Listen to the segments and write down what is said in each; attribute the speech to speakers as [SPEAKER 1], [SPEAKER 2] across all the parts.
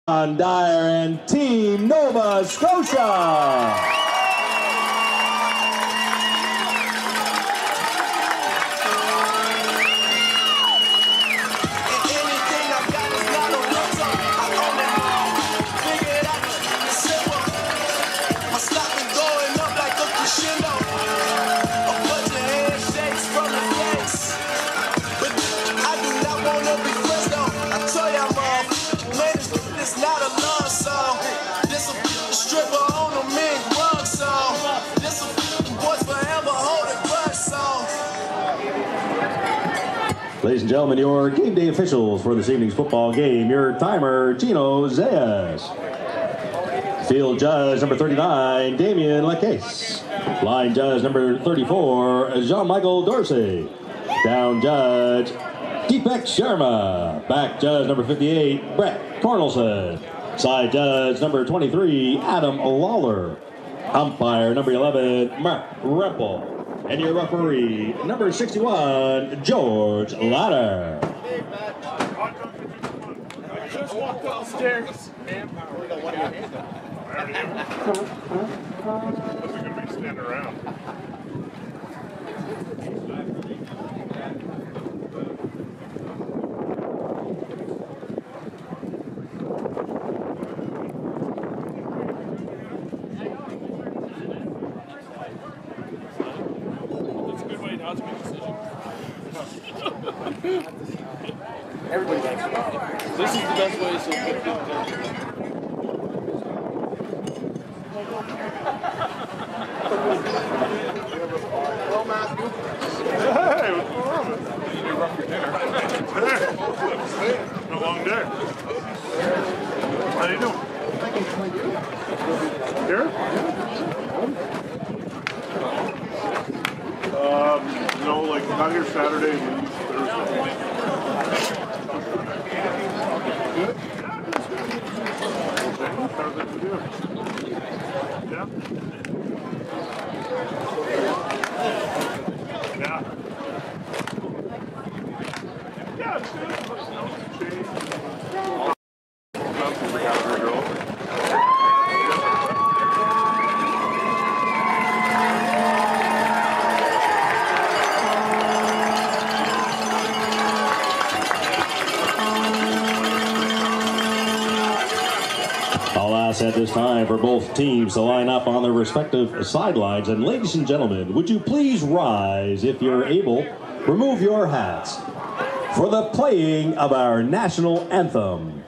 [SPEAKER 1] Dyer and Team Nova Scotia. Ladies and gentlemen, your game day officials for this evening's football game. Your timer, Gino Zayas. Field judge number 39, Damien Lacase. Line judge number 34, Jean-Michael Dorsey. Down judge, Deepak Sharma. Back judge number 58, Brett Cornelson. Side judge number 23, Adam Lawler. Umpire number 11, Mark Rempel. And your referee, number 61, George Latter.
[SPEAKER 2] Just walked upstairs. Manpower. That's going to be standing around.
[SPEAKER 3] Everybody likes it.
[SPEAKER 4] This is the best way to get things done.
[SPEAKER 2] Hello, Matthew. Hey, what's going on? You need rough for dinner. Been a long day. How you doing? Here? No, like not here Saturday, leave Thursday. Good? Okay, how's it for you? Yeah? Yeah. Yeah, it's good. Change. Nothing we got her girl.
[SPEAKER 1] I'll ask at this time for both teams to line up on their respective sidelines. And ladies and gentlemen, would you please rise if you're able, remove your hats for the playing of our national anthem.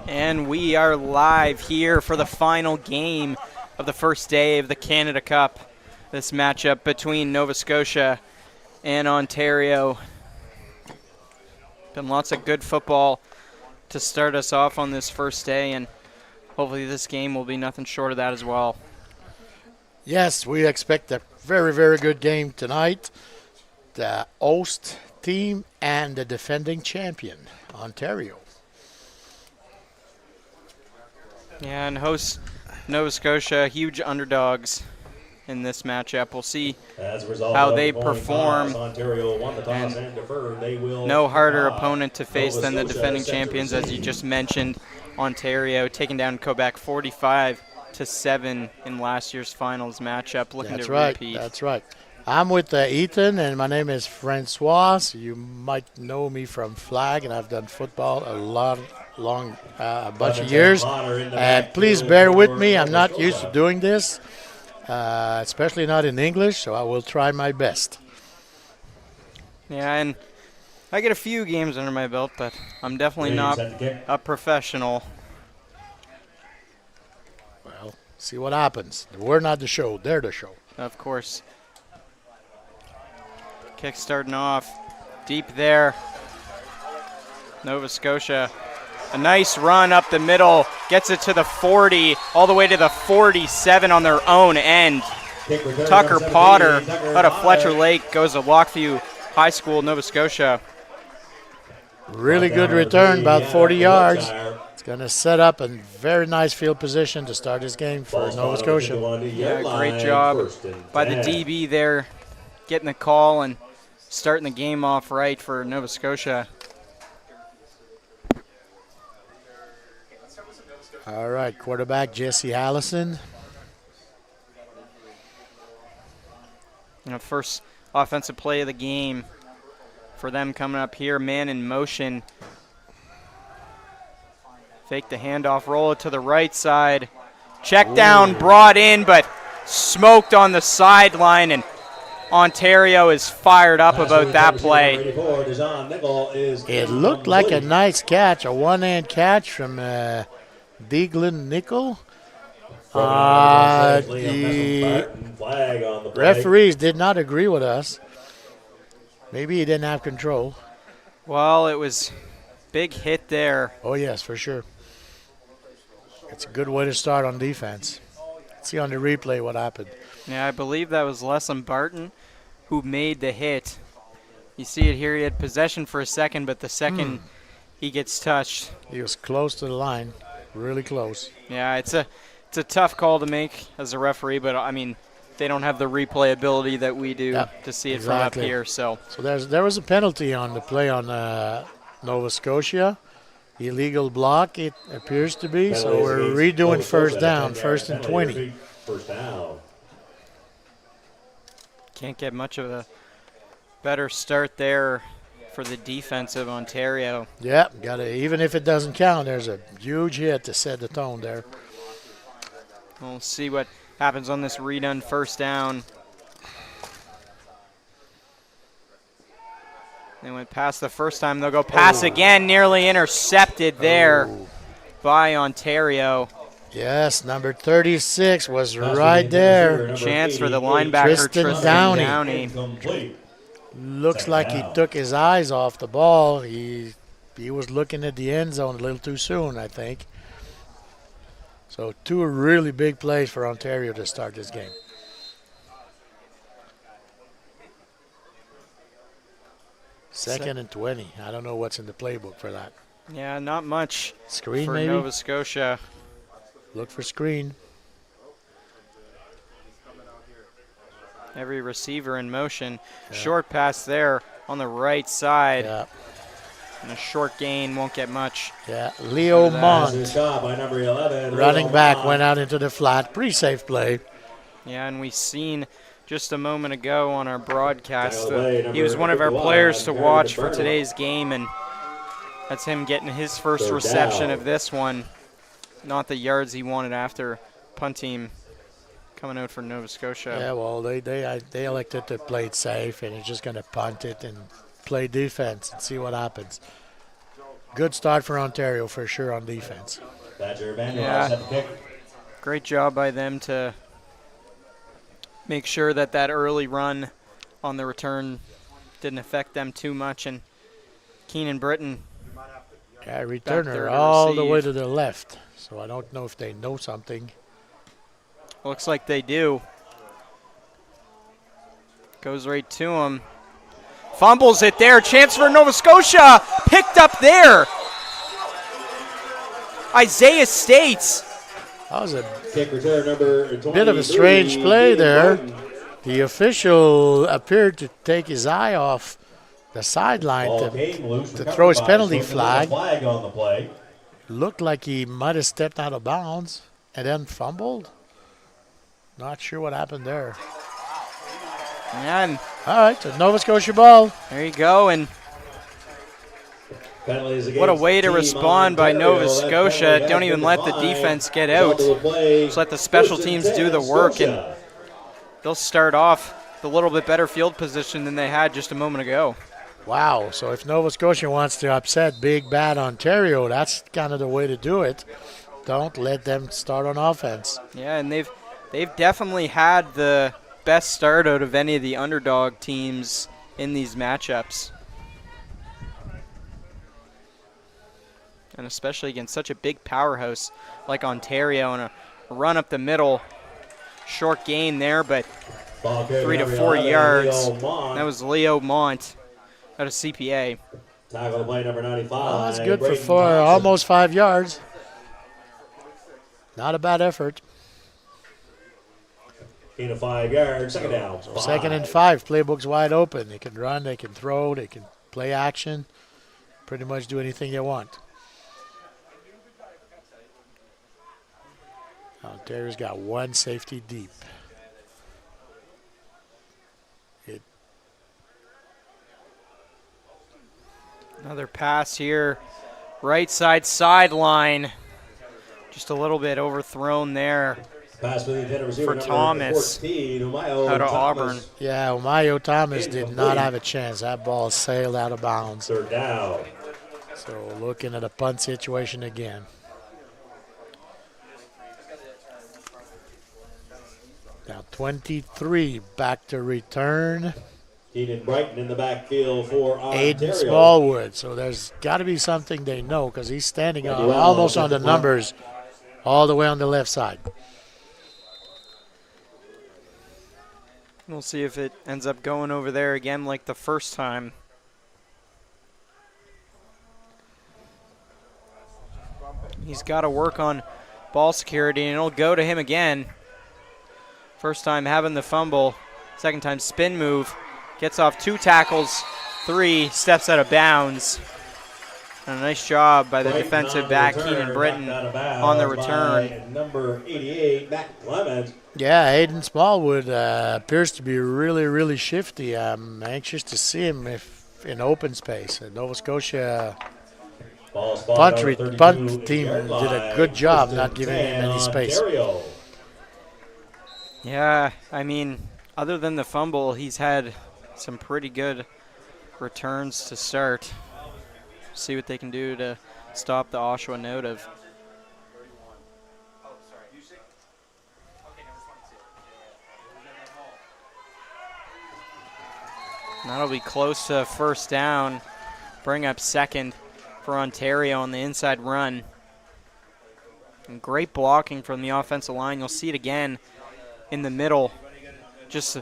[SPEAKER 5] And we are live here for the final game of the first day of the Canada Cup. This matchup between Nova Scotia and Ontario. Been lots of good football to start us off on this first day, and hopefully this game will be nothing short of that as well.
[SPEAKER 3] Yes, we expect a very, very good game tonight. The host team and the defending champion, Ontario.
[SPEAKER 5] Yeah, and hosts Nova Scotia, huge underdogs in this matchup. We'll see how they perform. No harder opponent to face than the defending champions, as you just mentioned. Ontario taking down Quebec 45-7 in last year's finals matchup, looking to repeat.
[SPEAKER 3] That's right. I'm with Ethan, and my name is Francois. You might know me from flag, and I've done football a bunch of years. Please bear with me. I'm not used to doing this, especially not in English, so I will try my best.
[SPEAKER 5] Yeah, and I get a few games under my belt, but I'm definitely not a professional.
[SPEAKER 3] Well, see what happens. We're not the show. They're the show.
[SPEAKER 5] Of course. Kick starting off deep there. Nova Scotia. A nice run up the middle. Gets it to the 40, all the way to the 47 on their own end. Tucker Potter out of Fletcher Lake goes to Lockview High School, Nova Scotia.
[SPEAKER 3] Really good return, about 40 yards. It's going to set up a very nice field position to start this game for Nova Scotia.
[SPEAKER 5] Yeah, great job by the DB there, getting the call and starting the game off right for Nova Scotia.
[SPEAKER 3] All right, quarterback Jesse Allison.
[SPEAKER 5] First offensive play of the game for them coming up here. Man in motion. Fake the handoff, roll it to the right side. Check down, brought in, but smoked on the sideline, and Ontario is fired up about that play.
[SPEAKER 3] It looked like a nice catch, a one-hand catch from Deaglin Nickel. The referees did not agree with us. Maybe he didn't have control.
[SPEAKER 5] Well, it was big hit there.
[SPEAKER 3] Oh, yes, for sure. It's a good way to start on defense. Let's see on the replay what happened.
[SPEAKER 5] Yeah, I believe that was Leslie Barton who made the hit. You see it here. He had possession for a second, but the second he gets touched.
[SPEAKER 3] He was close to the line, really close.
[SPEAKER 5] Yeah, it's a tough call to make as a referee, but, I mean, they don't have the replay ability that we do to see it from up here. So
[SPEAKER 3] there was a penalty on the play on Nova Scotia. Illegal block, it appears to be. So we're redoing first down, 1st and 20.
[SPEAKER 5] Can't get much of a better start there for the defense of Ontario.
[SPEAKER 3] Yeah, even if it doesn't count, there's a huge hit to set the tone there.
[SPEAKER 5] We'll see what happens on this redone first down. They went past the first time. They'll go pass again, nearly intercepted there by Ontario.
[SPEAKER 3] Yes, number 36 was right there.
[SPEAKER 5] Chance for the linebacker, Tristan Downey.
[SPEAKER 3] Looks like he took his eyes off the ball. He was looking at the end zone a little too soon, I think. So 2 really big plays for Ontario to start this game. Second and 20. I don't know what's in the playbook for that.
[SPEAKER 5] Yeah, not much
[SPEAKER 3] screen
[SPEAKER 5] for
[SPEAKER 3] maybe?
[SPEAKER 5] Nova Scotia.
[SPEAKER 3] Look for screen.
[SPEAKER 5] Every receiver in motion. Yeah. Short pass there on the right side.
[SPEAKER 3] Yeah.
[SPEAKER 5] And a short gain, won't get much.
[SPEAKER 3] Yeah, Leo Mont, running back, went out into the flat. Pretty safe play.
[SPEAKER 5] Yeah, and we seen just a moment ago on our broadcast, he was one of our players to watch for today's game, and that's him getting his first reception of this one. Not the yards he wanted after punt team coming out for Nova Scotia.
[SPEAKER 3] Yeah, well, they elected to play it safe, and it's just going to punt it and play defense and see what happens. Good start for Ontario for sure on defense.
[SPEAKER 5] Yeah, great job by them to make sure that early run on the return didn't affect them too much. And Keenan Britton,
[SPEAKER 3] returner all the way to the left. So I don't know if they know something.
[SPEAKER 5] Looks like they do. Goes right to him. Fumbles it there. Chance for Nova Scotia. Picked up there. Isaiah States.
[SPEAKER 3] That was a bit of a strange play there. The official appeared to take his eye off the sideline to throw his penalty flag. Looked like he might have stepped out of bounds and then fumbled. Not sure what happened there.
[SPEAKER 5] And
[SPEAKER 3] all right, so Nova Scotia ball.
[SPEAKER 5] There you go, and what a way to respond by Nova Scotia. Don't even let the defense get out. Just let the special teams do the work, and they'll start off with a little bit better field position than they had just a moment ago.
[SPEAKER 3] Wow, so if Nova Scotia wants to upset big, bad Ontario, that's kind of the way to do it. Don't let them start on offense.
[SPEAKER 5] Yeah, and they've definitely had the best start out of any of the underdog teams in these matchups. And especially against such a big powerhouse like Ontario, and a run up the middle. Short gain there, but 3 to 4 yards. That was Leo Mont out of CPA.
[SPEAKER 3] Tackle play number 95. Oh, that's good for almost 5 yards. Not a bad effort.
[SPEAKER 1] Gain of 5 yards, second down.
[SPEAKER 3] So 2nd and 5. Playbook's wide open. They can run, they can throw, they can play action. Pretty much do anything they want. Ontario's got one safety deep.
[SPEAKER 5] Another pass here. Right side sideline. Just a little bit overthrown there.
[SPEAKER 1] Pass with the intended receiver,
[SPEAKER 5] for Thomas
[SPEAKER 1] 14,
[SPEAKER 5] out of Auburn.
[SPEAKER 3] Yeah, Umayo Thomas did not have a chance. That ball sailed out of bounds.
[SPEAKER 1] 3rd down.
[SPEAKER 3] So looking at a punt situation again. Now 23 back to return.
[SPEAKER 1] Keenan Brighton in the backfield for Ontario.
[SPEAKER 3] Aiden Smallwood. So there's got to be something they know because he's standing almost on the numbers all the way on the left side.
[SPEAKER 5] We'll see if it ends up going over there again like the first time. He's got to work on ball security, and it'll go to him again. First time having the fumble. Second time spin move. Gets off 2 tackles, 3 steps out of bounds. And a nice job by the defensive back, Keenan Britton, on the return.
[SPEAKER 1] Number 88, Matt Clemens.
[SPEAKER 3] Yeah, Aiden Smallwood appears to be really, really shifty. I'm anxious to see him if in open space. Nova Scotia punt team did a good job not giving him any space.
[SPEAKER 5] Yeah, I mean, other than the fumble, he's had some pretty good returns to start. See what they can do to stop the Oshawa native. That'll be close to first down. Bring up 2nd for Ontario on the inside run. And great blocking from the offensive line. You'll see it again in the middle. Just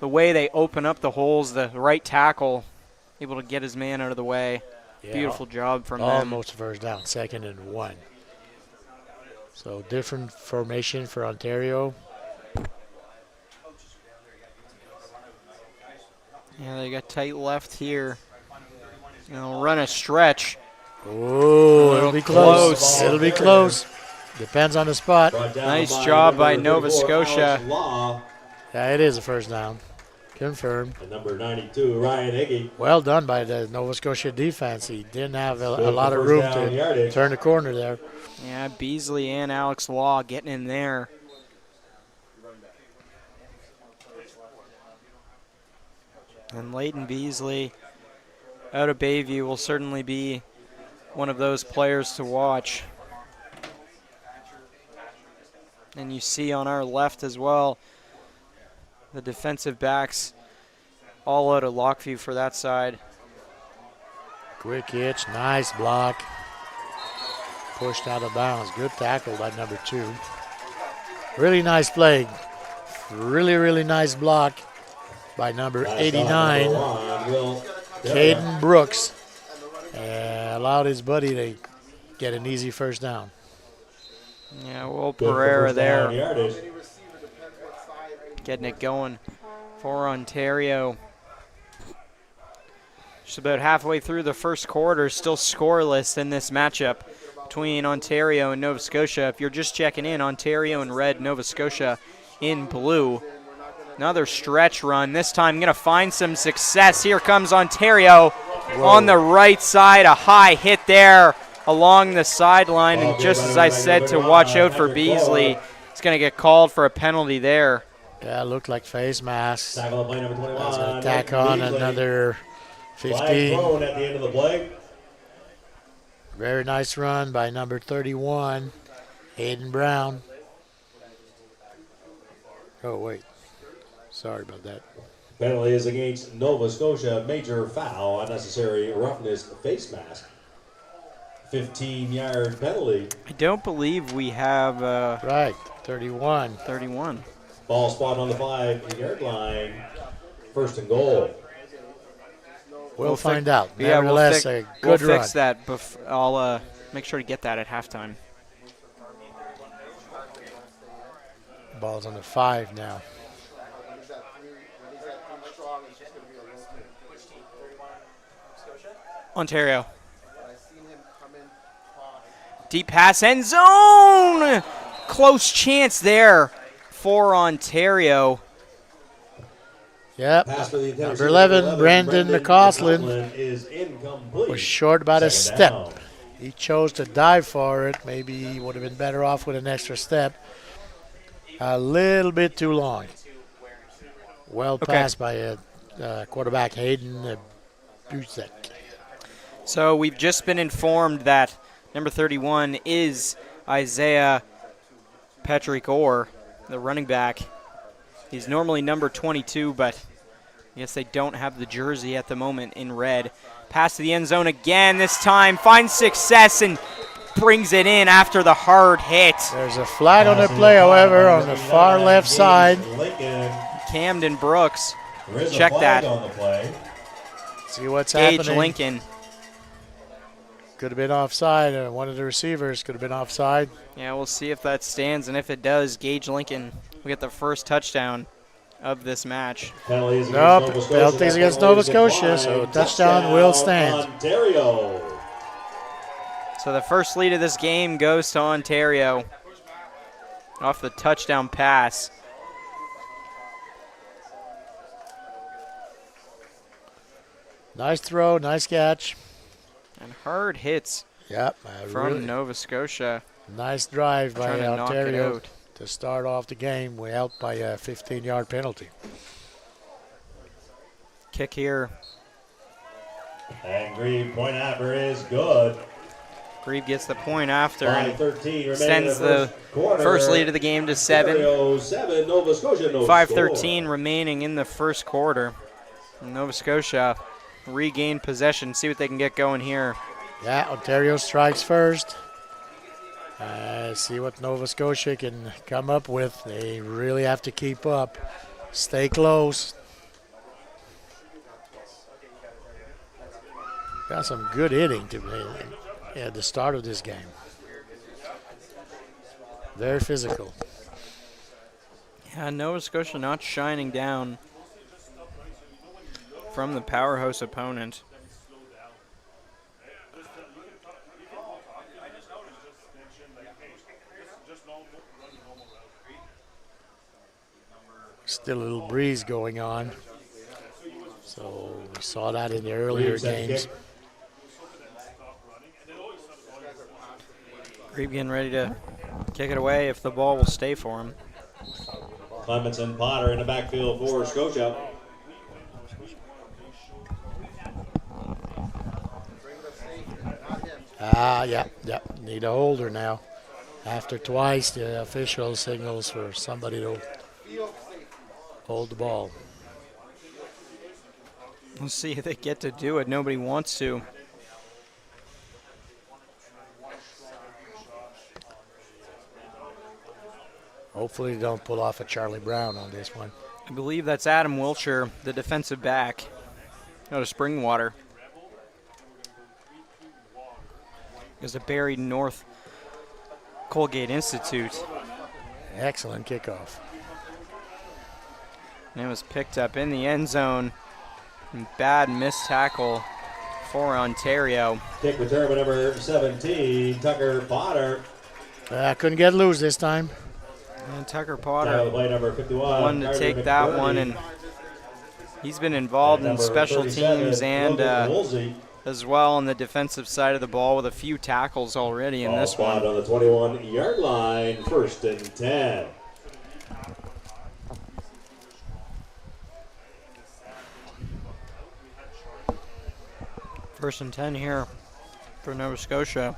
[SPEAKER 5] the way they open up the holes, the right tackle, able to get his man out of the way.
[SPEAKER 3] Yeah,
[SPEAKER 5] beautiful job from them.
[SPEAKER 3] Almost first down, 2nd and 1. So different formation for Ontario.
[SPEAKER 5] Yeah, they got tight left here. They'll run a stretch.
[SPEAKER 3] Oh, it'll be close. It'll be close. Depends on the spot.
[SPEAKER 5] Nice job by Nova Scotia.
[SPEAKER 3] Yeah, it is a first down. Confirmed.
[SPEAKER 1] And number 92, Ryan Higgy.
[SPEAKER 3] Well done by the Nova Scotia defense. He didn't have a lot of room to turn the corner there.
[SPEAKER 5] Yeah, Beasley and Alex Law getting in there. And Leighton Beasley out of Bayview will certainly be one of those players to watch. And you see on our left as well, the defensive backs all out of Lockview for that side.
[SPEAKER 3] Quick hitch, nice block. Pushed out of bounds. Good tackle by number 2. Really nice play. Really, really nice block by number 89, Caden Brooks. Allowed his buddy to get an easy first down.
[SPEAKER 5] Yeah, Will Pereira there getting it going for Ontario. Just about halfway through the first quarter, still scoreless in this matchup between Ontario and Nova Scotia. If you're just checking in, Ontario in red, Nova Scotia in blue. Another stretch run. This time going to find some success. Here comes Ontario on the right side. A high hit there along the sideline. And just as I said to watch out for Beasley, he's going to get called for a penalty there.
[SPEAKER 3] Yeah, it looked like face mask. He's going to tack on another 15.
[SPEAKER 1] At the end of the play.
[SPEAKER 3] Very nice run by number 31, Hayden Brown. Oh, wait. Sorry about that.
[SPEAKER 1] Penalty is against Nova Scotia. Major foul, unnecessary roughness, face mask. 15-yard penalty.
[SPEAKER 5] I don't believe we have
[SPEAKER 3] right, 31.
[SPEAKER 5] 31.
[SPEAKER 1] Ball spot on the 5-yard line. 1st and goal.
[SPEAKER 3] We'll find out.
[SPEAKER 5] Yeah,
[SPEAKER 3] Nevertheless, a good run.
[SPEAKER 5] We'll fix that. I'll make sure to get that at halftime.
[SPEAKER 3] Ball's on the 5 now.
[SPEAKER 5] Ontario. Deep pass, end zone! Close chance there for Ontario.
[SPEAKER 3] Yep.
[SPEAKER 1] Pass for the intended
[SPEAKER 3] Number
[SPEAKER 1] receiver,
[SPEAKER 3] 11, Brandon McCausland,
[SPEAKER 1] is incomplete.
[SPEAKER 3] was short about a
[SPEAKER 1] Second
[SPEAKER 3] step.
[SPEAKER 1] down.
[SPEAKER 3] He chose to dive for it. Maybe he would have been better off with an extra step. A little bit too long. Well passed by quarterback Hayden Buzek.
[SPEAKER 5] So we've just been informed that number 31 is Isaiah Patrick Orr, the running back. He's normally number 22, but I guess they don't have the jersey at the moment in red. Pass to the end zone again this time. Finds success and brings it in after the hard hit.
[SPEAKER 3] There's a flag on the play, however, on the far left side.
[SPEAKER 5] Camden Brooks.
[SPEAKER 1] There is a
[SPEAKER 5] Check
[SPEAKER 1] flag
[SPEAKER 5] that.
[SPEAKER 1] on the play.
[SPEAKER 3] See what's
[SPEAKER 5] Gage
[SPEAKER 3] happening.
[SPEAKER 5] Lincoln.
[SPEAKER 3] Could have been offside. One of the receivers could have been offside.
[SPEAKER 5] Yeah, we'll see if that stands, and if it does, Gage Lincoln will get the first touchdown of this match.
[SPEAKER 1] Penalties
[SPEAKER 3] Nope,
[SPEAKER 1] against Nova Scotia.
[SPEAKER 3] penalties against Nova Scotia,
[SPEAKER 1] Declined.
[SPEAKER 3] so touchdown will stand.
[SPEAKER 1] Ontario.
[SPEAKER 5] So the first lead of this game goes to Ontario off the touchdown pass.
[SPEAKER 3] Nice throw, nice catch.
[SPEAKER 5] And hard hits
[SPEAKER 3] Yep,
[SPEAKER 5] from
[SPEAKER 3] really
[SPEAKER 5] Nova Scotia.
[SPEAKER 3] nice drive by
[SPEAKER 5] Trying to knock it
[SPEAKER 3] Ontario
[SPEAKER 5] out.
[SPEAKER 3] to start off the game. We out by a 15-yard penalty.
[SPEAKER 5] Kick here.
[SPEAKER 1] And Green point after is good.
[SPEAKER 5] Grieve gets the point after and
[SPEAKER 1] 5:13 remaining
[SPEAKER 5] extends
[SPEAKER 1] in the
[SPEAKER 5] the
[SPEAKER 1] first quarter.
[SPEAKER 5] first lead of the game to 7.
[SPEAKER 1] Ontario 7, Nova Scotia no
[SPEAKER 5] 5:13
[SPEAKER 1] score.
[SPEAKER 5] remaining in the first quarter. Nova Scotia regain possession. See what they can get going here.
[SPEAKER 3] Yeah, Ontario strikes first. See what Nova Scotia can come up with. They really have to keep up. Stay close. Got some good hitting at the start of this game. Very physical.
[SPEAKER 5] Yeah, Nova Scotia not shining down from the powerhouse opponent.
[SPEAKER 3] Still a little breeze going on. So we saw that in the earlier games.
[SPEAKER 5] Grebe getting ready to kick it away if the ball will stay for him.
[SPEAKER 1] Clements and Potter in the backfield for Scotia.
[SPEAKER 3] Yeah. Need a holder now. After twice, the official signals for somebody to hold the ball.
[SPEAKER 5] We'll see if they get to do it. Nobody wants to.
[SPEAKER 3] Hopefully they don't pull off a Charlie Brown on this one.
[SPEAKER 5] I believe that's Adam Wiltshire, the defensive back out of Springwater. Goes to Barrie North Colgate Institute.
[SPEAKER 3] Excellent kickoff.
[SPEAKER 5] And it was picked up in the end zone. Bad missed tackle for Ontario.
[SPEAKER 1] Kick return by number 17, Tucker Potter.
[SPEAKER 3] Couldn't get loose this time.
[SPEAKER 5] And Tucker
[SPEAKER 1] Tackle
[SPEAKER 5] Potter
[SPEAKER 1] play number 51.
[SPEAKER 5] one to
[SPEAKER 1] Carter
[SPEAKER 5] take that
[SPEAKER 1] McBurney.
[SPEAKER 5] one, and he's been involved in
[SPEAKER 1] Number
[SPEAKER 5] special
[SPEAKER 1] 37,
[SPEAKER 5] teams and
[SPEAKER 1] Logan Woolsey.
[SPEAKER 5] as well on the defensive side of the ball with a few tackles already in
[SPEAKER 1] Ball
[SPEAKER 5] this
[SPEAKER 1] spotted
[SPEAKER 5] one.
[SPEAKER 1] on the 21-yard line, 1st and 10.
[SPEAKER 5] First and 10 here for Nova Scotia.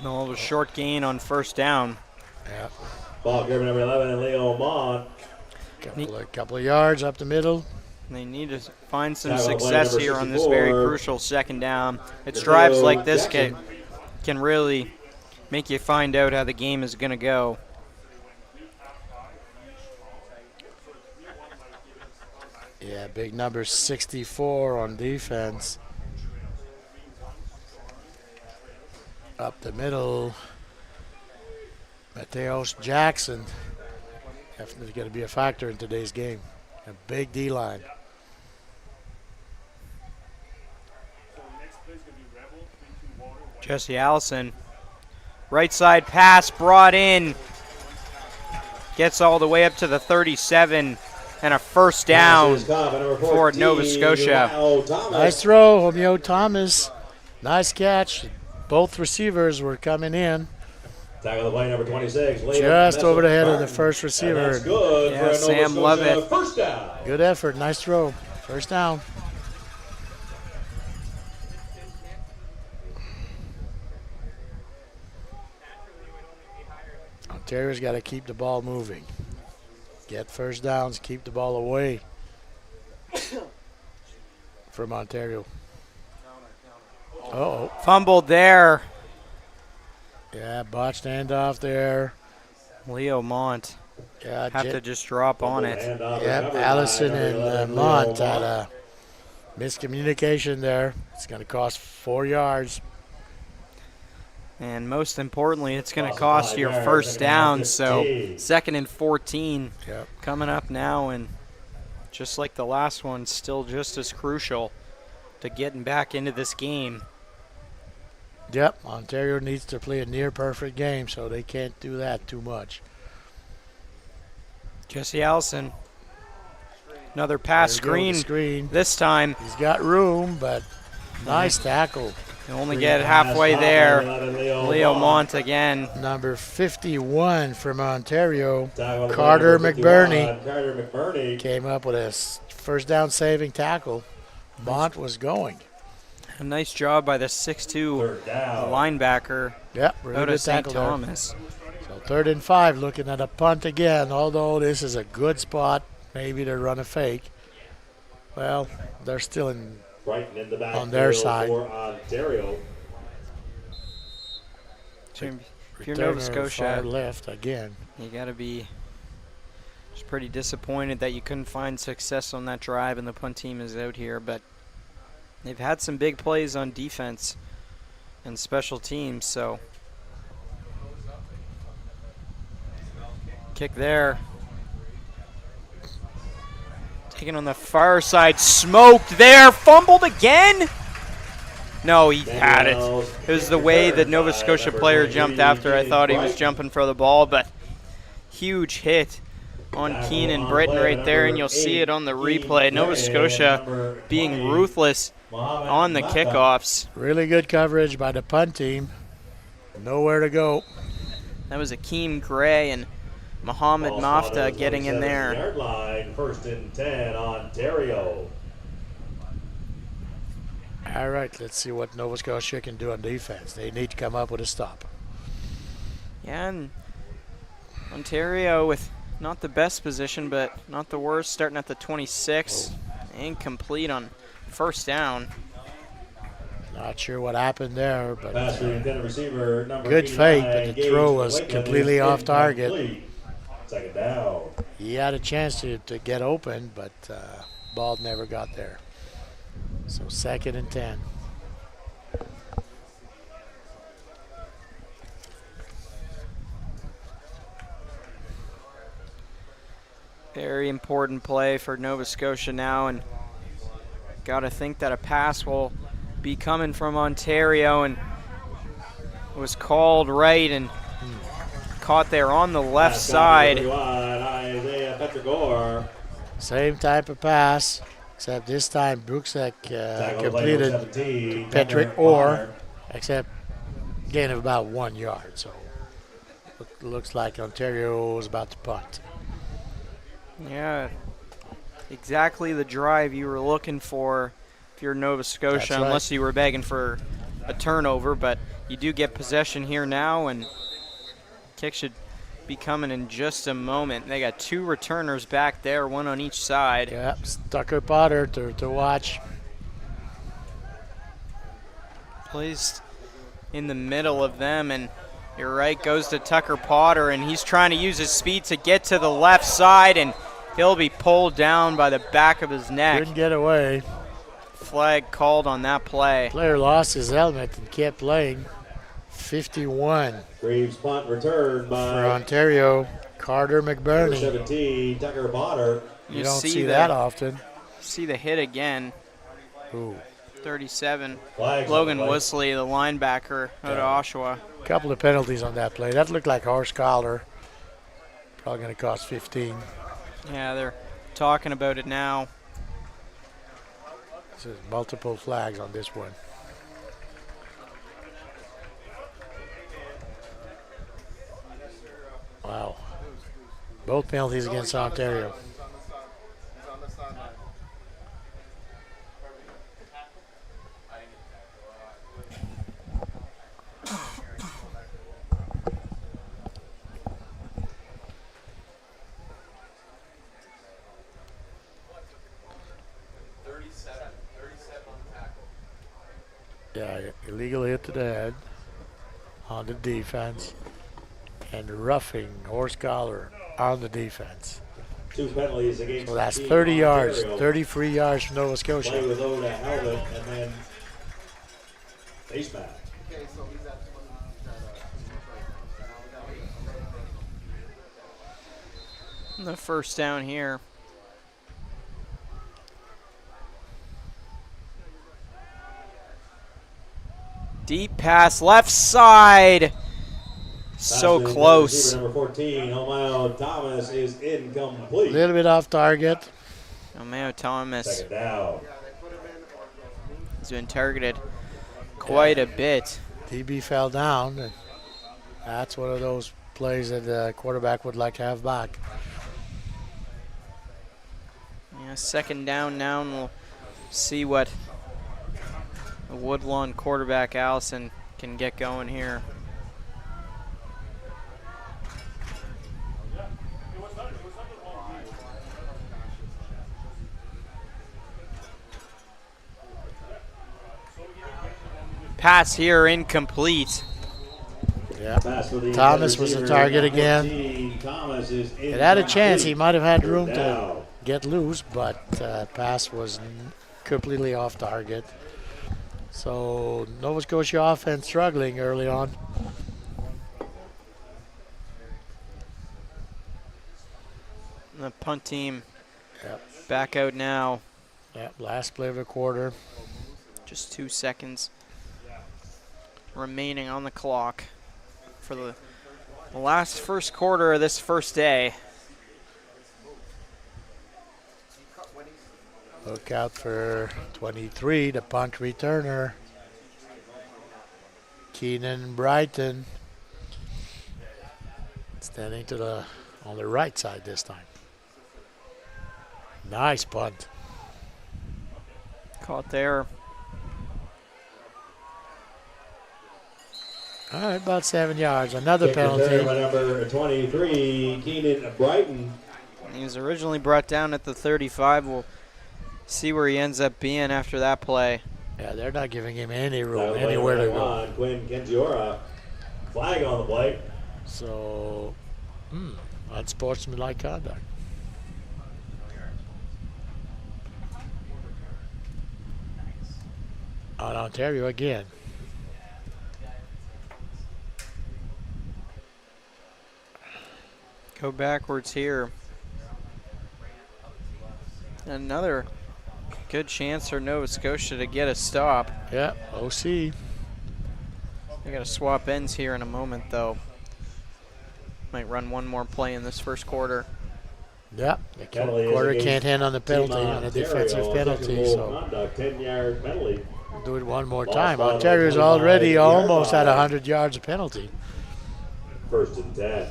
[SPEAKER 5] No, a short gain on first down.
[SPEAKER 3] Yeah.
[SPEAKER 1] Ball carrier number 11, Leo Mon.
[SPEAKER 3] Couple of yards up the middle.
[SPEAKER 5] They need to find some
[SPEAKER 1] Tackle play
[SPEAKER 5] success
[SPEAKER 1] number
[SPEAKER 5] here on this
[SPEAKER 1] 64.
[SPEAKER 5] very crucial second down. It's
[SPEAKER 1] Mateo
[SPEAKER 5] drives like this
[SPEAKER 1] Jackson.
[SPEAKER 5] can really make you find out how the game is going to go.
[SPEAKER 3] Yeah, big number 64 on defense. Up the middle, Mateos Jackson. Definitely going to be a factor in today's game. A big D-line.
[SPEAKER 5] Jesse Allison. Right side pass brought in. Gets all the way up to the 37 and a first down for Nova Scotia.
[SPEAKER 3] Nice throw, Homeo Thomas. Nice catch. Both receivers were coming in.
[SPEAKER 1] Tackle the play, number 26.
[SPEAKER 3] Just over the head of the first receiver.
[SPEAKER 1] Good
[SPEAKER 5] Yeah, Sam Lovett.
[SPEAKER 1] First down.
[SPEAKER 3] Good effort. Nice throw. First down. Ontario's got to keep the ball moving. Get first downs, keep the ball away from Ontario. Uh-oh.
[SPEAKER 5] Fumbled there.
[SPEAKER 3] Yeah, botched handoff there.
[SPEAKER 5] Leo Mont
[SPEAKER 3] Yeah,
[SPEAKER 5] have to just drop on it.
[SPEAKER 3] Yep, Allison and Mont had a miscommunication there. It's going to cost 4 yards.
[SPEAKER 5] And most importantly, it's going to cost your first down. So 2nd and 14
[SPEAKER 3] Yep.
[SPEAKER 5] coming up now. And just like the last one, still just as crucial to getting back into this game.
[SPEAKER 3] Yep, Ontario needs to play a near-perfect game, so they can't do that too much.
[SPEAKER 5] Jesse Allison. Another pass screen. This time,
[SPEAKER 3] He's got room, but nice tackle.
[SPEAKER 5] you only get halfway there. Leo Mont again.
[SPEAKER 3] Number 51 from Ontario, Carter McBurney, came up with a first down saving tackle. Mont was going.
[SPEAKER 5] A nice job by the 6'2 linebacker
[SPEAKER 3] Yep, really
[SPEAKER 5] out
[SPEAKER 3] good
[SPEAKER 5] of St.
[SPEAKER 3] tackle there.
[SPEAKER 5] Thomas.
[SPEAKER 3] So 3rd and 5, looking at a punt again, although this is a good spot maybe to run a fake. Well, they're still on their side.
[SPEAKER 1] For Ontario.
[SPEAKER 5] If you're Nova
[SPEAKER 3] Returner
[SPEAKER 5] Scotia,
[SPEAKER 3] far left again.
[SPEAKER 5] you got to be just pretty disappointed that you couldn't find success on that drive and the punt team is out here. But they've had some big plays on defense and special teams, so kick there. Taken on the far side, smoked there, fumbled again. No, he had it. It was the way the Nova Scotia player jumped after. I thought he was jumping for the ball, but huge hit on Keenan Britton right there, and you'll see it on the replay. Nova Scotia being ruthless on the kickoffs.
[SPEAKER 3] Really good coverage by the punt team. Nowhere to go.
[SPEAKER 5] That was Akeem Gray and Mohamed Mafta getting in there.
[SPEAKER 1] Yard line, 1st and 10, Ontario.
[SPEAKER 3] All right, let's see what Nova Scotia can do on defense. They need to come up with a stop.
[SPEAKER 5] Yeah, and Ontario with not the best position, but not the worst, starting at the 26. Incomplete on first down.
[SPEAKER 3] Not sure what happened there, but
[SPEAKER 1] Receiver,
[SPEAKER 3] good fake, but the throw was completely off target.
[SPEAKER 1] 2nd down.
[SPEAKER 3] He had a chance to get open, but ball never got there. So 2nd and 10.
[SPEAKER 5] Very important play for Nova Scotia now, and got to think that a pass will be coming from Ontario, and it was called right and caught there on the left side.
[SPEAKER 3] Same type of pass, except this time Brooksek completed to Patrick Orr, except gain of about 1 yard. So looks like Ontario is about to punt.
[SPEAKER 5] Yeah, exactly the drive you were looking for if you're Nova Scotia,
[SPEAKER 3] That's right.
[SPEAKER 5] unless you were begging for a turnover. But you do get possession here now, and kick should be coming in just a moment. They got 2 returners back there, 1 on each side.
[SPEAKER 3] Yep, Tucker Potter to watch.
[SPEAKER 5] Placed in the middle of them, and you're right, goes to Tucker Potter, and he's trying to use his speed to get to the left side, and he'll be pulled down by the back of his neck.
[SPEAKER 3] Couldn't get away.
[SPEAKER 5] Flag called on that play.
[SPEAKER 3] Player lost his helmet and kept playing. 51
[SPEAKER 1] Graves punt return
[SPEAKER 3] for
[SPEAKER 1] by
[SPEAKER 3] Ontario, Carter
[SPEAKER 1] number
[SPEAKER 3] McBurney.
[SPEAKER 1] 17, Tucker Potter.
[SPEAKER 3] You don't see that often.
[SPEAKER 5] See the hit again.
[SPEAKER 3] Ooh.
[SPEAKER 5] 37.
[SPEAKER 1] Flags
[SPEAKER 5] Logan
[SPEAKER 1] on the play.
[SPEAKER 5] Wisley, the linebacker out of Oshawa.
[SPEAKER 3] Couple of penalties on that play. That looked like horse collar. Probably going to cost 15.
[SPEAKER 5] Yeah, they're talking about it now.
[SPEAKER 3] There's multiple flags on this one. Wow. Both penalties against Ontario. Yeah, illegal hit to the head on the defense, and roughing horse collar on the defense.
[SPEAKER 1] 2 penalties against
[SPEAKER 3] So that's
[SPEAKER 1] Team
[SPEAKER 3] 30 yards,
[SPEAKER 1] Ontario.
[SPEAKER 3] 33 yards from Nova
[SPEAKER 1] Play
[SPEAKER 3] Scotia.
[SPEAKER 1] without a helmet and then face mask.
[SPEAKER 5] The first down here. Deep pass, left side. So
[SPEAKER 1] Pass to
[SPEAKER 5] close.
[SPEAKER 1] receiver number 14, Omeo Thomas is
[SPEAKER 3] A
[SPEAKER 1] incomplete.
[SPEAKER 3] little bit off target.
[SPEAKER 5] Romeo Thomas
[SPEAKER 1] Second down.
[SPEAKER 5] has been targeted quite a bit.
[SPEAKER 3] DB fell down, and that's one of those plays that the quarterback would like to have back.
[SPEAKER 5] Yeah, second down now, and we'll see what the Woodlawn quarterback Allison can get going here. Pass here incomplete.
[SPEAKER 3] Yeah.
[SPEAKER 1] Pass for the
[SPEAKER 3] Thomas was the
[SPEAKER 1] receiver,
[SPEAKER 3] target
[SPEAKER 1] number
[SPEAKER 3] again.
[SPEAKER 1] 14. Thomas is
[SPEAKER 3] It had a chance. He
[SPEAKER 1] incomplete.
[SPEAKER 3] might have had room to
[SPEAKER 1] Down.
[SPEAKER 3] get loose, but pass was completely off target. So Nova Scotia offense struggling early on.
[SPEAKER 5] The punt team
[SPEAKER 3] Yep.
[SPEAKER 5] back out now.
[SPEAKER 3] Yep. Last play of the quarter.
[SPEAKER 5] Just 2 seconds remaining on the clock for the last first quarter of this first day.
[SPEAKER 3] Look out for 23, the punt returner. Keenan Brighton. Standing on the right side this time. Nice punt.
[SPEAKER 5] Caught there.
[SPEAKER 3] All right, about 7 yards. Another
[SPEAKER 1] Kick return by
[SPEAKER 3] penalty.
[SPEAKER 1] number 23, Keenan Brighton.
[SPEAKER 5] He was originally brought down at the 35. We'll see where he ends up being after that play.
[SPEAKER 3] Yeah, they're not giving him any room,
[SPEAKER 1] That was
[SPEAKER 3] anywhere to
[SPEAKER 1] right
[SPEAKER 3] go.
[SPEAKER 1] on. Quinn Kenjiora. Flag on the play.
[SPEAKER 3] So, unsportsmanlike conduct. On Ontario again.
[SPEAKER 5] Go backwards here. Another good chance for Nova Scotia to get a stop.
[SPEAKER 3] Yeah, OC.
[SPEAKER 5] They got to swap ends here in a moment, though. Might run one more play in this first quarter.
[SPEAKER 3] Yeah, the
[SPEAKER 1] Penalty is
[SPEAKER 3] quarter
[SPEAKER 1] against
[SPEAKER 3] can't hand on the penalty,
[SPEAKER 1] Team
[SPEAKER 3] on a
[SPEAKER 1] Ontario.
[SPEAKER 3] defensive penalty,
[SPEAKER 1] Technical
[SPEAKER 3] so
[SPEAKER 1] conduct, 10-yard penalty.
[SPEAKER 3] we'll do it one more
[SPEAKER 1] Lost
[SPEAKER 3] time.
[SPEAKER 1] on the
[SPEAKER 3] Ontario's
[SPEAKER 1] 25
[SPEAKER 3] already
[SPEAKER 1] yard
[SPEAKER 3] almost at
[SPEAKER 1] line.
[SPEAKER 3] 100 yards of penalty.
[SPEAKER 1] First and 10.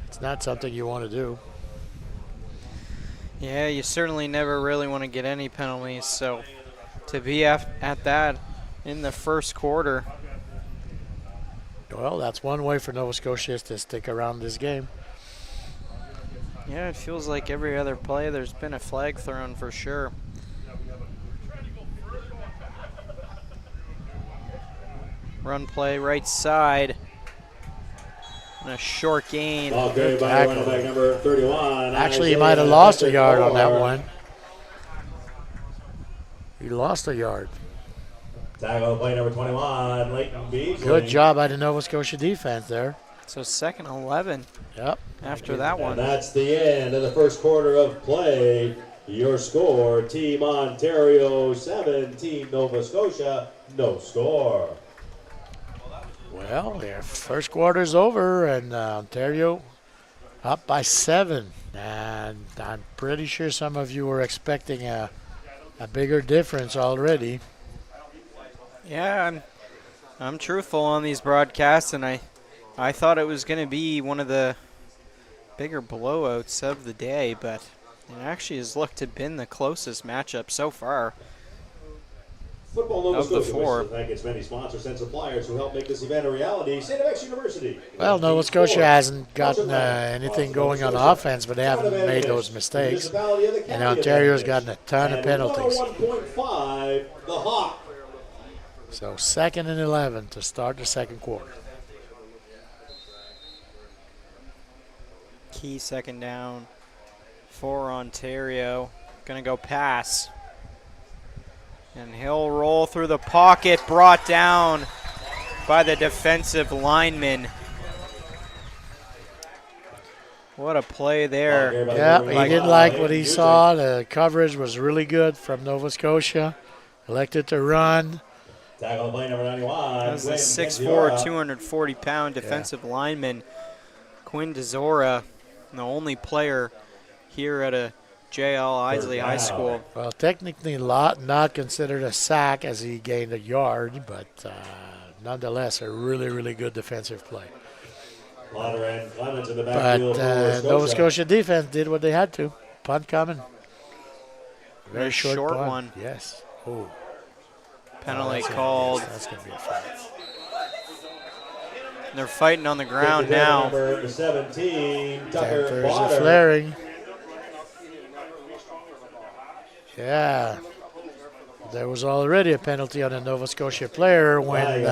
[SPEAKER 3] It's not something you want to do.
[SPEAKER 5] Yeah, you certainly never really want to get any penalties, so to be at that in the first quarter.
[SPEAKER 3] Well, that's one way for Nova Scotia to stick around this game.
[SPEAKER 5] Yeah, it feels like every other play there's been a flag thrown for sure. Run play right side. And a short gain.
[SPEAKER 1] Ball carried by
[SPEAKER 3] tackle.
[SPEAKER 1] running back number 31.
[SPEAKER 3] Actually, he
[SPEAKER 1] Isaiah
[SPEAKER 3] might have lost a yard on that
[SPEAKER 1] Moore.
[SPEAKER 3] one. He lost a yard.
[SPEAKER 1] Tackle play number 21, Leighton Beasley.
[SPEAKER 3] Good job by the Nova Scotia defense there.
[SPEAKER 5] So second 11
[SPEAKER 3] Yep.
[SPEAKER 5] after that one.
[SPEAKER 1] And that's the end of the first quarter of play. Your score, Team Ontario 7, Team Nova Scotia, no score.
[SPEAKER 3] Well, their first quarter's over, and Ontario up by 7. And I'm pretty sure some of you were expecting a bigger difference already.
[SPEAKER 5] Yeah, I'm truthful on these broadcasts, and I thought it was going to be one of the bigger blowouts of the day, but it actually has looked to have been the closest matchup so far.
[SPEAKER 1] Football Nova
[SPEAKER 5] Of the
[SPEAKER 1] Scotia
[SPEAKER 5] four.
[SPEAKER 1] wishes to thank its many sponsors and suppliers who help make this event a reality. St. FX University.
[SPEAKER 3] Well, Nova Scotia hasn't gotten anything going on offense, but they haven't made those mistakes. And Ontario's gotten a ton of penalties.
[SPEAKER 1] 101.5, the Hawk.
[SPEAKER 3] So 2nd and 11 to start the second quarter.
[SPEAKER 5] Key second down for Ontario. Going to go pass. And he'll roll through the pocket, brought down by the defensive lineman. What a play there.
[SPEAKER 3] Yeah, he didn't like what he saw. The coverage was really good from Nova Scotia. Elected to run.
[SPEAKER 1] Tackle play number 91.
[SPEAKER 5] That was a 6'4", 240-pound defensive lineman, Quinn DeZora, the only player here at a JL Isley High School.
[SPEAKER 3] Well, technically not considered a sack as he gained a yard, but nonetheless a really, really good defensive play. But Nova Scotia defense did what they had to. Punt coming. Very
[SPEAKER 5] Nice
[SPEAKER 3] short punt.
[SPEAKER 5] one.
[SPEAKER 3] Yes. Oh.
[SPEAKER 5] Penalty called.
[SPEAKER 3] That's going to be a foul.
[SPEAKER 5] They're fighting on the ground now.
[SPEAKER 1] Number 17, Tucker
[SPEAKER 3] Panthers are
[SPEAKER 1] Potter.
[SPEAKER 3] flaring. Yeah. There was already a penalty on a Nova Scotia player when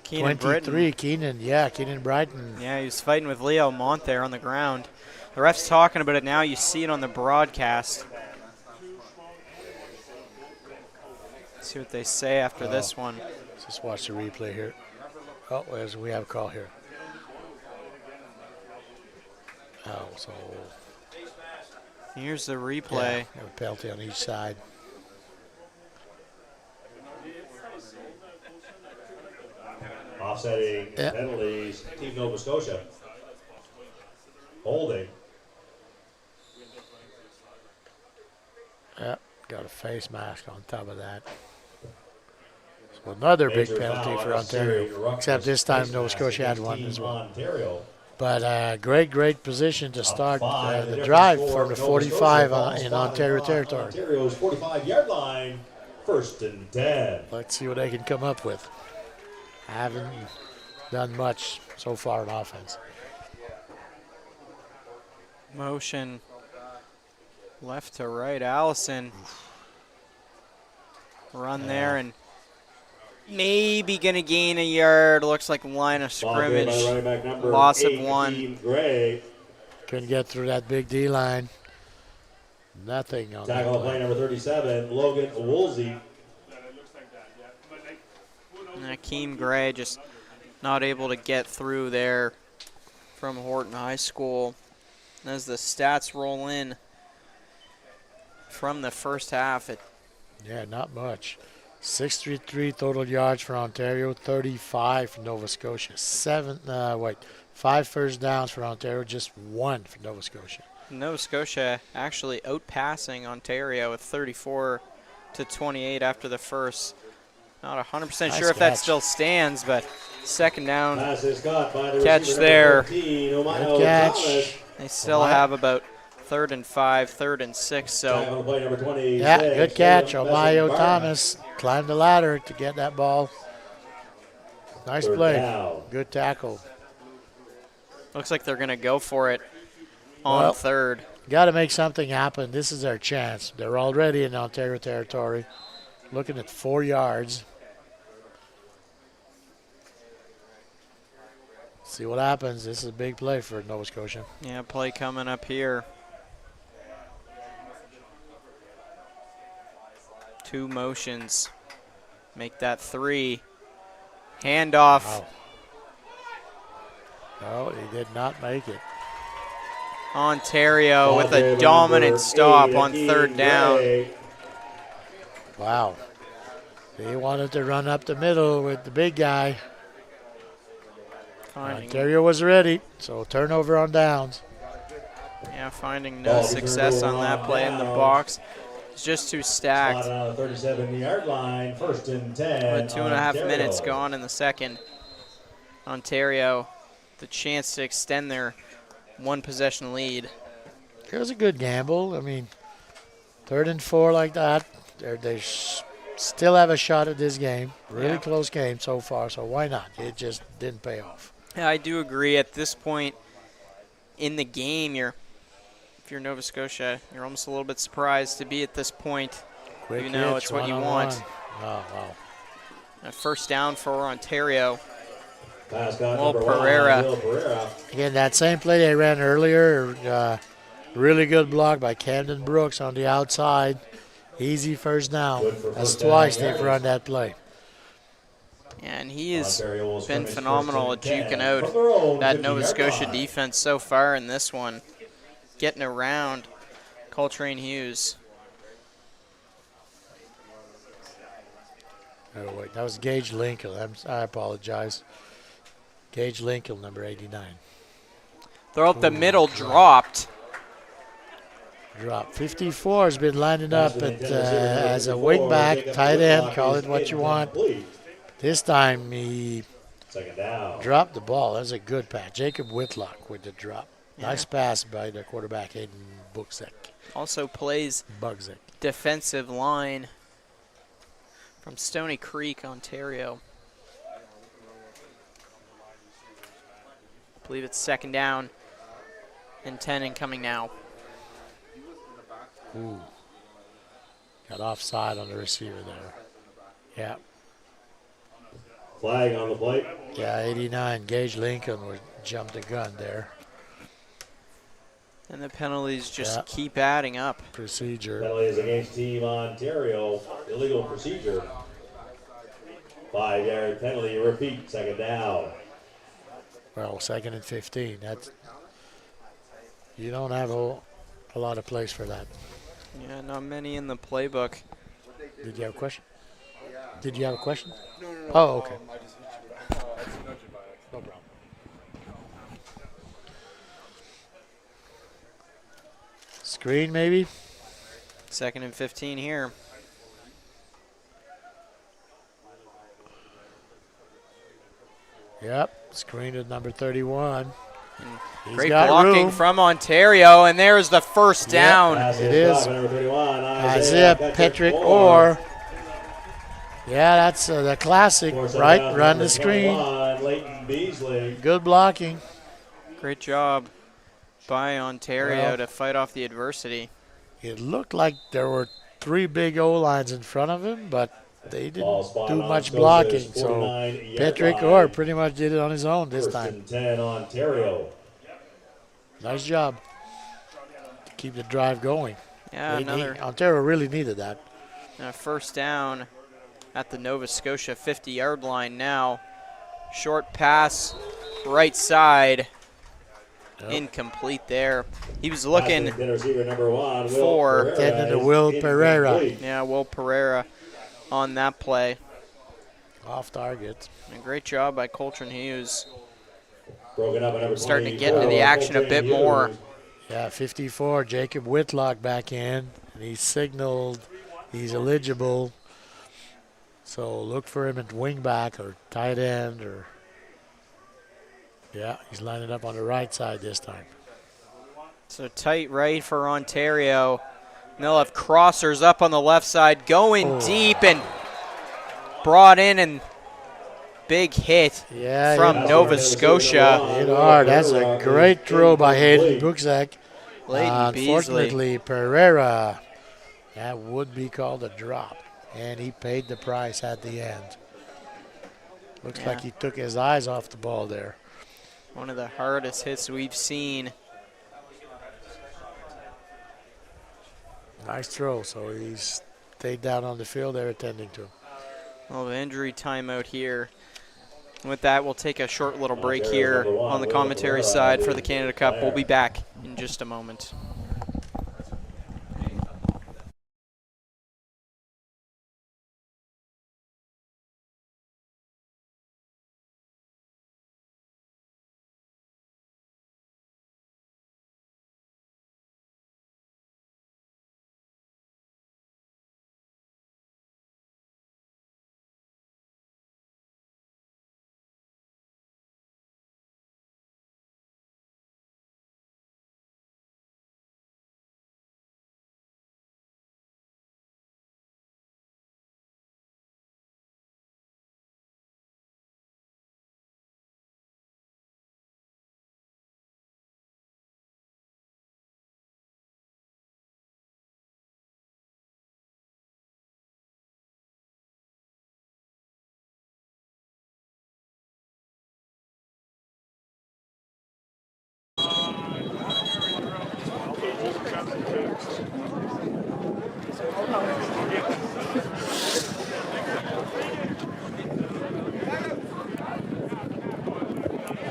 [SPEAKER 5] Keenan
[SPEAKER 3] 23,
[SPEAKER 5] Britton.
[SPEAKER 3] Keenan Brighton.
[SPEAKER 5] Yeah, he was fighting with Leo Mont there on the ground. The ref's talking about it now. You see it on the broadcast. See what they say after this one.
[SPEAKER 3] Let's just watch the replay here. Oh, we have a call here. Oh, so
[SPEAKER 5] Here's the replay.
[SPEAKER 3] yeah, a penalty on each side.
[SPEAKER 1] Offsetting penalties, Team Nova Scotia. Holding.
[SPEAKER 3] Yeah, got a face mask on top of that. So another big penalty for Ontario, except this time Nova Scotia had one as well.
[SPEAKER 1] Ontario.
[SPEAKER 3] But great position to start the drive from the 45 in Ontario territory.
[SPEAKER 1] Ontario's 45-yard line, 1st and 10.
[SPEAKER 3] Let's see what they can come up with. I haven't done much so far in offense.
[SPEAKER 5] Motion left to right. Allison run there and maybe going to gain a yard. Looks like line of scrimmage. Loss of 1.
[SPEAKER 3] Couldn't get through that big D line. Nothing on that
[SPEAKER 1] Tackle play
[SPEAKER 3] play.
[SPEAKER 1] number 37, Logan Woolsey.
[SPEAKER 5] Akeem Gray just not able to get through there from Horton High School. As the stats roll in from the first half,
[SPEAKER 3] Yeah, not much. 633 total yards for Ontario, 35 for Nova Scotia. 5 first downs for Ontario, just 1 for Nova Scotia.
[SPEAKER 5] Nova Scotia actually outpassing Ontario with 34-28 after the first. Not 100% sure if that still stands, but second down catch there.
[SPEAKER 3] Good catch.
[SPEAKER 5] They still have about 3rd and 5, 3rd and 6. So
[SPEAKER 3] yeah, good catch. Omayo Thomas climbed the ladder to get that ball. Nice play. Good tackle.
[SPEAKER 5] looks like they're going to go for it on 3rd.
[SPEAKER 3] Got to make something happen. This is their chance. They're already in Ontario territory, looking at 4 yards. See what happens. This is a big play for Nova Scotia.
[SPEAKER 5] Yeah, play coming up here. 2 motions. make that 3. Handoff.
[SPEAKER 3] Wow. No, he did not make it.
[SPEAKER 5] Ontario with a dominant stop on 3rd down.
[SPEAKER 3] Wow. He wanted to run up the middle with the big guy. Ontario was ready, so turnover on downs.
[SPEAKER 5] Yeah, finding no success on that play in the box. It's just too stacked.
[SPEAKER 1] On the 37-yard line, 1st and 10.
[SPEAKER 5] With 2.5 minutes gone in the second. Ontario, the chance to extend their 1-possession lead.
[SPEAKER 3] It was a good gamble. I mean, 3rd and 4 like that, they still have a shot at this game. Really close game so far, so why not? It just didn't pay off.
[SPEAKER 5] Yeah, I do agree. At this point in the game, if you're Nova Scotia, you're almost a little bit surprised to be at this point.
[SPEAKER 3] Quick
[SPEAKER 5] You know,
[SPEAKER 3] hitch,
[SPEAKER 5] it's what you
[SPEAKER 3] one-on-one.
[SPEAKER 5] want.
[SPEAKER 3] Oh, wow.
[SPEAKER 5] A 1st down for Ontario.
[SPEAKER 1] Will
[SPEAKER 5] Pereira.
[SPEAKER 3] Again, that same play they ran earlier, really good block by Camden Brooks on the outside. Easy 1st down. That's twice they've run that play.
[SPEAKER 5] And he has been phenomenal at juking out that Nova Scotia defense so far in this one. Getting around Coltrane Hughes.
[SPEAKER 3] Oh, wait, that was Gage Lincoln. I apologize. Gage Lincoln, number 89.
[SPEAKER 5] Throw up the middle, dropped.
[SPEAKER 3] Drop. 54 has been lining up as a wing back, tight end, call it what you want. This time he dropped the ball. That was a good pass. Jacob Whitlock with the drop. Nice pass by the quarterback, Aiden Bugzek.
[SPEAKER 5] Also plays defensive line from Stony Creek, Ontario. I believe it's 2nd down and 10 incoming now.
[SPEAKER 3] Ooh. Got offside on the receiver there. Yeah.
[SPEAKER 1] Flag on the plate.
[SPEAKER 3] Yeah, 89. Gage Lincoln would jump the gun there.
[SPEAKER 5] And the penalties just keep adding up.
[SPEAKER 3] Procedure.
[SPEAKER 1] Penalties against Team Ontario. Illegal procedure. 5-yard penalty. Repeat. 2nd down.
[SPEAKER 3] Well, 2nd and 15. You don't have a lot of plays for that.
[SPEAKER 5] Yeah, not many in the playbook.
[SPEAKER 3] Did you have a question? Did you have a question? No. Oh, okay. No problem. Screen, maybe?
[SPEAKER 5] 2nd and 15 here.
[SPEAKER 3] Yep, screen at number 31.
[SPEAKER 5] Great blocking
[SPEAKER 3] room
[SPEAKER 5] from Ontario, and there's the 1st down.
[SPEAKER 3] It is Isaiah Patrick Orr. Yeah, that's the classic, right? Run the screen. Good blocking.
[SPEAKER 5] Great job by Ontario to fight off the adversity.
[SPEAKER 3] It looked like there were 3 big O-lines in front of him, but they didn't do much blocking. So Patrick Orr pretty much did it on his own this time.
[SPEAKER 1] 10 Ontario.
[SPEAKER 3] Nice job to keep the drive going.
[SPEAKER 5] Yeah,
[SPEAKER 3] Ontario really needed that.
[SPEAKER 5] 1st down at the Nova Scotia 50-yard line now. Short pass, right side. Incomplete there. He was looking for
[SPEAKER 3] Will Pereira.
[SPEAKER 5] Yeah, Will Pereira on that play.
[SPEAKER 3] Off target.
[SPEAKER 5] And great job by Coltrane Hughes.
[SPEAKER 1] Starting
[SPEAKER 5] to get into the action a bit more.
[SPEAKER 3] Yeah, 54, Jacob Whitlock back in. And he signaled he's eligible. So look for him at wing back or tight end or... Yeah, he's lining up on the right side this time.
[SPEAKER 5] So tight right for Ontario. And they'll have crossers up on the left side going deep and brought in and big hit from Nova Scotia.
[SPEAKER 3] Hit hard. That's a great throw by Hayden Bugzek.
[SPEAKER 5] Unfortunately,
[SPEAKER 3] Pereira, that would be called a drop. And he paid the price at the end. Looks like he took his eyes off the ball there.
[SPEAKER 5] One of the hardest hits we've seen.
[SPEAKER 3] Nice throw. So he's stayed down on the field there attending to him.
[SPEAKER 5] A little injury timeout here. With that, we'll take a short little break here on the commentary side for the Canada Cup. We'll be back in just a moment.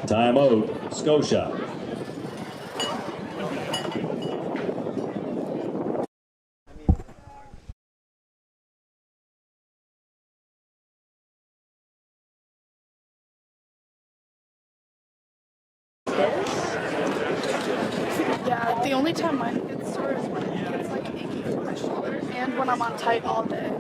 [SPEAKER 1] Timeout, Scotia.
[SPEAKER 6] Yeah, the only time mine gets sore is when it gets like achy from my shoulder and when I'm on tight all day.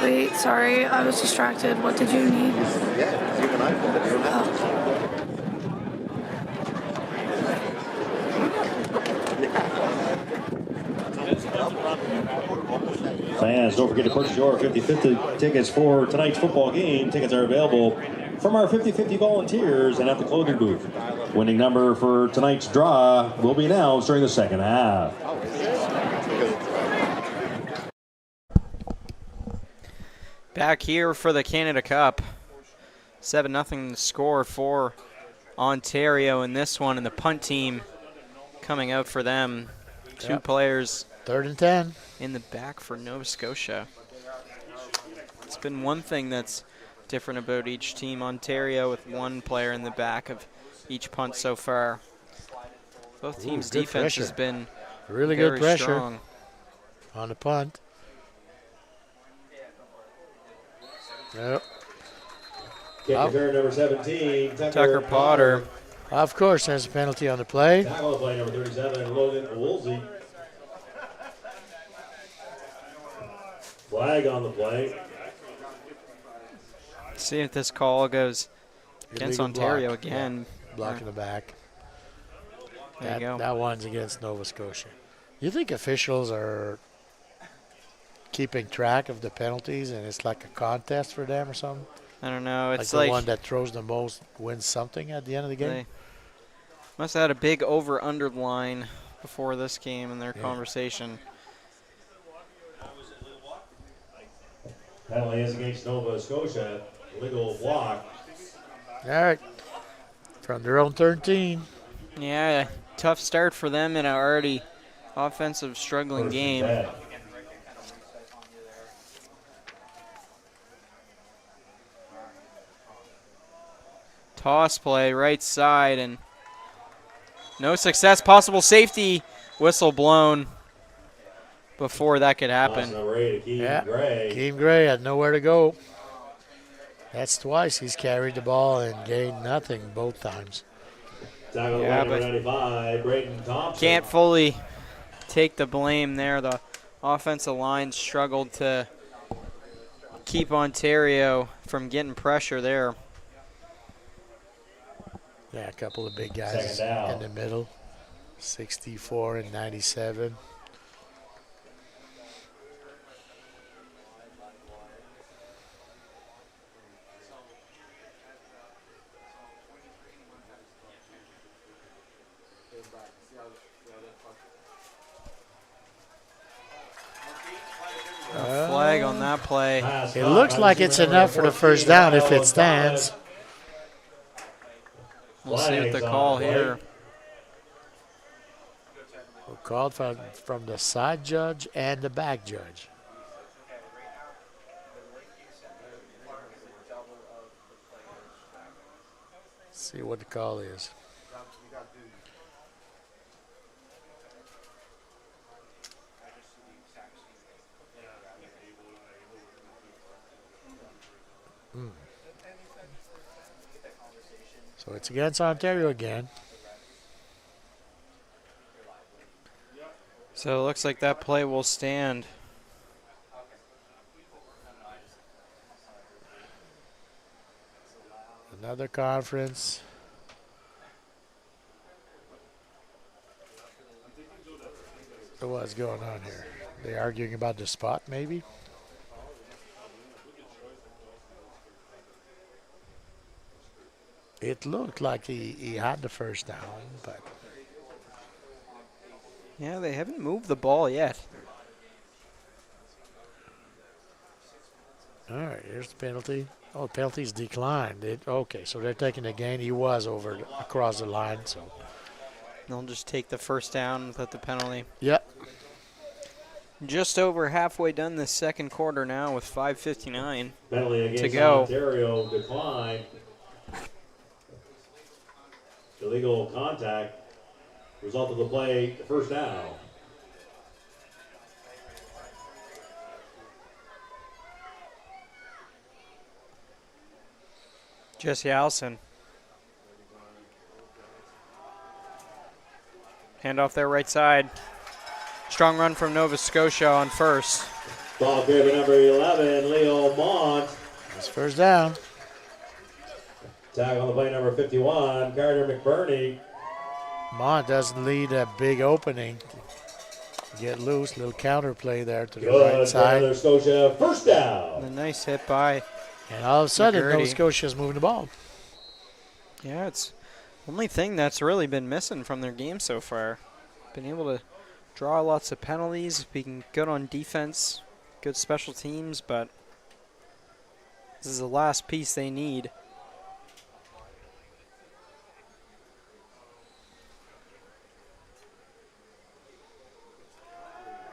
[SPEAKER 6] Wait, sorry, I was distracted. What did you need?
[SPEAKER 2] Yeah, you and I put it.
[SPEAKER 6] Oh.
[SPEAKER 1] Fans, don't forget to purchase your 50/50 tickets for tonight's football game. Tickets are available from our 50/50 volunteers and at the clothing booth. Winning number for tonight's draw will be announced during the second half.
[SPEAKER 5] Back here for the Canada Cup. 7-0 score for Ontario in this one, and the punt team coming out for them. Two players.
[SPEAKER 3] 3rd and 10.
[SPEAKER 5] In the back for Nova Scotia. It's been one thing that's different about each team. Ontario with one player in the back of each punt so far. Both teams' defense has been
[SPEAKER 3] really
[SPEAKER 5] very
[SPEAKER 3] good pressure
[SPEAKER 5] strong
[SPEAKER 3] on the punt. Yep.
[SPEAKER 1] Kick return number 17,
[SPEAKER 5] Tucker Potter.
[SPEAKER 3] Of course, there's a penalty on the play.
[SPEAKER 1] Tackle play number 37, Logan Woolsey. Flag on the play.
[SPEAKER 5] See if this call goes against
[SPEAKER 3] Illegal
[SPEAKER 5] Ontario
[SPEAKER 3] block.
[SPEAKER 5] again.
[SPEAKER 3] Yeah. Block in the back.
[SPEAKER 5] There you go.
[SPEAKER 3] That one's against Nova Scotia. You think officials are keeping track of the penalties and it's like a contest for them or something?
[SPEAKER 5] I don't know. It's
[SPEAKER 3] the one that throws the most wins something at the end of the game?
[SPEAKER 5] They must have had a big over-under line before this game in their conversation.
[SPEAKER 1] Penalty is against Nova Scotia. Legal block.
[SPEAKER 3] All right. From their own 13.
[SPEAKER 5] Yeah, tough start for them in an already offensive struggling game. Toss play, right side, and no success. Possible safety whistle blown before that could happen.
[SPEAKER 3] Keem Gray had nowhere to go. That's twice he's carried the ball and gained nothing both times.
[SPEAKER 5] Yeah, but can't fully take the blame there. The offensive line struggled to keep Ontario from getting pressure there.
[SPEAKER 3] Yeah, a couple of big guys in the middle, 64 and 97.
[SPEAKER 5] Flag on that play.
[SPEAKER 3] It looks like it's enough for the first down if it stands.
[SPEAKER 5] We'll see what the call here.
[SPEAKER 3] Called from the side judge and the back judge. See what the call is. So it's against Ontario again.
[SPEAKER 5] So it looks like that play will stand.
[SPEAKER 3] Another conference. So what's going on here? They arguing about the spot, maybe? It looked like he had the first down, but
[SPEAKER 5] Yeah, they haven't moved the ball yet.
[SPEAKER 3] all right, here's the penalty. Oh, penalties declined. Okay, so they're taking the gain. He was across the line, so.
[SPEAKER 5] They'll just take the first down without the penalty.
[SPEAKER 3] Yep.
[SPEAKER 5] Just over halfway done this second quarter now with 5:59
[SPEAKER 1] Penalty against
[SPEAKER 5] to go.
[SPEAKER 1] Ontario declined. Illegal contact. Result of the play, the first down.
[SPEAKER 5] Jesse Allison. Hand off there right side. Strong run from Nova Scotia on first.
[SPEAKER 1] Ball carrier number 11, Leo Mont.
[SPEAKER 3] It's first down.
[SPEAKER 1] Tag on the play number 51, Carter McBurney.
[SPEAKER 3] Mont doesn't lead a big opening. Get loose, little counter play there to the
[SPEAKER 1] Good
[SPEAKER 3] right
[SPEAKER 1] for
[SPEAKER 3] side.
[SPEAKER 1] Nova Scotia, first down.
[SPEAKER 5] A nice hit by.
[SPEAKER 3] And all of a sudden,
[SPEAKER 5] McGurdy.
[SPEAKER 3] Nova Scotia's moving the ball.
[SPEAKER 5] Yeah, it's the only thing that's really been missing from their game so far. Been able to draw lots of penalties, being good on defense, good special teams, but this is the last piece they need.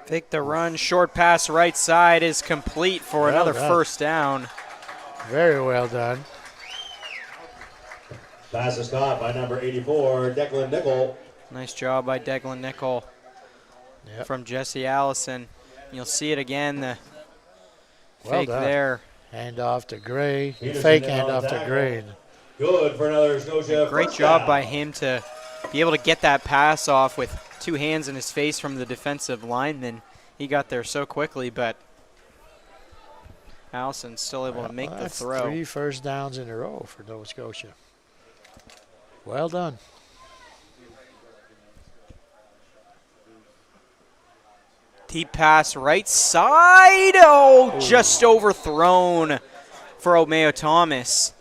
[SPEAKER 5] Fake the run, short pass right side is complete for
[SPEAKER 3] Well
[SPEAKER 5] another
[SPEAKER 3] done.
[SPEAKER 5] first down.
[SPEAKER 3] Very well done.
[SPEAKER 1] Pass is caught by number 84, Declan Nickel.
[SPEAKER 5] Nice job by Declan Nickel
[SPEAKER 3] Yep.
[SPEAKER 5] from Jesse Allison. You'll see it again, the
[SPEAKER 3] Well
[SPEAKER 5] fake
[SPEAKER 3] done.
[SPEAKER 5] there.
[SPEAKER 3] Hand off to Gray.
[SPEAKER 1] Peterson
[SPEAKER 3] Fake
[SPEAKER 1] in
[SPEAKER 3] hand
[SPEAKER 1] on
[SPEAKER 3] off to
[SPEAKER 1] tackle.
[SPEAKER 3] Gray.
[SPEAKER 1] Good for another Scotia.
[SPEAKER 5] Great
[SPEAKER 1] first
[SPEAKER 5] job
[SPEAKER 1] down.
[SPEAKER 5] by him to be able to get that pass off with two hands in his face from the defensive lineman. He got there so quickly, but Allison's still able to make the
[SPEAKER 3] That's
[SPEAKER 5] throw.
[SPEAKER 3] 3 first downs in a row for Nova Scotia. Well done.
[SPEAKER 5] Deep pass right side. Oh, just overthrown for Omeo Thomas.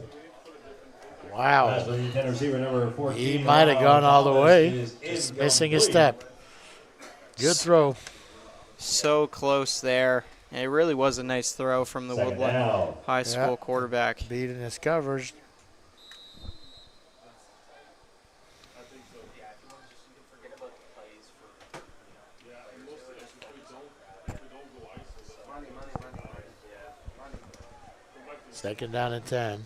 [SPEAKER 3] Wow.
[SPEAKER 1] Pass by the intended receiver number 14.
[SPEAKER 3] He might have gone all the way.
[SPEAKER 1] Is
[SPEAKER 3] Just missing a
[SPEAKER 1] incomplete.
[SPEAKER 3] step. Good throw.
[SPEAKER 5] So close there. And it really was a nice throw from the
[SPEAKER 1] Second
[SPEAKER 5] Woodland
[SPEAKER 1] down.
[SPEAKER 5] High School
[SPEAKER 3] Yeah.
[SPEAKER 5] quarterback.
[SPEAKER 3] Beating his covers. Second down and 10.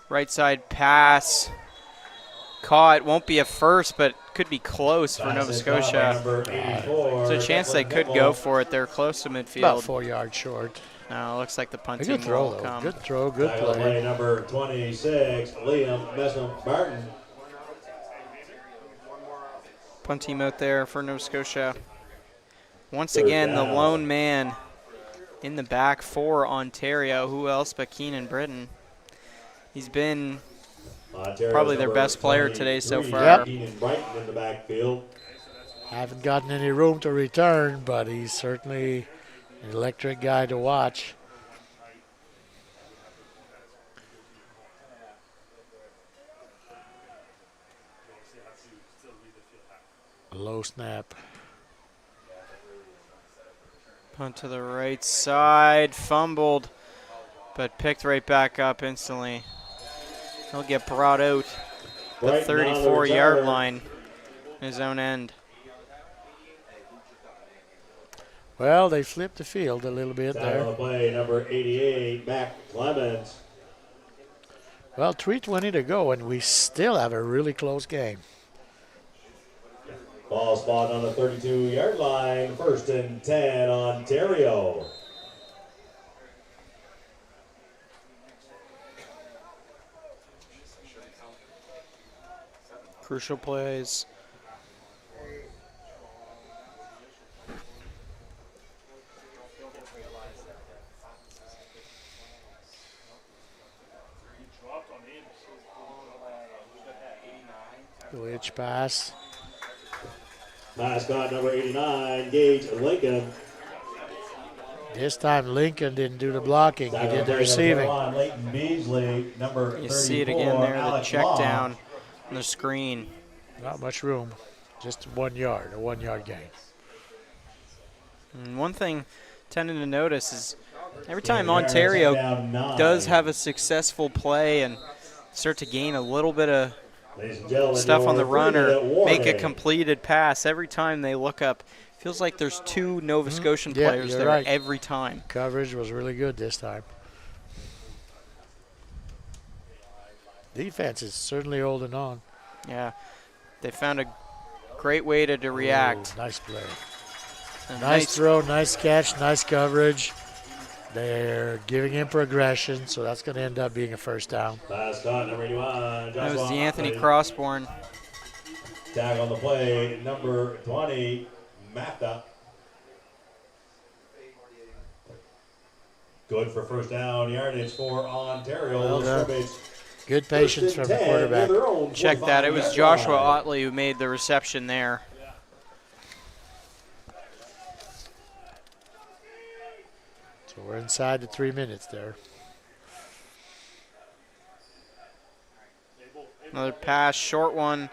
[SPEAKER 5] Right side pass. Caught. Won't be a first, but could be close for
[SPEAKER 1] Pass
[SPEAKER 5] Nova
[SPEAKER 1] is caught by
[SPEAKER 5] Scotia.
[SPEAKER 1] number 84,
[SPEAKER 5] There's a chance they
[SPEAKER 1] Declan
[SPEAKER 5] could
[SPEAKER 1] Nickel.
[SPEAKER 5] go for it. They're close to
[SPEAKER 3] About
[SPEAKER 5] midfield.
[SPEAKER 3] 4 yards short.
[SPEAKER 5] No, it looks like the
[SPEAKER 3] A
[SPEAKER 5] punting
[SPEAKER 3] good throw,
[SPEAKER 5] will
[SPEAKER 3] though.
[SPEAKER 5] come.
[SPEAKER 3] Good throw, good
[SPEAKER 1] Tag on the
[SPEAKER 3] play.
[SPEAKER 1] play number 26, Liam Messam Barton.
[SPEAKER 5] Punt team out there for Nova Scotia. Once
[SPEAKER 1] Third
[SPEAKER 5] again, the
[SPEAKER 1] down.
[SPEAKER 5] lone man in the back for Ontario. Who else but Keenan Britton? He's been
[SPEAKER 1] Ontario's
[SPEAKER 5] Probably their
[SPEAKER 1] number
[SPEAKER 5] best player today so
[SPEAKER 1] 23,
[SPEAKER 5] far.
[SPEAKER 1] Keenan Brighton in the backfield.
[SPEAKER 3] Haven't gotten any room to return, but he's certainly an electric guy to watch. A low snap.
[SPEAKER 5] punt to the right side, fumbled but picked right back up instantly. He'll get brought out the 34-yard line, his own end.
[SPEAKER 3] Well, they flipped the field a little bit there.
[SPEAKER 1] On the play, number 88, Mac Clemens.
[SPEAKER 3] Well, 3:20 to go, and we still have a really close game.
[SPEAKER 1] Ball spot on the 32-yard line, 1st and 10, Ontario.
[SPEAKER 5] Crucial plays.
[SPEAKER 3] Which pass?
[SPEAKER 1] Mascot number 89, Gage Lincoln.
[SPEAKER 3] This time Lincoln didn't do the blocking. He did the receiving.
[SPEAKER 1] Leighton Beasley, number 34,
[SPEAKER 5] You see it again there, the
[SPEAKER 1] Alex
[SPEAKER 5] check
[SPEAKER 1] Long.
[SPEAKER 5] down on the screen.
[SPEAKER 3] Not much room. Just 1 yard, a 1 yard gain.
[SPEAKER 5] And one thing tending to notice is every time Ontario does have a successful play and start to gain a little bit of stuff on the run or make a completed pass, every time they look up, feels like there's 2 Nova Scotian players there
[SPEAKER 3] right.
[SPEAKER 5] every time.
[SPEAKER 3] Coverage was really good this time. Defense is certainly holding on.
[SPEAKER 5] Yeah, they found a great way to react.
[SPEAKER 3] Oh, nice play.
[SPEAKER 5] A
[SPEAKER 3] Nice throw, nice catch, nice coverage. They're giving him progression, so that's going to end up being a first down.
[SPEAKER 1] Mascot number 81,
[SPEAKER 5] That was
[SPEAKER 1] Joshua
[SPEAKER 5] the Anthony
[SPEAKER 1] Otley.
[SPEAKER 5] Crossborn.
[SPEAKER 1] Tag on the play, number 20, Mata. Good for 1st down yardage for Ontario.
[SPEAKER 3] Well done.
[SPEAKER 1] Scrimmage.
[SPEAKER 3] Good patience from the
[SPEAKER 1] 10,
[SPEAKER 3] quarterback.
[SPEAKER 1] near their own
[SPEAKER 5] Check that. It was
[SPEAKER 1] 45-yard
[SPEAKER 5] Joshua
[SPEAKER 1] line.
[SPEAKER 5] Otley who made the reception there.
[SPEAKER 3] So we're inside the 3 minutes there.
[SPEAKER 5] Another pass, short one,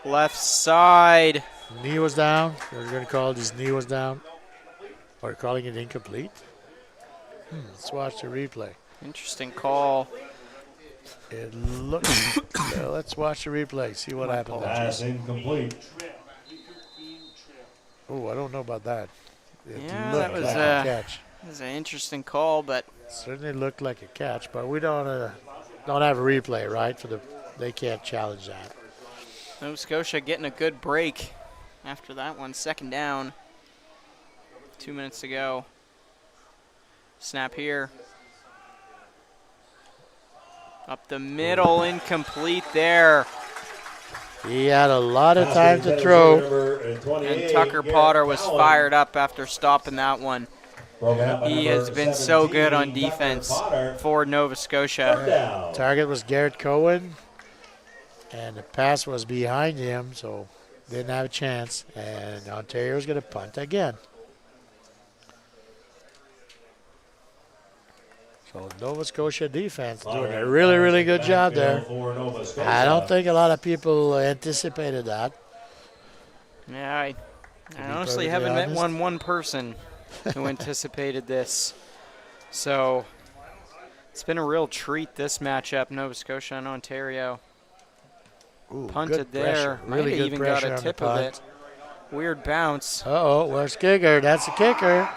[SPEAKER 5] left side.
[SPEAKER 3] Knee was down. They're going to call it his knee was down. Or they're calling it incomplete. Let's watch the replay.
[SPEAKER 5] Interesting call.
[SPEAKER 3] It looks. Let's watch the replay. See what happened there.
[SPEAKER 1] Pass incomplete.
[SPEAKER 3] Oh, I don't know about that. It
[SPEAKER 5] Yeah,
[SPEAKER 3] looked
[SPEAKER 5] that was
[SPEAKER 3] like a catch.
[SPEAKER 5] That was an interesting call, but
[SPEAKER 3] Certainly looked like a catch, but we don't have a replay, right? They can't challenge that.
[SPEAKER 5] Nova Scotia getting a good break after that one. 2nd down. 2 minutes to go. Snap here. Up the middle, incomplete there.
[SPEAKER 3] He had a lot of time to throw.
[SPEAKER 5] And Tucker Potter was fired up after stopping that one. He has been so good on defense for Nova Scotia.
[SPEAKER 3] Target was Garrett Cohen, and the pass was behind him, so didn't have a chance. And Ontario's going to punt again. So Nova Scotia defense doing a really, really good job there. I don't think a lot of people anticipated that.
[SPEAKER 5] Yeah, I honestly
[SPEAKER 3] perfectly
[SPEAKER 5] haven't met
[SPEAKER 3] honest.
[SPEAKER 5] one person who anticipated this. So it's been a real treat, this matchup, Nova Scotia and Ontario.
[SPEAKER 3] Ooh,
[SPEAKER 5] Punted
[SPEAKER 3] good
[SPEAKER 5] there.
[SPEAKER 3] pressure.
[SPEAKER 5] Might
[SPEAKER 3] Really
[SPEAKER 5] have
[SPEAKER 3] good
[SPEAKER 5] even got
[SPEAKER 3] pressure
[SPEAKER 5] a
[SPEAKER 3] on the
[SPEAKER 5] tip of
[SPEAKER 3] punt.
[SPEAKER 5] it. Weird bounce.
[SPEAKER 3] Uh-oh, where's kicker? That's the kicker.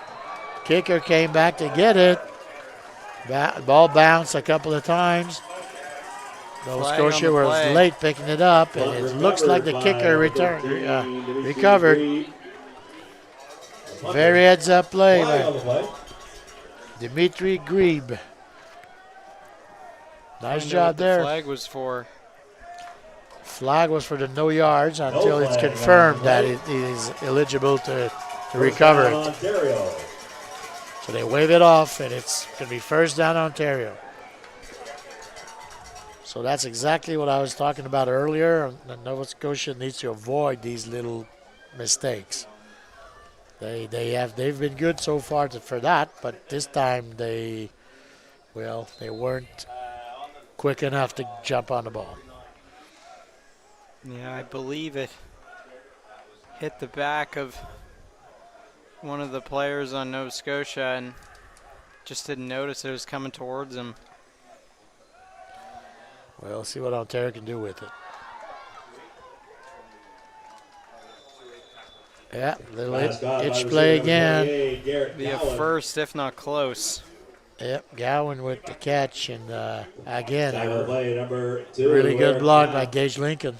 [SPEAKER 3] Kicker came back to get it. Ball bounced a couple of times. Nova
[SPEAKER 5] Flag
[SPEAKER 3] Scotia
[SPEAKER 5] on the
[SPEAKER 3] was
[SPEAKER 5] play.
[SPEAKER 3] late picking it up, and it looks like the kicker recovered. Very heads-up play by Dimitri Grebe. Nice
[SPEAKER 5] Wonder
[SPEAKER 3] job
[SPEAKER 5] what the
[SPEAKER 3] there.
[SPEAKER 5] flag was for.
[SPEAKER 3] Flag was for the no yards until it's confirmed that it is eligible to recover it. So they wave it off, and it's going to be 1st down Ontario. So that's exactly what I was talking about earlier. Nova Scotia needs to avoid these little mistakes. They've been good so far for that, but this time they weren't quick enough to jump on the ball.
[SPEAKER 5] Yeah, I believe it hit the back of one of the players on Nova Scotia, and Just didn't notice it was coming towards him.
[SPEAKER 3] Well, see what Ontario can do with it. Yeah, little itch play again.
[SPEAKER 5] Be a first, if not close.
[SPEAKER 3] Yep, Gowan with the catch, and again,
[SPEAKER 1] Number 2,
[SPEAKER 3] really good
[SPEAKER 1] Eric
[SPEAKER 3] block
[SPEAKER 1] Gowan.
[SPEAKER 3] by Gage Lincoln.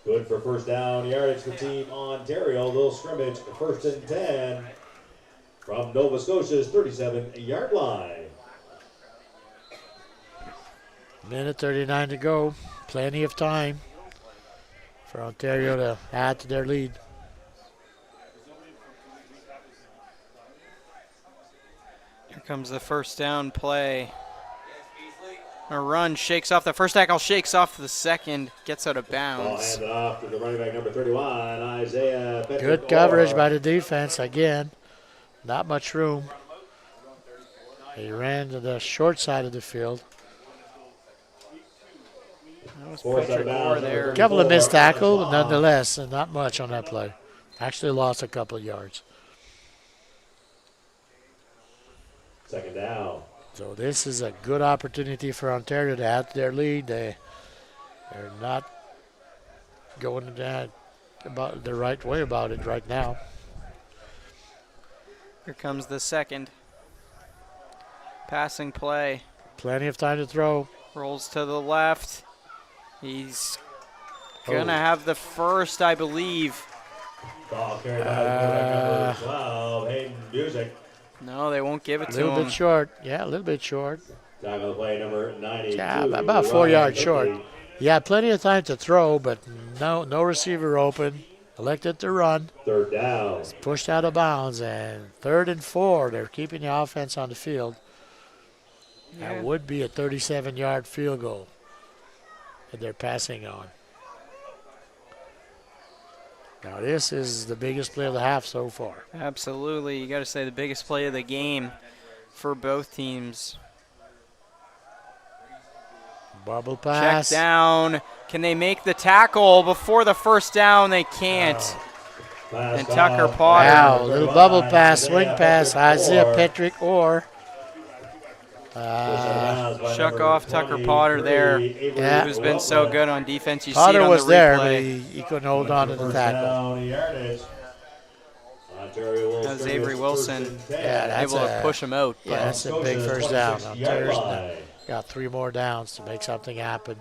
[SPEAKER 1] Good for first down yardage for Team Ontario. Little scrimmage, first and 10 from Nova Scotia's 37-yard line.
[SPEAKER 3] Minute 39 to go. Plenty of time for Ontario to add to their lead.
[SPEAKER 5] Here comes the first down play. A run shakes off the first tackle, shakes off the second, gets out of
[SPEAKER 1] Ball
[SPEAKER 5] bounds.
[SPEAKER 1] handed off to the running back number 31, Isaiah Petrick.
[SPEAKER 3] Good coverage by the defense again. Not much room. He ran to the short side of the field.
[SPEAKER 5] That was Patrick Orr there.
[SPEAKER 3] A couple of missed tackles, but nonetheless, not much on that play. Actually lost a couple of yards.
[SPEAKER 1] Second down.
[SPEAKER 3] So this is a good opportunity for Ontario to add to their lead. They're not going about the right way about it right now.
[SPEAKER 5] Here comes the second. Passing play.
[SPEAKER 3] Plenty of time to throw.
[SPEAKER 5] Rolls to the left. He's going to have the first, I believe.
[SPEAKER 1] Ball carried by number 12, Hayden Music.
[SPEAKER 5] No, they won't give it to him.
[SPEAKER 3] A little bit short. Yeah, a little bit short.
[SPEAKER 1] Time of the play, number 92.
[SPEAKER 3] Yeah, about 4 yards short. He had plenty of time to throw, but no receiver open. Elected to run.
[SPEAKER 1] Third down.
[SPEAKER 3] Pushed out of bounds, and 3rd and 4. They're keeping the offense on the field.
[SPEAKER 5] Yeah.
[SPEAKER 3] That would be a 37-yard field goal that they're passing on. Now this is the biggest play of the half so far.
[SPEAKER 5] Absolutely. You got to say the biggest play of the game for both teams.
[SPEAKER 3] Bubble pass.
[SPEAKER 5] Check down. Can they make the tackle before the first down? They can't. And Tucker Potter.
[SPEAKER 3] Wow, little bubble pass, swing pass, Isaiah Petrick or
[SPEAKER 5] Shuck off Tucker Potter there,
[SPEAKER 3] Yeah.
[SPEAKER 5] who's been so good on defense. You see
[SPEAKER 3] Potter
[SPEAKER 5] it on
[SPEAKER 3] was
[SPEAKER 5] the
[SPEAKER 3] there, but
[SPEAKER 5] replay.
[SPEAKER 3] he couldn't hold on to the tackle.
[SPEAKER 5] That was Avery Wilson
[SPEAKER 3] Yeah, that's
[SPEAKER 5] able to push him out.
[SPEAKER 3] Yeah, that's a big first down. Ontario's got 3 more downs to make something happen.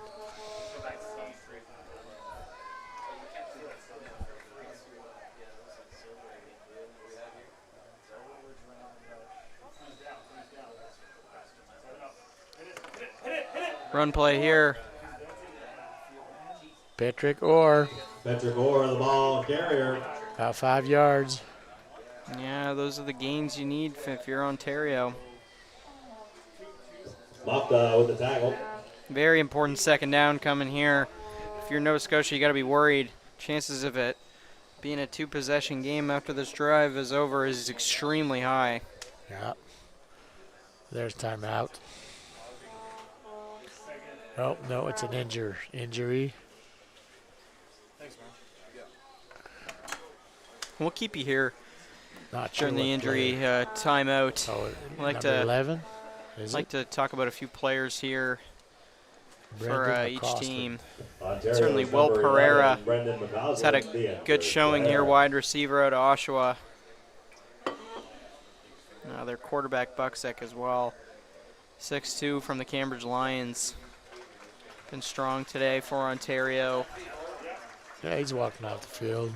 [SPEAKER 5] Run play here.
[SPEAKER 3] Petrick or
[SPEAKER 1] Petrick Orr, the ball carrier.
[SPEAKER 3] about 5 yards.
[SPEAKER 5] Yeah, those are the gains you need if you're Ontario.
[SPEAKER 1] Mopta with the tackle.
[SPEAKER 5] Very important second down coming here. If you're Nova Scotia, you got to be worried. Chances of it being a 2-possession game after this drive is over is extremely high.
[SPEAKER 3] Yeah. There's timeout. Oh, no, it's an injury.
[SPEAKER 5] We'll keep you here
[SPEAKER 3] Not sure
[SPEAKER 5] during the
[SPEAKER 3] what
[SPEAKER 5] injury
[SPEAKER 3] player.
[SPEAKER 5] timeout.
[SPEAKER 3] Oh,
[SPEAKER 5] I'd like
[SPEAKER 3] number
[SPEAKER 5] to
[SPEAKER 3] 11?
[SPEAKER 5] like to talk about a few players here for each team.
[SPEAKER 1] Ontario's
[SPEAKER 5] Certainly Will
[SPEAKER 1] number
[SPEAKER 5] Pereira
[SPEAKER 1] 11, Brendan McCausland,
[SPEAKER 5] He's had a
[SPEAKER 1] the
[SPEAKER 5] good showing here, wide receiver out of Oshawa. Their quarterback Bucksack as well. 6'2" from the Cambridge Lions. Been strong today for Ontario.
[SPEAKER 3] Yeah, he's walking off the field.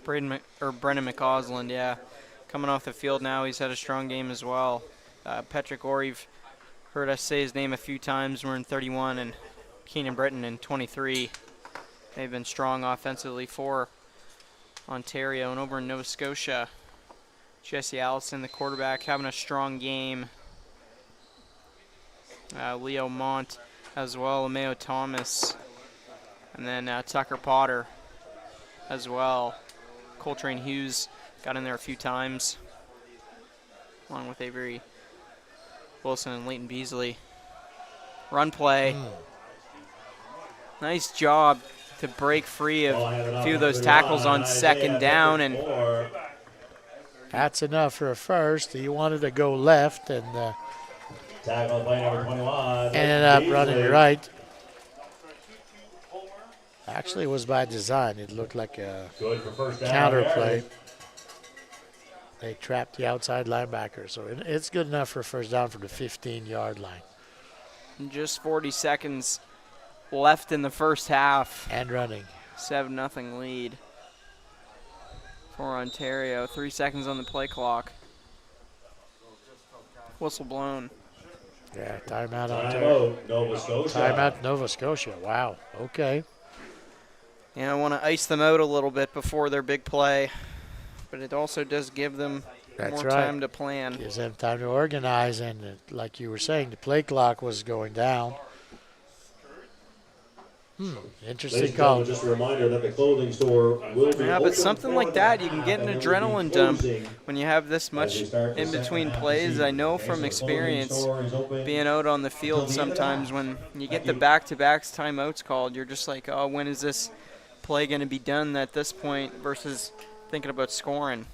[SPEAKER 5] Brendan McCausland, yeah. Coming off the field now, he's had a strong game as well. Petrick Orr, you've heard us say his name a few times. We're in 31, and Keenan Britton in 23. They've been strong offensively for Ontario. And over in Nova Scotia, Jesse Allison, the quarterback, having a strong game. Leo Mont as well, Mayo Thomas, and then Tucker Potter as well. Coltrane Hughes got in there a few times, along with Avery Wilson and Leighton Beasley. Run play. Nice job to break free of a few of those tackles on second down, and
[SPEAKER 3] That's enough for a first. He wanted to go left and
[SPEAKER 1] Tackle play number 21.
[SPEAKER 3] ended up
[SPEAKER 1] Beasley.
[SPEAKER 3] running right. Actually, it was by design. It looked like a
[SPEAKER 1] Good for first down.
[SPEAKER 3] counter
[SPEAKER 1] Aaron.
[SPEAKER 3] play. They trapped the outside linebacker, so it's good enough for a first down from the 15-yard line.
[SPEAKER 5] Just 40 seconds left in the first half.
[SPEAKER 3] And running.
[SPEAKER 5] 7-0 lead for Ontario. 3 seconds on the play clock. Whistle blown.
[SPEAKER 3] Yeah, timeout Ontario.
[SPEAKER 1] Timeout, Nova Scotia.
[SPEAKER 3] Timeout Nova Scotia. Wow. Okay.
[SPEAKER 5] Yeah, I want to ice them out a little bit before their big play, but it also does give them
[SPEAKER 3] That's
[SPEAKER 5] more
[SPEAKER 3] right.
[SPEAKER 5] time to plan.
[SPEAKER 3] Gives them time to organize, and like you were saying, the play clock was going down. Interesting
[SPEAKER 1] Ladies and
[SPEAKER 3] call.
[SPEAKER 1] gentlemen, just a reminder that the clothing store will be
[SPEAKER 5] Yeah,
[SPEAKER 1] open
[SPEAKER 5] but something
[SPEAKER 1] for
[SPEAKER 5] like
[SPEAKER 1] the
[SPEAKER 5] that, you
[SPEAKER 1] half,
[SPEAKER 5] can get an
[SPEAKER 1] and then we'll be
[SPEAKER 5] adrenaline dump
[SPEAKER 1] closing
[SPEAKER 5] when you have this
[SPEAKER 1] as
[SPEAKER 5] much
[SPEAKER 1] we start the
[SPEAKER 5] in
[SPEAKER 1] second
[SPEAKER 5] between
[SPEAKER 1] half of the
[SPEAKER 5] plays.
[SPEAKER 1] season.
[SPEAKER 5] I know
[SPEAKER 1] Okay,
[SPEAKER 5] from
[SPEAKER 1] so the clothing
[SPEAKER 5] experience,
[SPEAKER 1] store is open
[SPEAKER 5] being out on the field
[SPEAKER 1] till the end of the
[SPEAKER 5] sometimes
[SPEAKER 1] half.
[SPEAKER 5] when you get
[SPEAKER 1] Thank
[SPEAKER 5] the
[SPEAKER 1] you.
[SPEAKER 5] back-to-backs timeouts called, you're just like, oh, when is this play going to be done at this point versus thinking about scoring.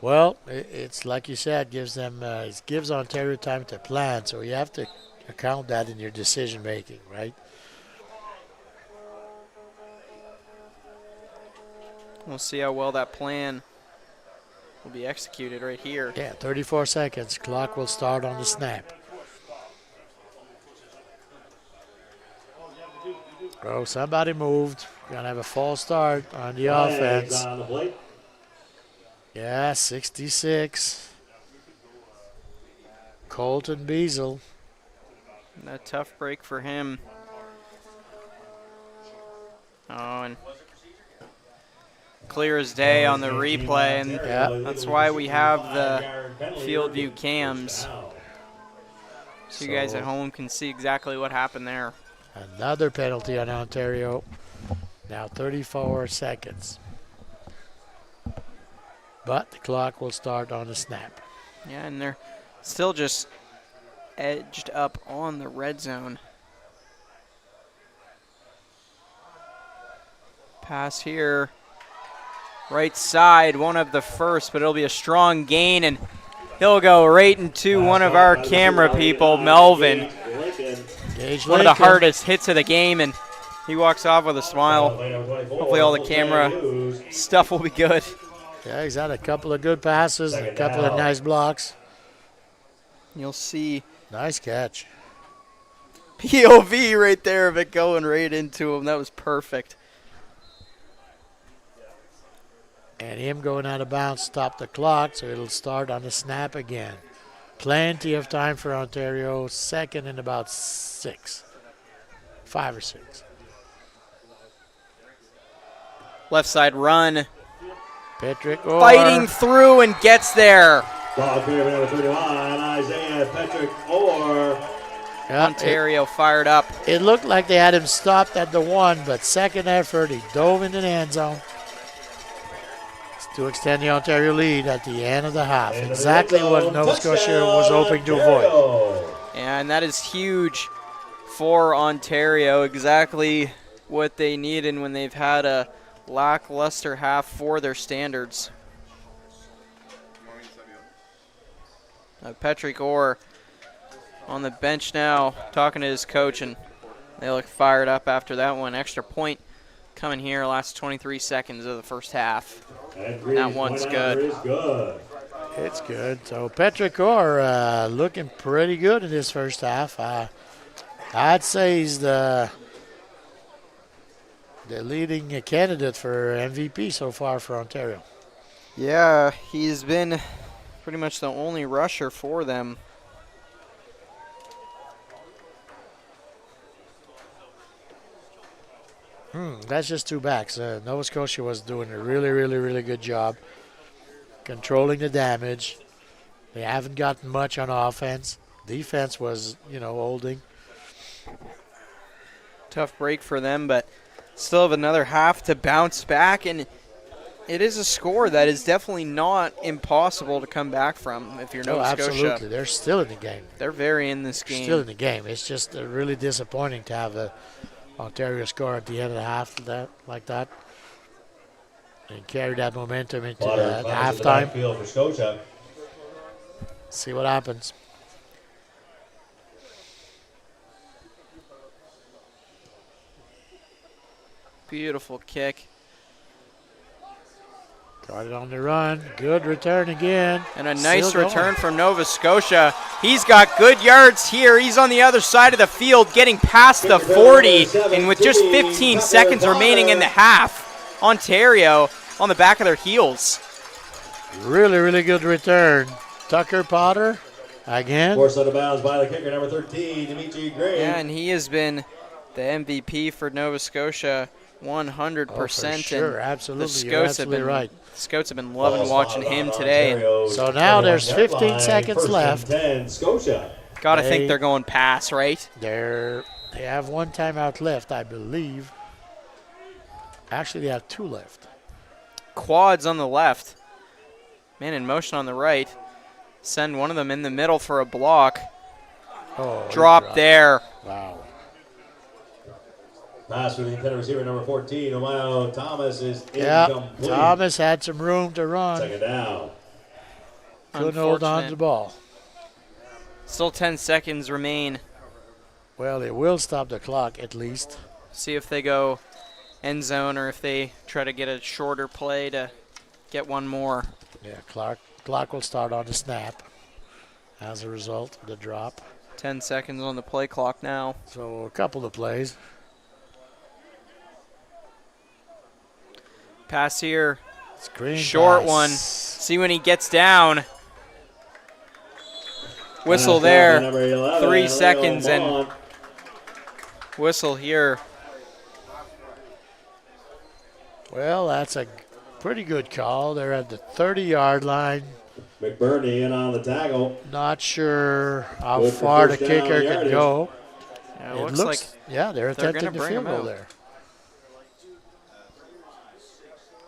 [SPEAKER 3] Well, it's like you said, it gives Ontario time to plan, so you have to account that in your decision making, right?
[SPEAKER 5] We'll see how well that plan will be executed right here.
[SPEAKER 3] Yeah, 34 seconds. Clock will start on the snap. Oh, somebody moved. Gonna have a false start on the
[SPEAKER 1] Flags
[SPEAKER 3] offense.
[SPEAKER 1] on the plate.
[SPEAKER 3] Yeah, 66. Colton Beazle.
[SPEAKER 5] A tough break for him. Oh, and clear as day on the replay, and
[SPEAKER 3] Yeah.
[SPEAKER 5] that's why we have the field view cams, so you guys at home can see exactly what happened there.
[SPEAKER 3] Another penalty on Ontario. Now 34 seconds. But the clock will start on the snap.
[SPEAKER 5] Yeah, and they're still just edged up on the red zone. Pass here. Right side, one of the first, but it'll be a strong gain, and he'll go right into one of our camera people, Melvin.
[SPEAKER 3] Gage
[SPEAKER 5] One of the
[SPEAKER 3] Lincoln.
[SPEAKER 5] hardest hits of the game, and he walks off with a smile. Hopefully all the camera stuff will be good.
[SPEAKER 3] Yeah, he's had a couple of good passes, a couple of nice blocks.
[SPEAKER 5] You'll see
[SPEAKER 3] Nice catch.
[SPEAKER 5] POV right there of it going right into him. That was perfect.
[SPEAKER 3] And him going out of bounds stopped the clock, so it'll start on the snap again. Plenty of time for Ontario. Second and about 5 or 6.
[SPEAKER 5] Left side run.
[SPEAKER 3] Patrick Orr.
[SPEAKER 5] Fighting through and gets there.
[SPEAKER 1] Ball clear number 31, Isaiah Patrick Orr.
[SPEAKER 3] Yeah,
[SPEAKER 5] Ontario fired up.
[SPEAKER 3] It looked like they had him stopped at the 1, but second effort, he dove into the end zone to extend the Ontario lead at the end of the half. Exactly what Nova Scotia was hoping to avoid.
[SPEAKER 5] And that is huge for Ontario. Exactly what they needed when they've had a lackluster half for their standards. Patrick Orr on the bench now, talking to his coach, and they look fired up after that one. Extra point coming here, last 23 seconds of the first half. That one's good.
[SPEAKER 3] It's good. So Patrick Orr looking pretty good in this first half. I'd say he's the leading candidate for MVP so far for Ontario.
[SPEAKER 5] Yeah, he's been pretty much the only rusher for them.
[SPEAKER 3] That's just two backs. Nova Scotia was doing a really, really, really good job controlling the damage. They haven't gotten much on offense. Defense was, holding.
[SPEAKER 5] Tough break for them, but still have another half to bounce back, and it is a score that is definitely not impossible to come back from if you're Nova Scotia.
[SPEAKER 3] Absolutely. They're still in the game.
[SPEAKER 5] They're very in this game.
[SPEAKER 3] Still in the game. It's just really disappointing to have a Ontario score at the end of the half like that. and carry that momentum into
[SPEAKER 1] Potter
[SPEAKER 3] the
[SPEAKER 1] finds the
[SPEAKER 3] halftime.
[SPEAKER 1] backfield for Scotia.
[SPEAKER 3] See what happens.
[SPEAKER 5] Beautiful kick.
[SPEAKER 3] Got it on the run. Good return again.
[SPEAKER 5] And a
[SPEAKER 3] Still
[SPEAKER 5] nice
[SPEAKER 3] going.
[SPEAKER 5] return from Nova Scotia. He's got good yards here. He's on the other side of the field, getting past the 40. And with just 15 seconds remaining in the half, Ontario on the back of their heels.
[SPEAKER 3] Really, really good return. Tucker Potter again.
[SPEAKER 1] Forced out of bounds by the kicker, number 13, Dimitri Gray.
[SPEAKER 5] Yeah, and he has been the MVP for Nova Scotia 100%.
[SPEAKER 3] Oh, for sure, absolutely.
[SPEAKER 5] The
[SPEAKER 3] You're
[SPEAKER 5] Scots have
[SPEAKER 3] absolutely
[SPEAKER 5] been
[SPEAKER 3] right.
[SPEAKER 5] Scots have been loving
[SPEAKER 1] Ball
[SPEAKER 5] watching
[SPEAKER 1] spotted
[SPEAKER 5] him
[SPEAKER 1] on
[SPEAKER 5] today.
[SPEAKER 1] Ontario's
[SPEAKER 3] So now there's
[SPEAKER 1] 21
[SPEAKER 3] 15
[SPEAKER 1] line,
[SPEAKER 3] seconds
[SPEAKER 1] first and
[SPEAKER 3] left.
[SPEAKER 1] 10, Scotia.
[SPEAKER 5] Gotta
[SPEAKER 3] Hey.
[SPEAKER 5] think they're going pass, right?
[SPEAKER 3] They have one timeout left, I believe. Actually, they have two left.
[SPEAKER 5] Quads on the left. Man in motion on the right. Send one of them in the middle for a block.
[SPEAKER 3] Oh,
[SPEAKER 5] Drop there.
[SPEAKER 3] Wow.
[SPEAKER 1] Pass for the intended receiver, number 14, Omeo Thomas is
[SPEAKER 3] Yeah,
[SPEAKER 1] incomplete.
[SPEAKER 3] Thomas had some room to run.
[SPEAKER 1] Second down.
[SPEAKER 3] Couldn't hold on to the
[SPEAKER 5] Unfortunate.
[SPEAKER 3] ball.
[SPEAKER 5] Still 10 seconds remain.
[SPEAKER 3] Well, it will stop the clock at least.
[SPEAKER 5] See if they go end zone or if they try to get a shorter play to get one more.
[SPEAKER 3] Yeah, clock will start on the snap as a result of the drop.
[SPEAKER 5] 10 seconds on the play clock now.
[SPEAKER 3] So a couple of plays.
[SPEAKER 5] Pass here.
[SPEAKER 3] Screen
[SPEAKER 5] Short
[SPEAKER 3] pass.
[SPEAKER 5] one. See when he gets down. Whistle
[SPEAKER 1] Pass by
[SPEAKER 5] there.
[SPEAKER 1] number 11,
[SPEAKER 5] 3
[SPEAKER 1] Leo
[SPEAKER 5] seconds and
[SPEAKER 1] Vaughn.
[SPEAKER 5] whistle here.
[SPEAKER 3] Well, that's a pretty good call. They're at the 30-yard line.
[SPEAKER 1] McBurney in on the tackle.
[SPEAKER 3] Not sure how
[SPEAKER 1] Good for
[SPEAKER 3] far the
[SPEAKER 1] first down
[SPEAKER 3] kicker can
[SPEAKER 1] yardage.
[SPEAKER 3] go.
[SPEAKER 5] Yeah, it looks like
[SPEAKER 3] yeah, they're
[SPEAKER 5] they're
[SPEAKER 3] attempting
[SPEAKER 5] gonna
[SPEAKER 3] the
[SPEAKER 5] bring
[SPEAKER 3] field
[SPEAKER 5] him
[SPEAKER 3] goal
[SPEAKER 5] out.
[SPEAKER 3] there.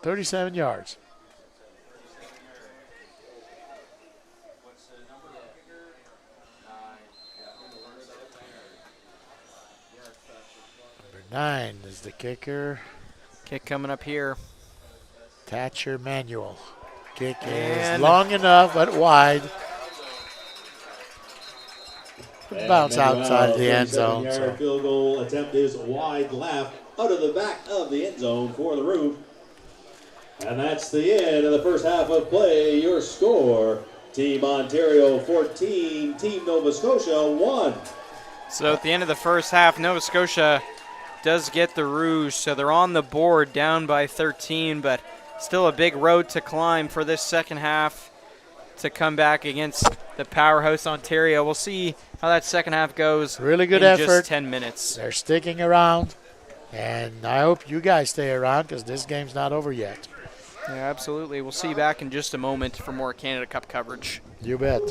[SPEAKER 3] 37 yards. Number 9 is the kicker.
[SPEAKER 5] kick coming up here.
[SPEAKER 3] Thatcher Manuel. Kick is
[SPEAKER 5] And-
[SPEAKER 3] long enough but wide.
[SPEAKER 1] And
[SPEAKER 3] Bounce
[SPEAKER 1] Manuel,
[SPEAKER 3] outside the end
[SPEAKER 1] 37-yard
[SPEAKER 3] zone. So.
[SPEAKER 1] Field goal attempt is wide left, out of the back of the end zone for the roof. And that's the end of the first half of play. Your score, Team Ontario 14, Team Nova Scotia 1.
[SPEAKER 5] So at the end of the first half, Nova Scotia does get the Rouge, so they're on the board down by 13, but still a big road to climb for this second half to come back against the powerhouse Ontario. We'll see how that second half goes.
[SPEAKER 3] Really good
[SPEAKER 5] in
[SPEAKER 3] effort.
[SPEAKER 5] just 10 minutes.
[SPEAKER 3] They're sticking around. And I hope you guys stay around because this game's not over yet.
[SPEAKER 5] Yeah, absolutely. We'll see you back in just a moment for more Canada Cup coverage.
[SPEAKER 3] You bet.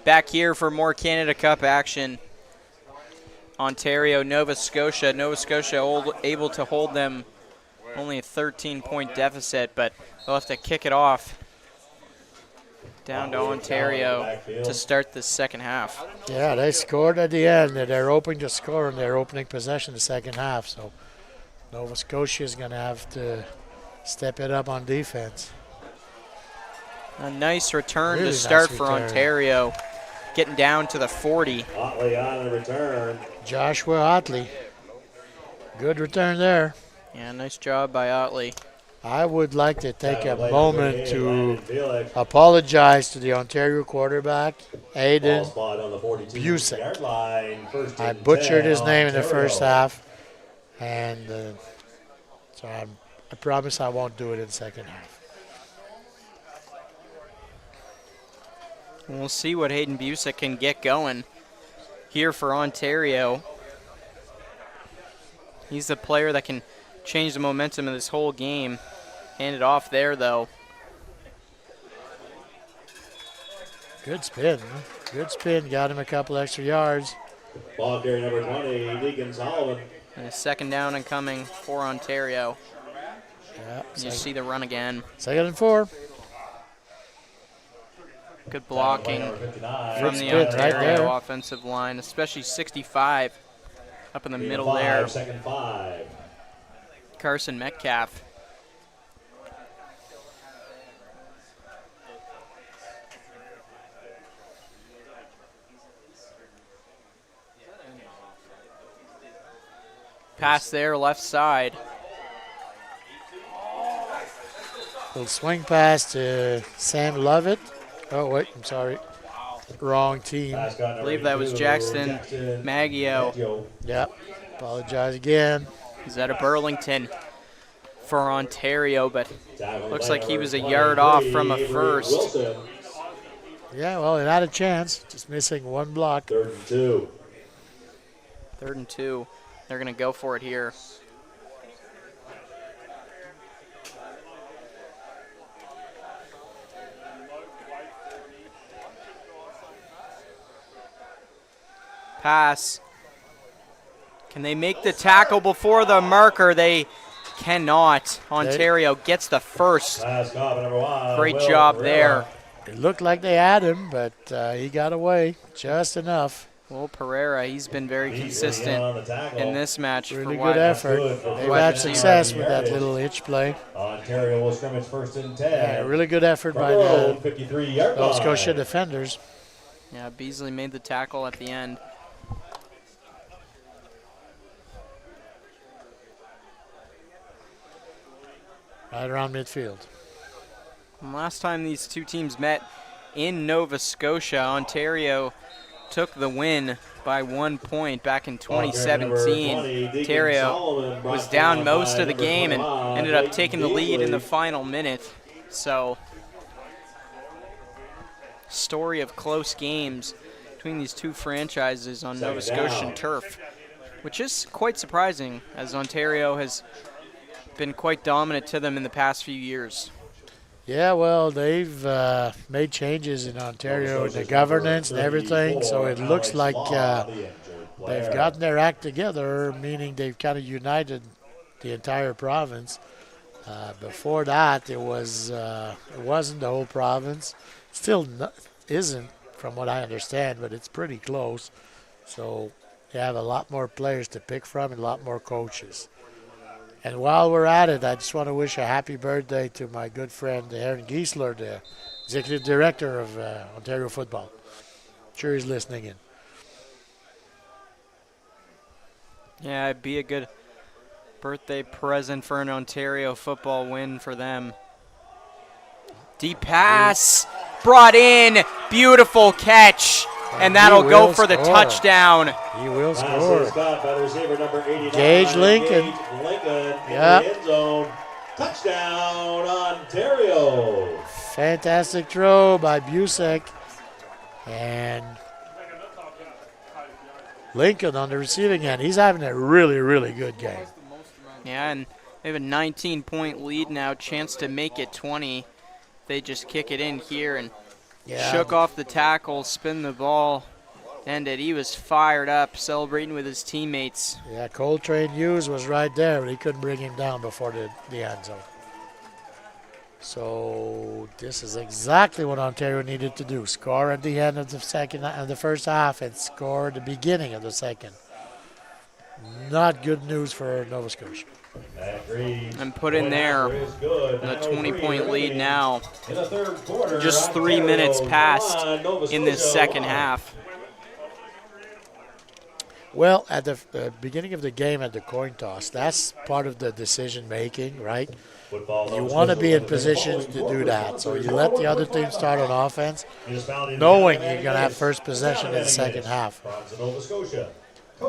[SPEAKER 5] Back here for more Canada Cup action. Ontario, Nova Scotia. Nova Scotia able to hold them only a 13-point deficit, but they'll have to kick it off down to Ontario to start the second half.
[SPEAKER 3] Yeah, they scored at the end. They're hoping to score in their opening possession the second half. So Nova Scotia is going to have to step it up on defense.
[SPEAKER 5] A nice return
[SPEAKER 3] Really
[SPEAKER 5] to start
[SPEAKER 3] nice
[SPEAKER 5] for
[SPEAKER 3] return.
[SPEAKER 5] Ontario, getting down to the 40.
[SPEAKER 1] Otley on the return.
[SPEAKER 3] Joshua Otley. Good return there.
[SPEAKER 5] Yeah, nice job by Otley.
[SPEAKER 3] I would like to take a moment to apologize to the Ontario quarterback, Aiden Busek. I butchered his name in the first half, and so I promise I won't do it in the second half.
[SPEAKER 5] We'll see what Hayden Busek can get going here for Ontario. He's the player that can change the momentum of this whole game. Hand it off there, though.
[SPEAKER 3] Good spin. Good spin. Got him a couple extra yards.
[SPEAKER 1] Ball carrier number 20, Deacon Solomon.
[SPEAKER 5] And a second down and coming for Ontario.
[SPEAKER 3] Yeah,
[SPEAKER 5] You see the run again.
[SPEAKER 3] 2nd and 4.
[SPEAKER 5] Good blocking from the
[SPEAKER 3] spin right
[SPEAKER 5] Ontario
[SPEAKER 3] there.
[SPEAKER 5] offensive line, especially 65 up in the middle there.
[SPEAKER 1] 2nd 5.
[SPEAKER 5] Carson Metcalf. Pass there, left side.
[SPEAKER 3] Little swing pass to Sam Lovett. Oh, wait, I'm sorry. Wrong team.
[SPEAKER 5] I believe that was Jackson Maggio.
[SPEAKER 3] Yep. Apologize again.
[SPEAKER 5] He's out of Burlington for Ontario, but looks like he was a yard off from a first.
[SPEAKER 3] Yeah, well, it had a chance. Just missing one block.
[SPEAKER 1] 3rd and 2.
[SPEAKER 5] 3rd and 2. They're going to go for it here. Pass. Can they make the tackle before the marker? They cannot. Ontario gets the first. Great job there.
[SPEAKER 3] It looked like they had him, but he got away just enough.
[SPEAKER 5] Will Pereira, he's been very consistent in this match.
[SPEAKER 3] Really
[SPEAKER 5] for
[SPEAKER 3] good effort. They've had success with that little hitch play.
[SPEAKER 1] Ontario will scrimmage 1st and 10.
[SPEAKER 3] Yeah, really good effort by the
[SPEAKER 1] 53-yard
[SPEAKER 3] Nova Scotia defenders.
[SPEAKER 5] Yeah, Beasley made the tackle at the end.
[SPEAKER 3] Right around midfield.
[SPEAKER 5] And last time these two teams met in Nova Scotia, Ontario took the win by 1 point back in 2017. Ontario was down most of the game and ended up taking the lead in the final minute. So, story of close games between these two franchises on Nova Scotian turf, which is quite surprising as Ontario has been quite dominant to them in the past few years.
[SPEAKER 3] Yeah, well, they've made changes in Ontario in the governance and everything, so it looks like they've gotten their act together, meaning they've kind of united the entire province. Before that, it wasn't the whole province. Still isn't, from what I understand, but it's pretty close. So they have a lot more players to pick from and a lot more coaches. And while we're at it, I just want to wish a happy birthday to my good friend Aaron Giesler, the executive director of Ontario Football. Sure he's listening in.
[SPEAKER 5] Yeah, it'd be a good birthday present for an Ontario football win for them. Deep pass, brought in, beautiful catch, and that'll go for the touchdown.
[SPEAKER 3] He will score. Gage Lincoln.
[SPEAKER 1] Yep. Touchdown, Ontario.
[SPEAKER 3] Fantastic throw by Busek. And Lincoln on the receiving end. He's having a really, really good game.
[SPEAKER 5] Yeah, and they have a 19-point lead now, chance to make it 20. They just kick it in here, and shook off the tackle, spin the ball, ended. He was fired up, celebrating with his teammates.
[SPEAKER 3] Yeah, Coltrane Hughes was right there, but he couldn't bring him down before the end zone. So this is exactly what Ontario needed to do: score at the end of the first half and score at the beginning of the second. Not good news for Nova Scotia.
[SPEAKER 5] And put in there a 20-point lead now. Just 3 minutes passed in this second half.
[SPEAKER 3] Well, at the beginning of the game at the coin toss, that's part of the decision making, right? You want to be in position to do that. So you let the other team start on offense, knowing you're going to have first possession in the second half.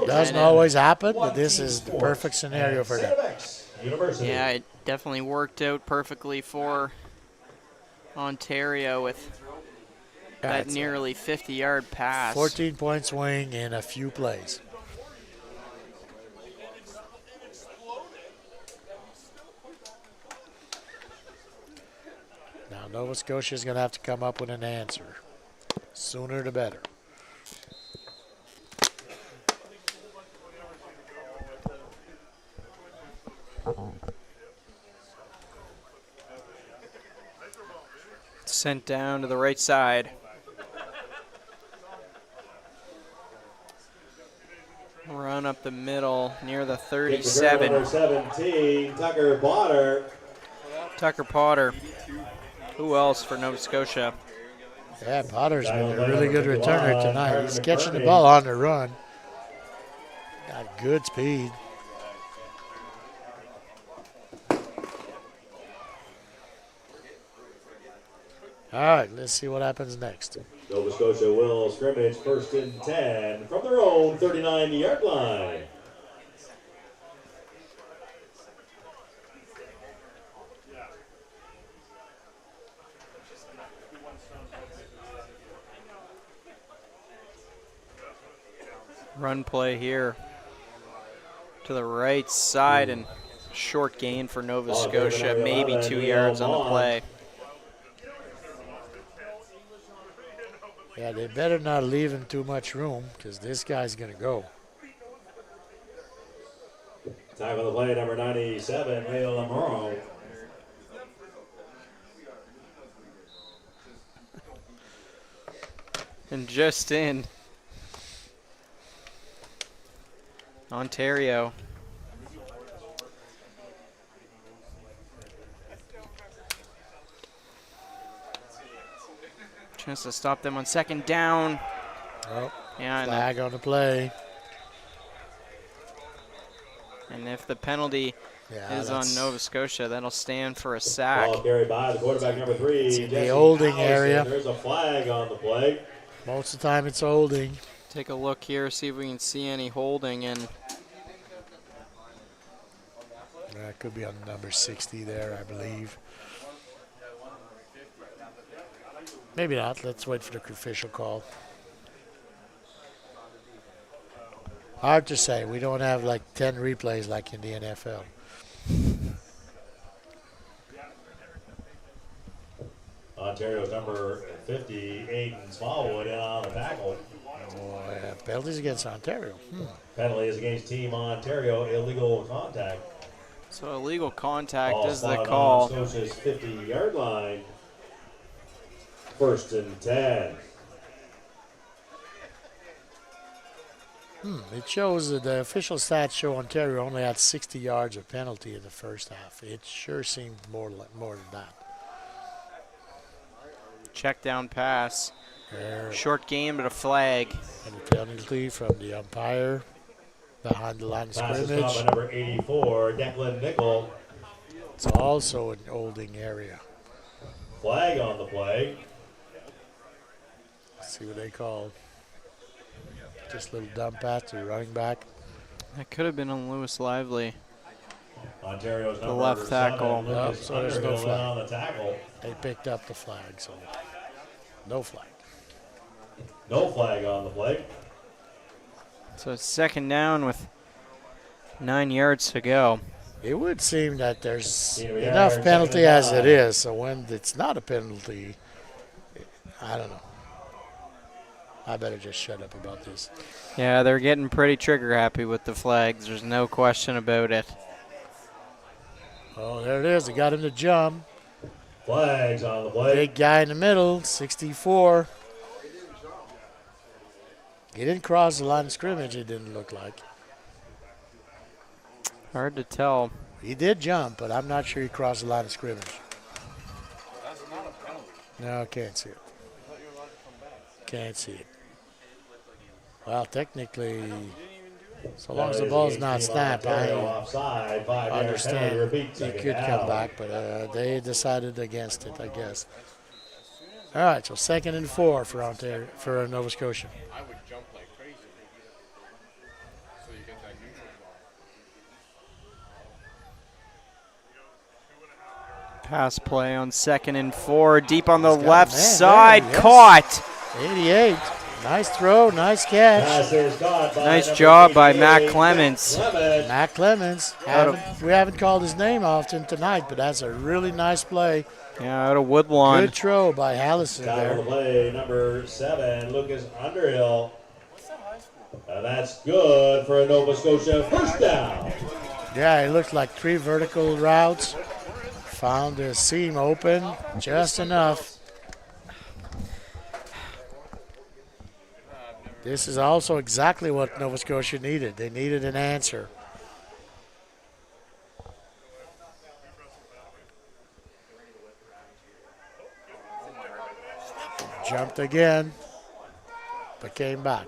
[SPEAKER 3] Doesn't always happen, but this is the perfect scenario for them.
[SPEAKER 5] Yeah, it definitely worked out perfectly for Ontario with that nearly 50-yard pass.
[SPEAKER 3] 14-point swing in a few plays. Now Nova Scotia is going to have to come up with an answer. Sooner the better.
[SPEAKER 5] Sent down to the right side. Run up the middle near the 37.
[SPEAKER 1] Number 17, Tucker Potter.
[SPEAKER 5] Tucker Potter. Who else for Nova Scotia?
[SPEAKER 3] Yeah, Potter's been a really good returner tonight. He's catching the ball on the run. Got good speed. All right, let's see what happens next.
[SPEAKER 1] Nova Scotia will scrimmage 1st and 10 from their own 39-yard line.
[SPEAKER 5] Run play here to the right side and short gain for Nova Scotia, maybe 2 yards on the play.
[SPEAKER 3] Yeah, they better not leave him too much room because this guy's going to go.
[SPEAKER 1] Time on the play, number 97, Leo Lamoro.
[SPEAKER 5] And just in, Ontario. Chance to stop them on second down.
[SPEAKER 3] Oh,
[SPEAKER 5] and
[SPEAKER 3] flag on the play.
[SPEAKER 5] And if the penalty is on Nova Scotia, that'll stand for a sack.
[SPEAKER 1] Ball carried by the quarterback, number 3.
[SPEAKER 3] It's in the holding area.
[SPEAKER 1] There's a flag on the play.
[SPEAKER 3] Most of the time it's holding.
[SPEAKER 5] Take a look here, see if we can see any holding. And
[SPEAKER 3] that could be on number 60 there, I believe. Maybe not. Let's wait for the official call. Hard to say. We don't have like 10 replays like in the NFL.
[SPEAKER 1] Ontario's number 50, Aiden Smallwood, in on the tackle.
[SPEAKER 3] Oh, yeah. Penalties against Ontario.
[SPEAKER 1] Penalty is against Team Ontario, illegal contact.
[SPEAKER 5] so illegal contact
[SPEAKER 1] Ball
[SPEAKER 5] is the
[SPEAKER 1] spotted
[SPEAKER 5] call.
[SPEAKER 1] on Scotia's 50-yard line. 1st and 10.
[SPEAKER 3] It shows that the official stats show Ontario only had 60 yards of penalty in the first half. It sure seemed more than that.
[SPEAKER 5] Check down pass.
[SPEAKER 3] There.
[SPEAKER 5] Short game, but a flag.
[SPEAKER 3] And a penalty from the umpire behind the line of
[SPEAKER 1] Pass is
[SPEAKER 3] scrimmage.
[SPEAKER 1] caught by number 84, Declan Nickel.
[SPEAKER 3] It's also an holding area.
[SPEAKER 1] Flag on the play.
[SPEAKER 3] Let's see what they call. Just a little dump pass to running back.
[SPEAKER 5] That could have been on Lewis Lively.
[SPEAKER 1] Ontario's
[SPEAKER 5] The
[SPEAKER 1] number
[SPEAKER 5] left tackle.
[SPEAKER 1] 7,
[SPEAKER 3] Nope,
[SPEAKER 1] Lucas
[SPEAKER 3] so there's no
[SPEAKER 1] Underhill, in
[SPEAKER 3] flag.
[SPEAKER 1] on the tackle.
[SPEAKER 3] They picked up the flag, so no flag.
[SPEAKER 1] No flag on the play.
[SPEAKER 5] So it's second down with 9 yards to go.
[SPEAKER 3] It would seem that there's
[SPEAKER 1] Yeah, we
[SPEAKER 3] enough
[SPEAKER 1] are
[SPEAKER 3] penalty
[SPEAKER 1] second
[SPEAKER 3] as
[SPEAKER 1] down.
[SPEAKER 3] it is, so when it's not a penalty, I don't know. I better just shut up about this.
[SPEAKER 5] Yeah, they're getting pretty trigger happy with the flags. There's no question about it.
[SPEAKER 3] Oh, there it is. They got him to jump.
[SPEAKER 1] Flags on the play.
[SPEAKER 3] Big guy in the middle, 64. He didn't cross the line of scrimmage, it didn't look like.
[SPEAKER 5] Hard to tell.
[SPEAKER 3] He did jump, but I'm not sure he crossed the line of scrimmage. No, can't see it. Can't see it. Well, technically, so long as the ball's not snapped, I understand he could come back, but they decided against it, I guess. All right, so 2nd and 4 for Ontario, for Nova Scotia.
[SPEAKER 4] I would jump like crazy. So you get that neutral ball.
[SPEAKER 5] Pass play on 2nd and 4. Deep on the
[SPEAKER 3] He's got
[SPEAKER 5] left
[SPEAKER 3] a man
[SPEAKER 5] side.
[SPEAKER 3] there, yes.
[SPEAKER 5] Caught.
[SPEAKER 3] 88. Nice throw, nice catch.
[SPEAKER 5] Nice job by Matt Clements.
[SPEAKER 3] Matt Clemens. We haven't called his name often tonight, but that's a really nice play.
[SPEAKER 5] Yeah, out of Woodlawn.
[SPEAKER 3] Good throw by Hallison there.
[SPEAKER 1] The play, number 7, Lucas Underhill. That's good for a Nova Scotia first down.
[SPEAKER 3] Yeah, it looked like 3 vertical routes. Found the seam open just enough. This is also exactly what Nova Scotia needed. They needed an answer. Jumped again, but came back.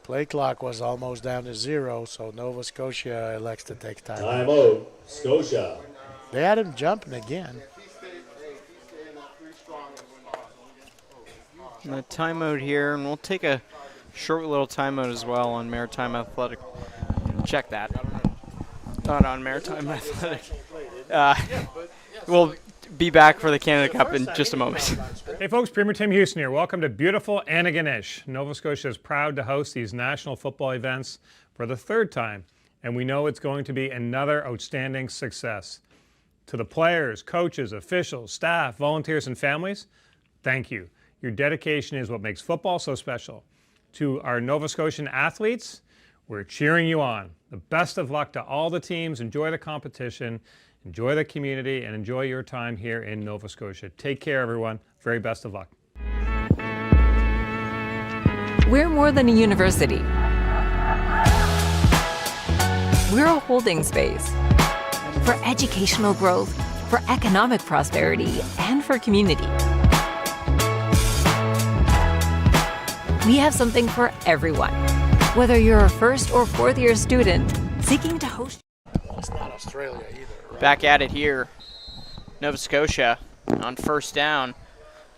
[SPEAKER 3] Play clock was almost down to 0, so Nova Scotia elects to take time.
[SPEAKER 1] Timeout, Scotia.
[SPEAKER 3] They had him jumping again.
[SPEAKER 5] And a timeout here, and we'll take a short little timeout as well on Maritime Athletic. Check that. Not on Maritime Athletic. We'll be back for the Canada Cup in just a moment.
[SPEAKER 7] Hey folks, Premier Tim Houston here. Welcome to beautiful Antigonish. Nova Scotia is proud to host these national football events for the 3rd time, and we know it's going to be another outstanding success. To the players, coaches, officials, staff, volunteers, and families, thank you. Your dedication is what makes football so special. To our Nova Scotian athletes, we're cheering you on. The best of luck to all the teams. Enjoy the competition, enjoy the community, and enjoy your time here in Nova Scotia. Take care, everyone. Very best of luck.
[SPEAKER 8] We're more than a university. We're a holding space for educational growth, for economic prosperity, and for community. We have something for everyone. Whether you're a 1st or 4th year student seeking to host.
[SPEAKER 3] It's not Australia either. Right?
[SPEAKER 5] Back at it here. Nova Scotia on 1st down.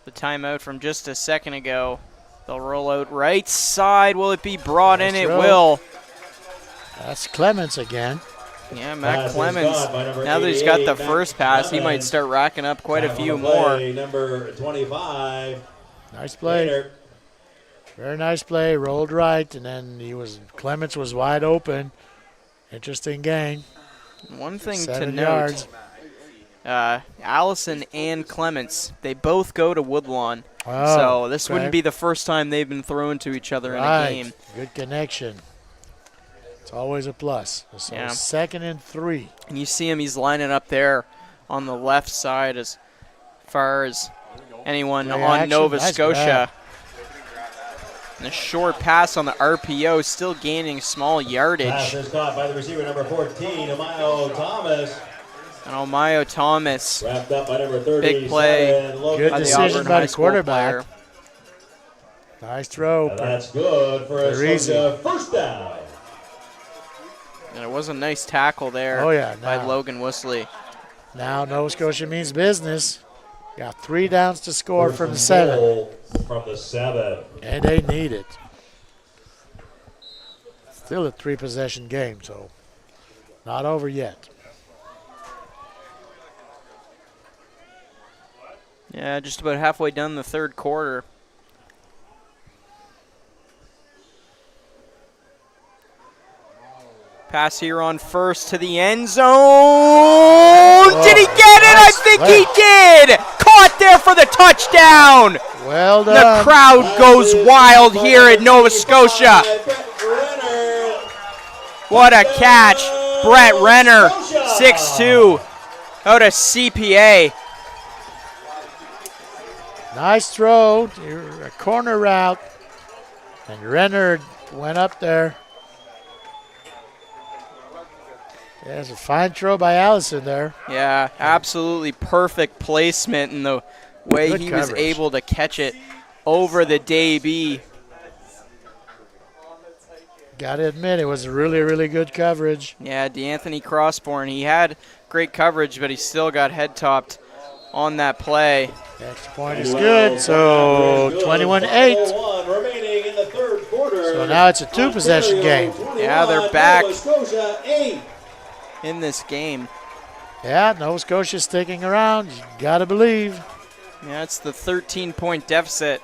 [SPEAKER 5] The timeout from just a second ago. They'll roll out right side. Will it be brought in? It will.
[SPEAKER 3] That's Clements again.
[SPEAKER 5] Yeah, Matt Clements. Now that he's got the first pass, he might start racking up quite a few more.
[SPEAKER 1] Number 25.
[SPEAKER 3] Nice play. Very nice play. Rolled right, and then Clements was wide open. Interesting game.
[SPEAKER 5] One thing
[SPEAKER 3] 7
[SPEAKER 5] to
[SPEAKER 3] yards.
[SPEAKER 5] note, Allison and Clements, they both go to Woodlawn.
[SPEAKER 3] Oh,
[SPEAKER 5] so this
[SPEAKER 3] okay.
[SPEAKER 5] wouldn't be the first time they've been thrown to each other in a game.
[SPEAKER 3] Good connection. It's always a plus. So
[SPEAKER 5] Yeah.
[SPEAKER 3] 2nd and 3.
[SPEAKER 5] And you see him, he's lining up there on the left side as far as anyone
[SPEAKER 3] Play
[SPEAKER 5] on
[SPEAKER 3] action.
[SPEAKER 5] Nova
[SPEAKER 3] Nice
[SPEAKER 5] Scotia.
[SPEAKER 3] grab.
[SPEAKER 5] And a short pass on the RPO, still gaining small yardage.
[SPEAKER 1] Pass is caught by the receiver, number 14, Amayo Thomas.
[SPEAKER 5] And Omayo Thomas,
[SPEAKER 1] Wrapped up by number 30.
[SPEAKER 5] big play.
[SPEAKER 3] Good
[SPEAKER 5] by the
[SPEAKER 3] decision
[SPEAKER 5] Auburn
[SPEAKER 3] by
[SPEAKER 5] High
[SPEAKER 3] the
[SPEAKER 5] School
[SPEAKER 3] quarterback.
[SPEAKER 5] player.
[SPEAKER 3] Nice throw.
[SPEAKER 1] That's good for a
[SPEAKER 3] Very easy.
[SPEAKER 1] Scotia first down.
[SPEAKER 5] And it was a nice tackle there
[SPEAKER 3] Oh, yeah,
[SPEAKER 5] by
[SPEAKER 3] now.
[SPEAKER 5] Logan Worsley.
[SPEAKER 3] Now Nova Scotia means business. Got 3 downs to score
[SPEAKER 1] First
[SPEAKER 3] from the
[SPEAKER 1] and
[SPEAKER 3] 7.
[SPEAKER 1] goal From the 7.
[SPEAKER 3] And they need it. Still a 3-possession game, so not over yet.
[SPEAKER 5] Yeah, just about halfway done the 3rd quarter. Pass here on 1st to the end zone. Did he get it? I think think he did! Caught there for the touchdown!
[SPEAKER 3] Well
[SPEAKER 5] The
[SPEAKER 3] done.
[SPEAKER 5] crowd goes wild here at Nova Scotia. What a catch. Brett Renner, 6'2", out of CPA.
[SPEAKER 3] Nice throw. A corner route. And Renner went up there. There's a fine throw by Allison there.
[SPEAKER 5] Yeah, absolutely perfect placement in the way
[SPEAKER 3] Good
[SPEAKER 5] he was
[SPEAKER 3] coverage.
[SPEAKER 5] able to catch it over the DB.
[SPEAKER 3] Got to admit, it was really, really good coverage.
[SPEAKER 5] Yeah, DeAnthony Crossborn, he had great coverage, but he still got head topped on that play.
[SPEAKER 3] Next point is good, so 21-8.
[SPEAKER 1] Remaining in the third quarter.
[SPEAKER 3] So now it's a two-possession game.
[SPEAKER 5] Yeah, they're back in this game.
[SPEAKER 3] Yeah, Nova Scotia sticking around. You got to believe.
[SPEAKER 5] Yeah, it's the 13-point deficit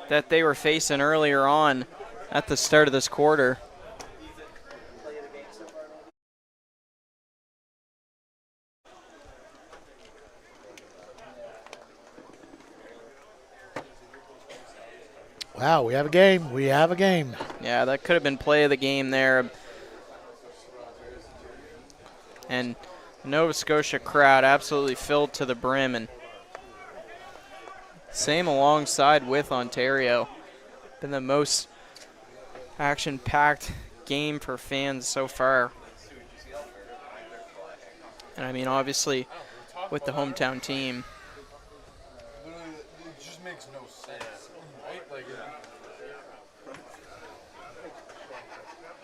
[SPEAKER 5] that they were facing earlier on at the start of this quarter.
[SPEAKER 3] Wow, we have a game. We have a game.
[SPEAKER 5] Yeah, that could have been play of the game there. And Nova Scotia crowd absolutely filled to the brim, and same alongside with Ontario. Been the most action-packed game for fans so far. And I mean, obviously, with the hometown team.
[SPEAKER 4] Literally, it just makes no sense, right? Like,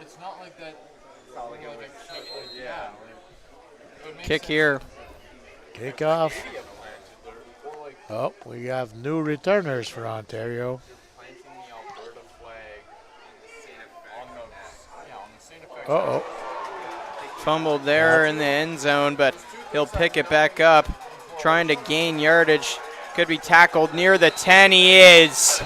[SPEAKER 4] it's not like that. Yeah.
[SPEAKER 5] Kick here.
[SPEAKER 3] Kickoff. Oh, we have new returners for Ontario. Uh-oh.
[SPEAKER 5] Fumbled there in the end zone, but he'll pick it back up, trying to gain yardage. Could be tackled near the 10. He is.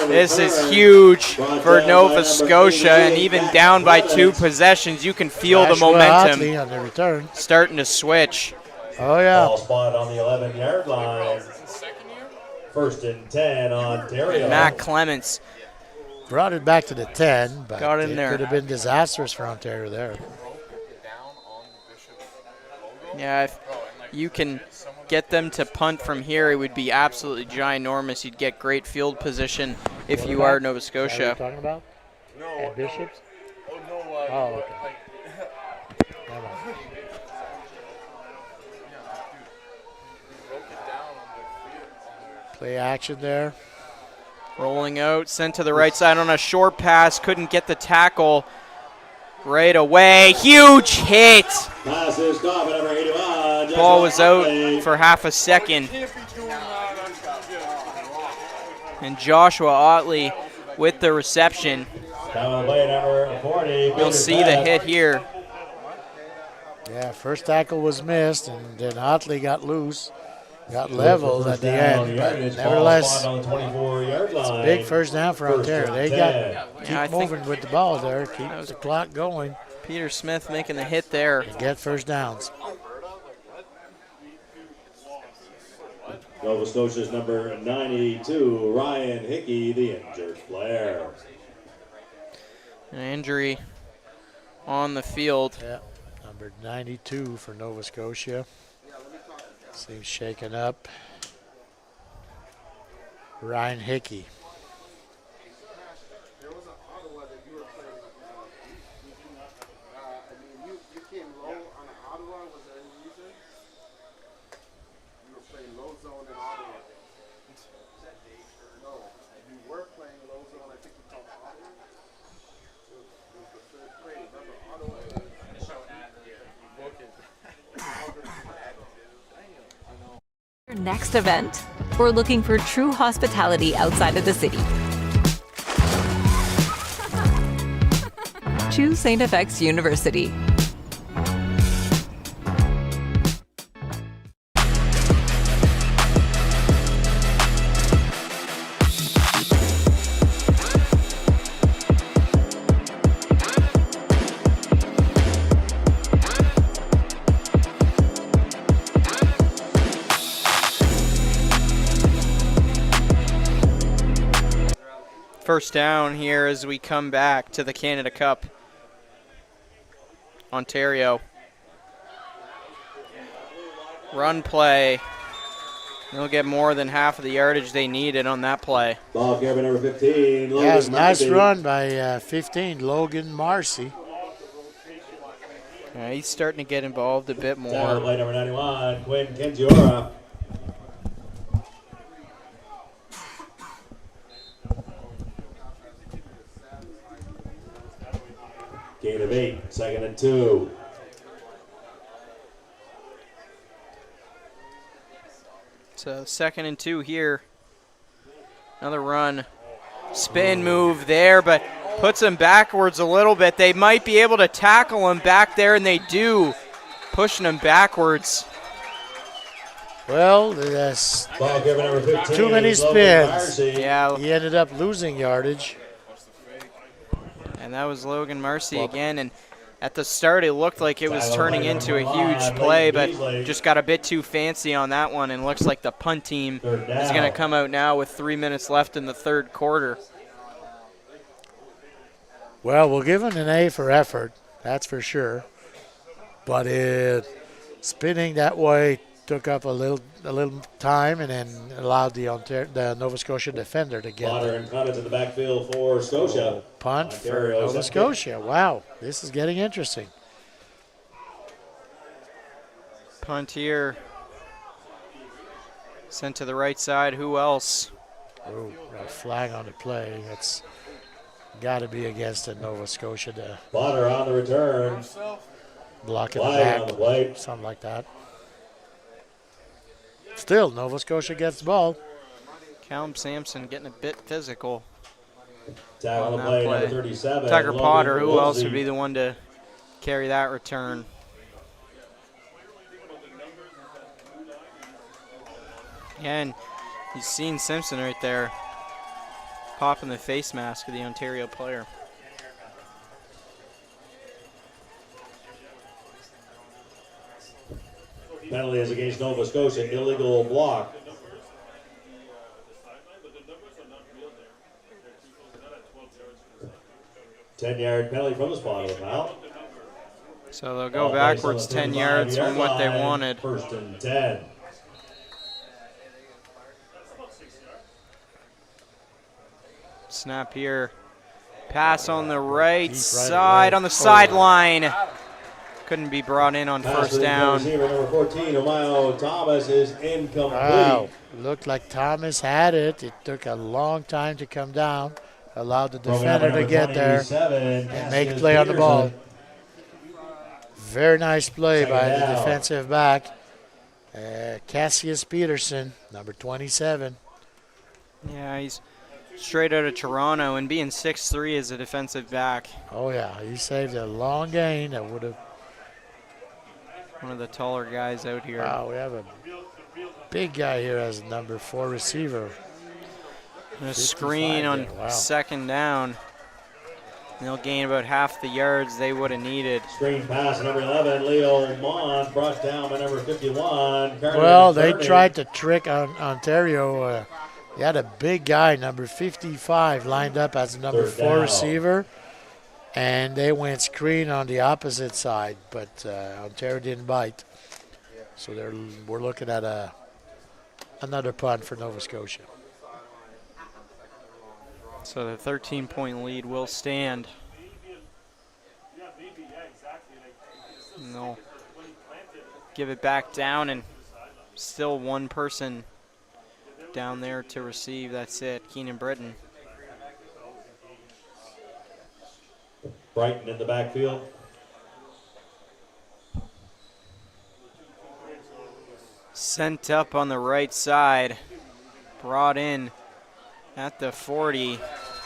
[SPEAKER 5] This is huge for Nova Scotia, and even down by 2 possessions, you can feel the
[SPEAKER 3] Joshua
[SPEAKER 5] momentum
[SPEAKER 3] Otley on the return.
[SPEAKER 5] starting to switch.
[SPEAKER 3] Oh, yeah.
[SPEAKER 1] Ball spot on the 11-yard line. First and 10, Ontario.
[SPEAKER 5] Matt Clements.
[SPEAKER 3] Brought it back to the 10, but
[SPEAKER 5] Got in
[SPEAKER 3] it
[SPEAKER 5] there.
[SPEAKER 3] could have been disastrous for Ontario there.
[SPEAKER 5] Yeah, if you can get them to punt from here, it would be absolutely ginormous. You'd get great field position if you are Nova
[SPEAKER 3] Is that what
[SPEAKER 5] Scotia.
[SPEAKER 3] you're talking about?
[SPEAKER 4] No,
[SPEAKER 3] At Bishops? Oh, okay. Never mind. Play action there.
[SPEAKER 5] Rolling out, sent to the right side on a short pass. Couldn't get the tackle right away. Huge hit.
[SPEAKER 1] Pass is caught by number 81.
[SPEAKER 5] Ball was out for half a second. And Joshua Otley with the reception.
[SPEAKER 1] Down play number 40.
[SPEAKER 5] You'll see the hit here.
[SPEAKER 3] Yeah, first tackle was missed, and then Otley got loose. Got leveled at the end, but nevertheless,
[SPEAKER 1] on the 24-yard line.
[SPEAKER 3] it's a big first down for Ontario. They got
[SPEAKER 5] Yeah, I
[SPEAKER 3] keep
[SPEAKER 5] think
[SPEAKER 3] moving with the ball there, keep the clock going,
[SPEAKER 5] Peter Smith making the hit there.
[SPEAKER 3] and get first downs.
[SPEAKER 1] Nova Scotia's number 92, Ryan Hickey, the injured player.
[SPEAKER 5] An injury on the field.
[SPEAKER 3] Yeah, number 92 for Nova Scotia. Seems shaken up. Ryan Hickey.
[SPEAKER 8] Your next event? We're looking for true hospitality outside of the city. Choose St. FX University.
[SPEAKER 5] First down here as we come back to the Canada Cup. Ontario. Run play. They'll get more than half of the yardage they needed on that play.
[SPEAKER 1] Ball carrier number 15.
[SPEAKER 3] Yeah, it was a nice
[SPEAKER 1] Marcy.
[SPEAKER 3] run by 15, Logan Marcy.
[SPEAKER 5] Yeah, he's starting to get involved a bit
[SPEAKER 1] Down
[SPEAKER 5] more.
[SPEAKER 1] play number 91, Quinn Kenjiora. Gain of 8, 2nd and 2.
[SPEAKER 5] So 2nd and 2 here. Another run. Spin move there, but puts him backwards a little bit. They might be able to tackle him back there, and they do. Pushing him backwards.
[SPEAKER 3] Well, that's
[SPEAKER 1] Ball carrier number 15.
[SPEAKER 3] too many
[SPEAKER 1] Logan
[SPEAKER 3] spins.
[SPEAKER 1] Marcy.
[SPEAKER 5] Yeah,
[SPEAKER 3] He ended up losing yardage.
[SPEAKER 5] and that was Logan Marcy again. And at the start, it looked like it was turning into a huge play, but just got a bit too fancy on that one. And looks like the punt team is going to come out now with 3 minutes left in the third quarter.
[SPEAKER 3] Well, we'll give him an A for effort, that's for sure. But spinning that way took up a little time, and then allowed the Nova Scotia defender to get
[SPEAKER 1] Potter and Cummins in the backfield for Scotia.
[SPEAKER 3] punt for
[SPEAKER 1] Ontario's
[SPEAKER 3] Nova
[SPEAKER 1] up
[SPEAKER 3] Scotia. Wow, this is getting interesting.
[SPEAKER 5] Punt here. Sent to the right side. Who else?
[SPEAKER 3] Ooh, a flag on the play. That's got to be against the Nova Scotia to
[SPEAKER 1] Potter on the return.
[SPEAKER 3] block it
[SPEAKER 1] Flag
[SPEAKER 3] back,
[SPEAKER 1] on the play.
[SPEAKER 3] something like that. Still, Nova Scotia gets the ball.
[SPEAKER 5] Callum Sampson getting a bit physical.
[SPEAKER 1] Tackle on the
[SPEAKER 5] that
[SPEAKER 1] play,
[SPEAKER 5] play.
[SPEAKER 1] number 37.
[SPEAKER 5] Tucker
[SPEAKER 1] Logan
[SPEAKER 5] Potter, who
[SPEAKER 1] Woolsey.
[SPEAKER 5] else would be the one to carry that return? And you've seen Simpson right there popping the face mask of the Ontario player.
[SPEAKER 1] Penalty is against Nova Scotia. Illegal block. Ten-yard penalty from the spot of the foul.
[SPEAKER 5] So they'll go
[SPEAKER 1] Ball placed on
[SPEAKER 5] backwards
[SPEAKER 1] the
[SPEAKER 5] 10 yards
[SPEAKER 1] 35-yard
[SPEAKER 5] from what they
[SPEAKER 1] line.
[SPEAKER 5] wanted.
[SPEAKER 1] 1st and 10.
[SPEAKER 5] Snap here. Pass on the right
[SPEAKER 3] Deep right
[SPEAKER 5] side,
[SPEAKER 3] away.
[SPEAKER 5] on the sideline. Couldn't be brought in on
[SPEAKER 1] Pass
[SPEAKER 5] first
[SPEAKER 1] to the
[SPEAKER 5] down.
[SPEAKER 1] receiver, number 14, Omayo Thomas, is incomplete.
[SPEAKER 3] Wow, looked like Thomas had it. It took a long time to come down. Allowed the defender to get there and make a play on the ball. Very nice play by the
[SPEAKER 1] down.
[SPEAKER 3] defensive back, Cassius Peterson, number 27.
[SPEAKER 5] Yeah, he's straight out of Toronto, and being 6'3" as a defensive back.
[SPEAKER 3] Oh yeah, he saved a long gain that would have.
[SPEAKER 5] One of the taller guys out here.
[SPEAKER 3] Wow, we have a big guy here as number 4 receiver.
[SPEAKER 5] And a screen
[SPEAKER 3] 55
[SPEAKER 5] on
[SPEAKER 3] there, wow.
[SPEAKER 5] second down. They'll gain about half the yards they would have needed.
[SPEAKER 1] Screen pass, number 11, Leo Mon, brought down by number 51.
[SPEAKER 3] Well, they tried to trick on Ontario. They had a big guy, number 55, lined up as a number
[SPEAKER 1] Third
[SPEAKER 3] 4
[SPEAKER 1] down.
[SPEAKER 3] receiver, and they went screen on the opposite side, but Ontario didn't bite. So we're looking at another punt for Nova Scotia.
[SPEAKER 5] So the 13-point lead will stand. And they'll give it back down, and still one person down there to receive. That's it, Keenan Britton.
[SPEAKER 1] Brighton in the backfield.
[SPEAKER 5] Sent up on the right side, brought in at the 40.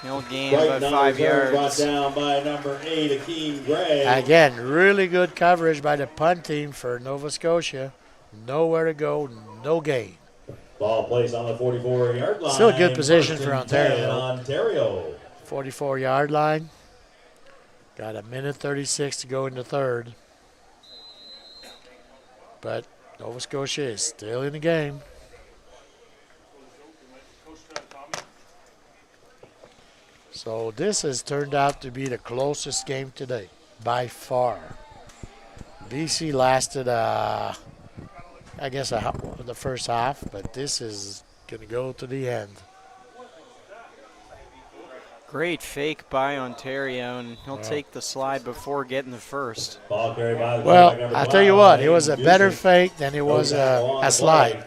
[SPEAKER 5] He'll gain about
[SPEAKER 1] Brighton on
[SPEAKER 5] 5
[SPEAKER 1] the return, brought
[SPEAKER 5] yards.
[SPEAKER 1] down by number 8, Akeem Gray.
[SPEAKER 3] Again, really good coverage by the punt team for Nova Scotia. Nowhere to go, no gain.
[SPEAKER 1] Ball placed on the 44-yard line.
[SPEAKER 3] Still a good position
[SPEAKER 1] 1st
[SPEAKER 3] for
[SPEAKER 1] and
[SPEAKER 3] Ontario.
[SPEAKER 1] 10, Ontario.
[SPEAKER 3] 44-yard line. Got a minute 36 to go in the third. But Nova Scotia is still in the game. So this has turned out to be the closest game today, by far. BC lasted, I guess, the first half, but this is going to go to the end.
[SPEAKER 5] Great fake by Ontario, and he'll take the slide before getting the first.
[SPEAKER 1] Ball carried by the
[SPEAKER 3] Well,
[SPEAKER 1] quarterback, number
[SPEAKER 3] I'll tell you
[SPEAKER 1] 12,
[SPEAKER 3] what, it was a better
[SPEAKER 1] Ducey.
[SPEAKER 3] fake than it was
[SPEAKER 1] tackle on
[SPEAKER 3] a
[SPEAKER 1] the
[SPEAKER 3] slide.
[SPEAKER 1] play.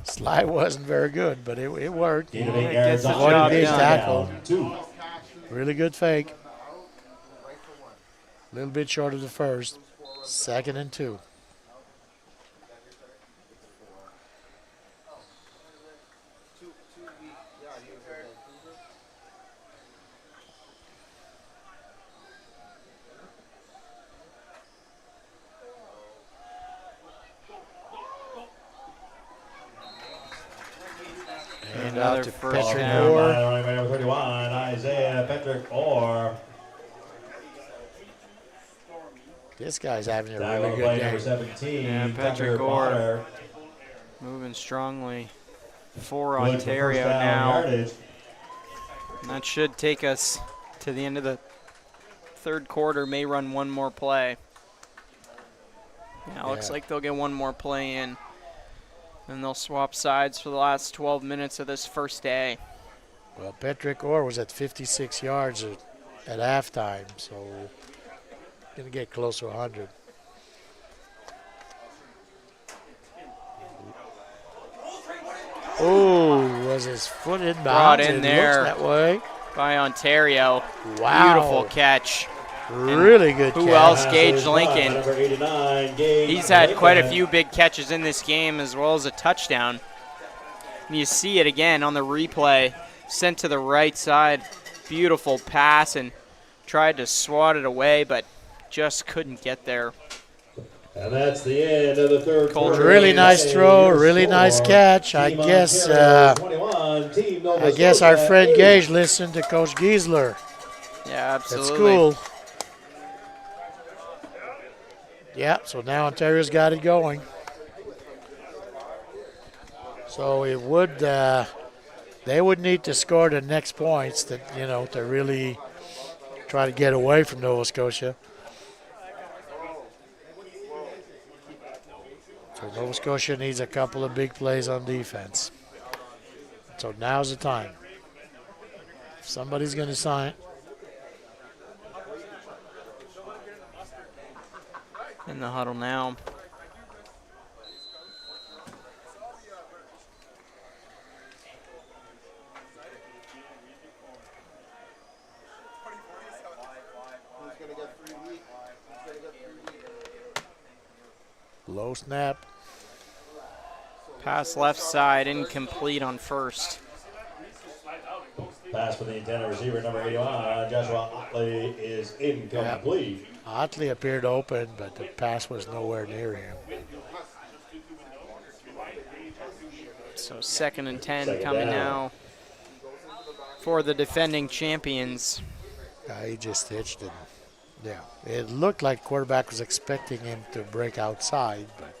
[SPEAKER 3] Slide wasn't very good, but it worked.
[SPEAKER 1] Gain of 8
[SPEAKER 5] It
[SPEAKER 1] yards
[SPEAKER 5] gets the
[SPEAKER 1] on
[SPEAKER 5] job
[SPEAKER 1] the
[SPEAKER 5] done.
[SPEAKER 3] Tackle.
[SPEAKER 1] 2.
[SPEAKER 3] Really good fake. A little bit short of the first. 2nd and 2. And out
[SPEAKER 5] Another
[SPEAKER 3] to
[SPEAKER 5] first
[SPEAKER 3] Patrick
[SPEAKER 5] down.
[SPEAKER 3] Orr.
[SPEAKER 1] Running back number 31, Isaiah Patrick Orr.
[SPEAKER 3] This guy's having a
[SPEAKER 1] Tackle
[SPEAKER 3] really
[SPEAKER 1] play
[SPEAKER 3] good
[SPEAKER 1] number
[SPEAKER 3] game.
[SPEAKER 1] 17,
[SPEAKER 5] Yeah, Patrick
[SPEAKER 1] Tucker
[SPEAKER 5] Orr.
[SPEAKER 1] Potter.
[SPEAKER 5] Moving strongly for
[SPEAKER 1] Good for
[SPEAKER 5] Ontario
[SPEAKER 1] first down
[SPEAKER 5] now.
[SPEAKER 1] yardage.
[SPEAKER 5] And that should take us to the end of the third quarter. May run one more play. Yeah, looks
[SPEAKER 3] Yeah.
[SPEAKER 5] like they'll get one more play in. And they'll swap sides for the last 12 minutes of this first day.
[SPEAKER 3] Well, Patrick Orr was at 56 yards at halftime, so going to get close to 100. Oh, was his foot inbounds?
[SPEAKER 5] Brought in
[SPEAKER 3] It
[SPEAKER 5] there.
[SPEAKER 3] looks that way.
[SPEAKER 5] By Ontario.
[SPEAKER 3] Wow.
[SPEAKER 5] Beautiful catch.
[SPEAKER 3] Really good
[SPEAKER 5] Who
[SPEAKER 3] catch.
[SPEAKER 5] else?
[SPEAKER 1] Pass
[SPEAKER 5] Gage
[SPEAKER 1] is caught by
[SPEAKER 5] Lincoln.
[SPEAKER 1] number 89, Gage
[SPEAKER 5] He's had quite a
[SPEAKER 1] Lincoln.
[SPEAKER 5] few big catches in this game as well as a touchdown. And you see it again on the replay. Sent to the right side. Beautiful pass and tried to swat it away, but just couldn't get there.
[SPEAKER 1] And that's the end of the third quarter.
[SPEAKER 3] Really nice throw, really nice catch. I
[SPEAKER 1] Team
[SPEAKER 3] guess
[SPEAKER 1] Ontario 21, Team Nova
[SPEAKER 3] our
[SPEAKER 1] Scotia
[SPEAKER 3] friend
[SPEAKER 1] 8.
[SPEAKER 3] Gage listened to Coach Giesler.
[SPEAKER 5] Yeah,
[SPEAKER 3] That's
[SPEAKER 5] absolutely.
[SPEAKER 3] cool. Yeah, so now Ontario's got it going. So it would, they would need to score the next points to really try to get away from Nova Scotia. So Nova Scotia needs a couple of big plays on defense. So now's the time. If somebody's going to sign.
[SPEAKER 5] In the huddle now.
[SPEAKER 3] Low snap.
[SPEAKER 5] Pass left side, incomplete on first.
[SPEAKER 1] Pass for the intended receiver, number 81, Joshua Otley, is incomplete.
[SPEAKER 3] Otley appeared open, but the pass was nowhere near him.
[SPEAKER 5] So 2nd and 10
[SPEAKER 1] Second
[SPEAKER 5] coming
[SPEAKER 1] down.
[SPEAKER 5] now for the defending champions.
[SPEAKER 3] He just hitched it. Yeah, it looked like quarterback was expecting him to break outside, but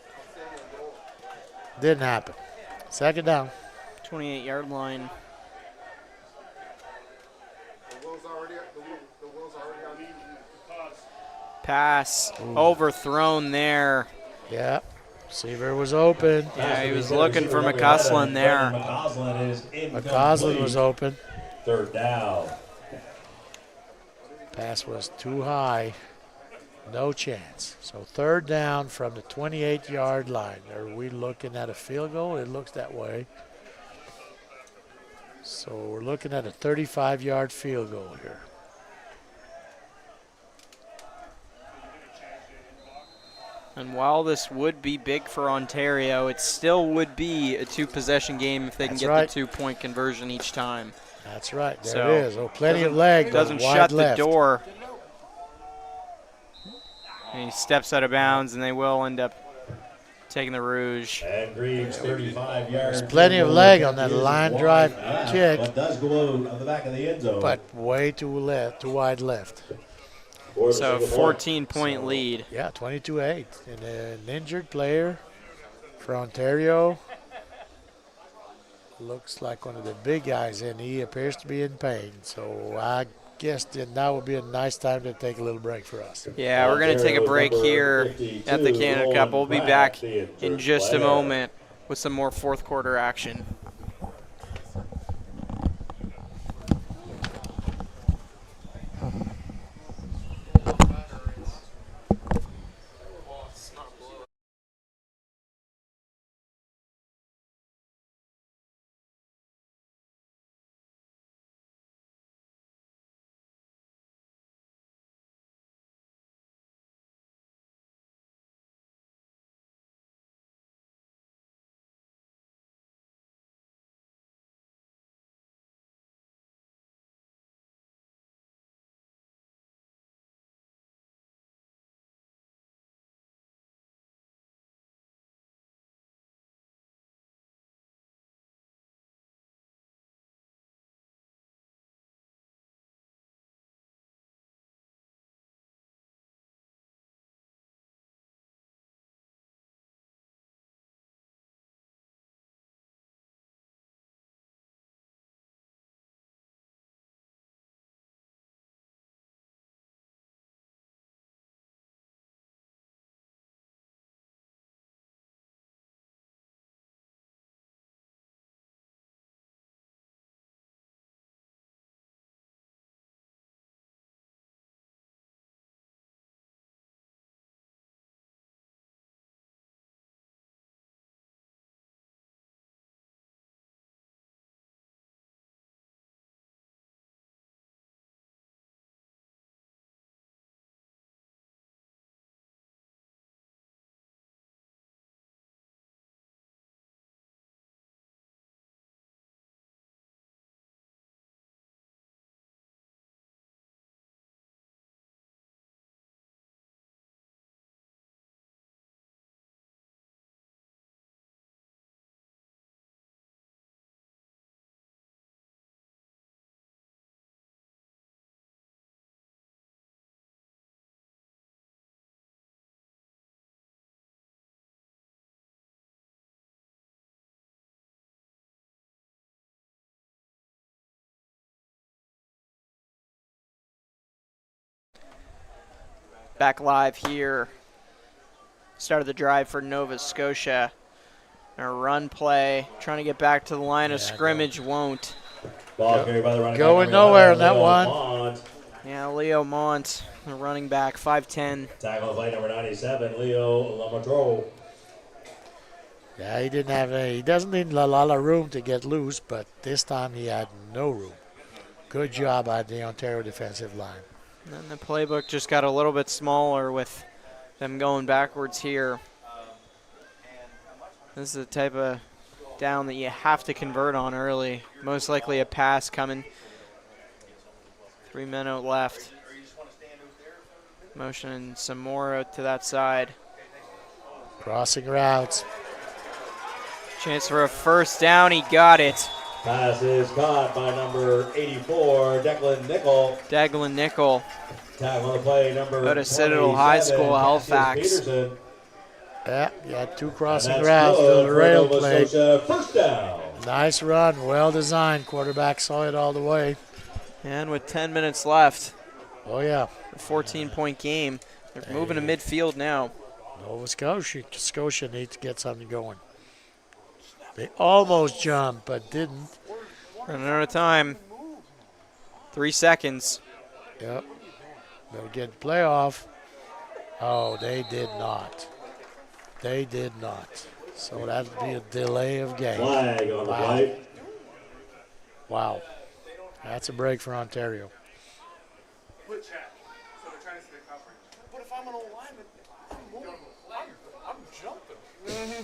[SPEAKER 3] didn't happen. 2nd down.
[SPEAKER 5] 28-yard line. Pass overthrown there.
[SPEAKER 3] Yeah, receiver was open.
[SPEAKER 5] Yeah, he was looking for McCausland there.
[SPEAKER 1] McCausland is
[SPEAKER 3] McCausland was open.
[SPEAKER 1] 3rd down.
[SPEAKER 3] Pass was too high. No chance. So 3rd down from the 28-yard line. Are we looking at a field goal? It looks that way. So we're looking at a 35-yard field goal here.
[SPEAKER 5] And while this would be big for Ontario, it still would be a two-possession game if they can
[SPEAKER 3] That's
[SPEAKER 5] get
[SPEAKER 3] right.
[SPEAKER 5] the 2-point conversion each time.
[SPEAKER 3] That's right. There
[SPEAKER 5] So,
[SPEAKER 3] it is. Oh, plenty of leg.
[SPEAKER 5] Doesn't
[SPEAKER 3] wide
[SPEAKER 5] shut
[SPEAKER 3] left.
[SPEAKER 5] the door. And he steps out of bounds, and they will end up taking the Rouge.
[SPEAKER 1] And Greaves, 35 yards.
[SPEAKER 3] There's plenty of leg on that
[SPEAKER 1] Is
[SPEAKER 3] line
[SPEAKER 1] wide
[SPEAKER 3] drive
[SPEAKER 1] left,
[SPEAKER 3] kick.
[SPEAKER 1] But does go out of the back of the end zone.
[SPEAKER 3] But way too wide left.
[SPEAKER 1] For the
[SPEAKER 5] So
[SPEAKER 1] single point.
[SPEAKER 5] 14-point lead.
[SPEAKER 3] Yeah, 22-8. And an injured player for Ontario looks like one of the big guys, and he appears to be in pain. So I guess that now would be a nice time to take a little break for us.
[SPEAKER 5] Yeah, we're going to take a break here at the Canada Cup. We'll be back in just a moment with some more fourth quarter action. Back live here. Start of the drive for Nova Scotia. A run play, trying to get back to the line of scrimmage, won't.
[SPEAKER 1] Ball carried by the running
[SPEAKER 3] Going
[SPEAKER 1] back,
[SPEAKER 3] nowhere in that
[SPEAKER 1] Leo
[SPEAKER 3] one.
[SPEAKER 1] Mont.
[SPEAKER 5] Yeah, Leo Mont, the running back, 5'10".
[SPEAKER 1] Tackle of play number 97, Leo Lamatro.
[SPEAKER 3] Yeah, he doesn't need a lot of room to get loose, but this time he had no room. Good job by the Ontario defensive line.
[SPEAKER 5] And the playbook just got a little bit smaller with them going backwards here. This is the type of down that you have to convert on early. Most likely a pass coming. 3 men out left. Motioning some more out to that side.
[SPEAKER 3] Crossing routes.
[SPEAKER 5] Chance for a first down. He got it.
[SPEAKER 1] Pass is caught by number 84, Declan Nickel.
[SPEAKER 5] Declan Nickel.
[SPEAKER 1] Tackle on the play number
[SPEAKER 5] Out of Citadel High School,
[SPEAKER 1] Cassius
[SPEAKER 5] Halifax.
[SPEAKER 1] Peterson.
[SPEAKER 3] Yeah, you had two crossing
[SPEAKER 1] And that's
[SPEAKER 3] routes,
[SPEAKER 1] good
[SPEAKER 3] little
[SPEAKER 1] for
[SPEAKER 3] rail
[SPEAKER 1] Nova
[SPEAKER 3] play.
[SPEAKER 1] Scotia. First down.
[SPEAKER 3] Nice run, well designed. Quarterback saw it all the way.
[SPEAKER 5] And with 10 minutes left,
[SPEAKER 3] Oh yeah,
[SPEAKER 5] a 14-point game. They're moving to midfield now.
[SPEAKER 3] Nova Scotia needs to get something going. They almost jumped, but didn't.
[SPEAKER 5] Running out of time. 3 seconds.
[SPEAKER 3] Yep. They'll get the playoff. Oh, they did not. They did not. So that'd be a delay of game.
[SPEAKER 1] Flag on the play.
[SPEAKER 3] Wow. That's a break for Ontario.
[SPEAKER 2] But if I'm an old lineman, I'm jumping.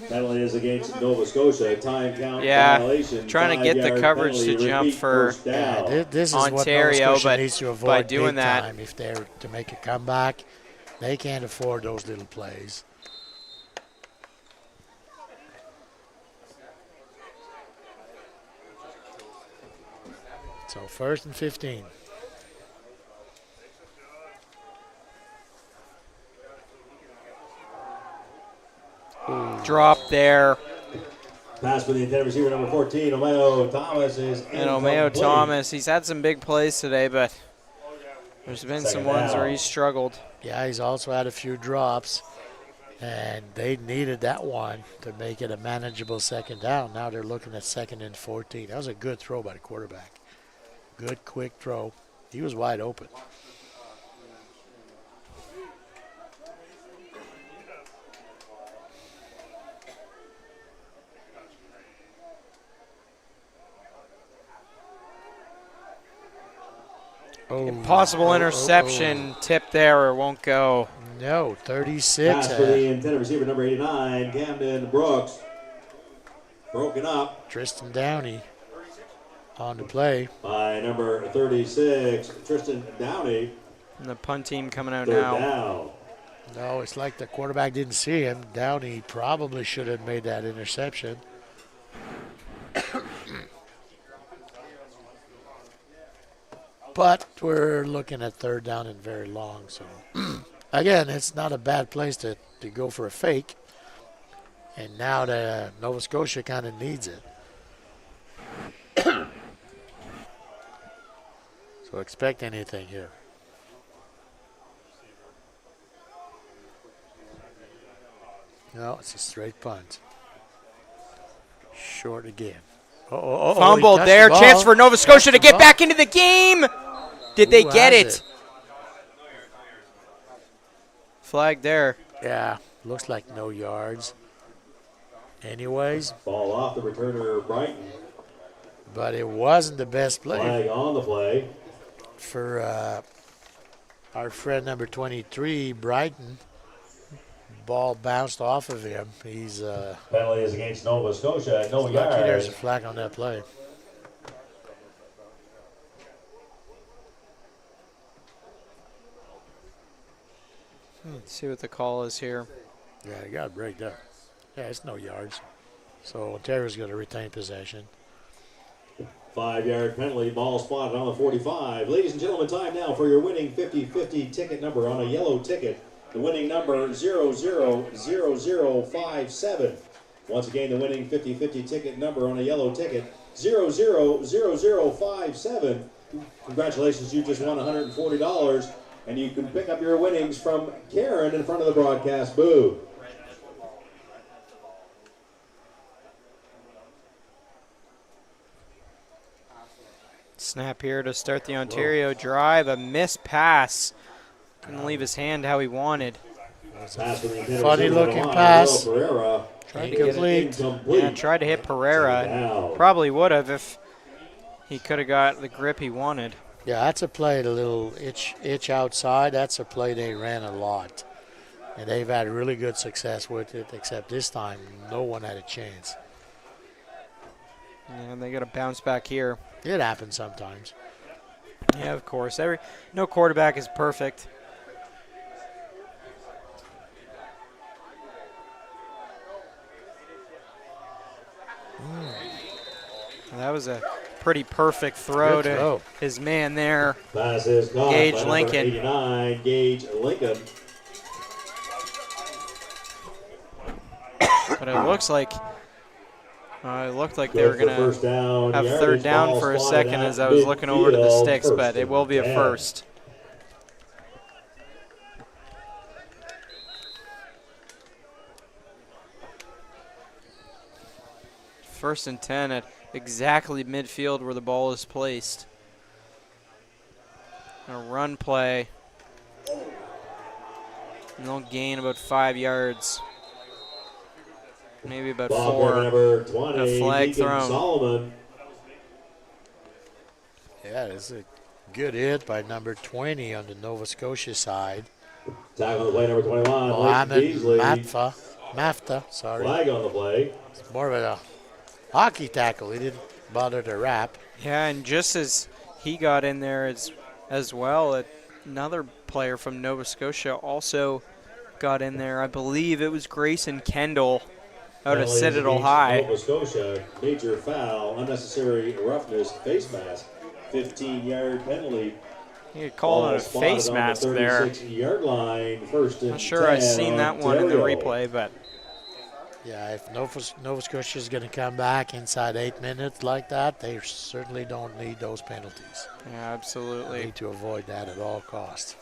[SPEAKER 1] Penalty is against Nova Scotia. Time count
[SPEAKER 5] Yeah,
[SPEAKER 1] violation.
[SPEAKER 5] trying to get the
[SPEAKER 1] 5-yard
[SPEAKER 5] coverage
[SPEAKER 1] penalty.
[SPEAKER 5] to jump
[SPEAKER 1] Repeat
[SPEAKER 5] for
[SPEAKER 1] first down.
[SPEAKER 3] This is
[SPEAKER 5] Ontario,
[SPEAKER 3] what Nova Scotia
[SPEAKER 5] but
[SPEAKER 3] needs to avoid
[SPEAKER 5] by doing
[SPEAKER 3] big
[SPEAKER 5] that-
[SPEAKER 3] time if they're to make a comeback. They can't afford those little plays. So 1st and 15.
[SPEAKER 5] Drop there.
[SPEAKER 1] Pass for the intended receiver, number 14, Omeo Thomas is
[SPEAKER 5] And Omeo Thomas, he's had some big plays today, but there's been some ones where he's struggled.
[SPEAKER 3] Yeah, he's also had a few drops, and they needed that one to make it a manageable second down. Now they're looking at 2nd and 14. That was a good throw by the quarterback. Good, quick throw. He was wide open.
[SPEAKER 5] Possible interception tip there, or won't go.
[SPEAKER 3] No, 36.
[SPEAKER 1] Pass for the intended receiver, number 89, Camden Brooks. Broken up.
[SPEAKER 3] Tristan Downey on the play.
[SPEAKER 1] By number 36, Tristan Downey.
[SPEAKER 5] And the punt team coming out
[SPEAKER 1] Third
[SPEAKER 5] now.
[SPEAKER 1] down.
[SPEAKER 3] No, it's like the quarterback didn't see him. Downey probably should have made that interception. But we're looking at 3rd down and very long. So, again, it's not a bad place to go for a fake. And now the Nova Scotia kind of needs it. So expect anything here. No, it's a straight punt. Short again.
[SPEAKER 5] Fumbled there. Chance for Nova Scotia to get back into the game. Did they get it? Flag there.
[SPEAKER 3] Yeah, looks like no yards. Anyways.
[SPEAKER 1] Ball off the returner, Brighton.
[SPEAKER 3] But it wasn't the best play.
[SPEAKER 1] Flag on the play.
[SPEAKER 3] For our friend number 23, Brighton. Ball bounced off of him. He's
[SPEAKER 1] penalty is against Nova Scotia. No
[SPEAKER 3] lucky
[SPEAKER 1] yards.
[SPEAKER 3] there's a flag on that play.
[SPEAKER 5] Let's see what the call is here.
[SPEAKER 3] Yeah, you got to break that. Yeah, it's no yards. So Ontario's going to retain possession.
[SPEAKER 1] 5-yard penalty, ball spotted on the 45. Ladies and gentlemen, time now for your winning 50-50 ticket number on a yellow ticket. The winning number 000057. Once again, the winning 50-50 ticket number on a yellow ticket 000057. Congratulations, you just won $140, and you can pick up your winnings from Karen in front of the broadcast booth.
[SPEAKER 5] Snap here to start the Ontario drive. A missed pass. Couldn't leave his hand how he wanted.
[SPEAKER 3] Funny looking pass. Incomplete.
[SPEAKER 5] Yeah, tried to hit Pereira. Probably would have if he could have got the grip he wanted.
[SPEAKER 3] Yeah, that's a play, the little itch outside. That's a play they ran a lot. And they've had really good success with it, except this time no one had a chance.
[SPEAKER 5] Yeah, they got to bounce back here.
[SPEAKER 3] It happens sometimes.
[SPEAKER 5] Yeah, of course. No quarterback is perfect. That was a pretty perfect throw to his man there, Gage Lincoln.
[SPEAKER 1] 89, Gage Lincoln.
[SPEAKER 5] But it looks like they were going to have 3rd down for a second as I was looking over to the sticks, but it will be a first. First and 10 at exactly midfield where the ball is placed. A run play. And they'll gain about 5 yards. Maybe about 4.
[SPEAKER 1] Number 20,
[SPEAKER 5] a flag
[SPEAKER 1] Deacon
[SPEAKER 5] thrown.
[SPEAKER 1] Solomon.
[SPEAKER 3] Yeah, it's a good hit by number 20 on the Nova Scotia side.
[SPEAKER 1] Tackle the play, number 21,
[SPEAKER 3] Mohamed
[SPEAKER 1] Beasley.
[SPEAKER 3] Mafta, sorry.
[SPEAKER 1] Flag on the play.
[SPEAKER 3] It's more of a hockey tackle. He didn't bother to wrap.
[SPEAKER 5] Yeah, and just as he got in there as well, another player from Nova Scotia also got in there. I believe it was Grayson Kendall out of Citadel High.
[SPEAKER 1] Nova Scotia, major foul, unnecessary roughness, face mask, 15-yard penalty.
[SPEAKER 5] He had called it a face mask there.
[SPEAKER 1] 36-yard line, first and
[SPEAKER 5] Not sure I've seen that one in the replay, but
[SPEAKER 3] Yeah, if Nova Scotia is going to come back inside 8 minutes like that, they certainly don't need those penalties.
[SPEAKER 5] Yeah,
[SPEAKER 3] They
[SPEAKER 5] absolutely.
[SPEAKER 3] need to avoid that at all costs.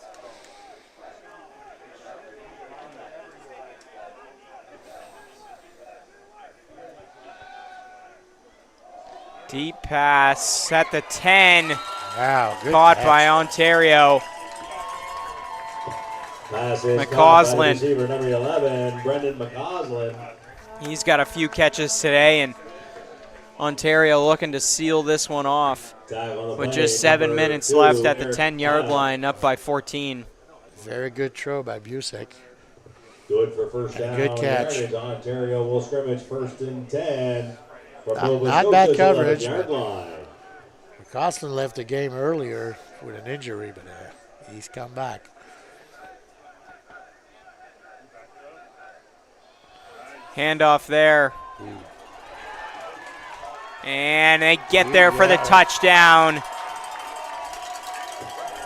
[SPEAKER 5] Deep pass at the 10.
[SPEAKER 3] Wow, good
[SPEAKER 5] Caught
[SPEAKER 3] catch.
[SPEAKER 5] by Ontario.
[SPEAKER 1] Pass is caught by
[SPEAKER 5] McCausland.
[SPEAKER 1] receiver number 11, Brendan McCausland.
[SPEAKER 5] He's got a few catches today, and Ontario looking to seal this one off with just 7 minutes left at the 10-yard line, up by 14.
[SPEAKER 3] Very good throw by Busick.
[SPEAKER 1] Good for first
[SPEAKER 3] And
[SPEAKER 1] down.
[SPEAKER 3] good catch.
[SPEAKER 1] Yardage. Ontario will scrimmage 1st and 10 from
[SPEAKER 3] Not
[SPEAKER 1] Nova
[SPEAKER 3] bad
[SPEAKER 1] Scotia's
[SPEAKER 3] coverage,
[SPEAKER 1] 11-yard
[SPEAKER 3] but-
[SPEAKER 1] line.
[SPEAKER 3] McCausland left the game earlier with an injury, but he's come back.
[SPEAKER 5] Handoff there. And they get there for the touchdown.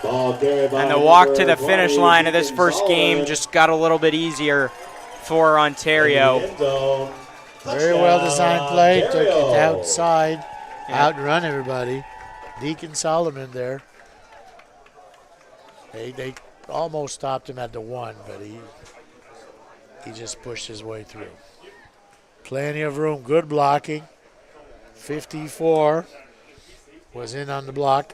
[SPEAKER 1] Ball carried by
[SPEAKER 5] And the walk to
[SPEAKER 1] number
[SPEAKER 5] the finish
[SPEAKER 1] 20,
[SPEAKER 5] line of this
[SPEAKER 1] Deacon
[SPEAKER 5] first game
[SPEAKER 1] Sullivan.
[SPEAKER 5] just got a little bit easier for Ontario.
[SPEAKER 1] In the end zone.
[SPEAKER 3] Very well designed play. Took it
[SPEAKER 1] Ontario.
[SPEAKER 3] outside,
[SPEAKER 5] Yeah.
[SPEAKER 3] outrun everybody. Deacon Solomon there. They almost stopped him at the 1, but he just pushed his way through. Plenty of room. Good blocking. 54 was in on the block.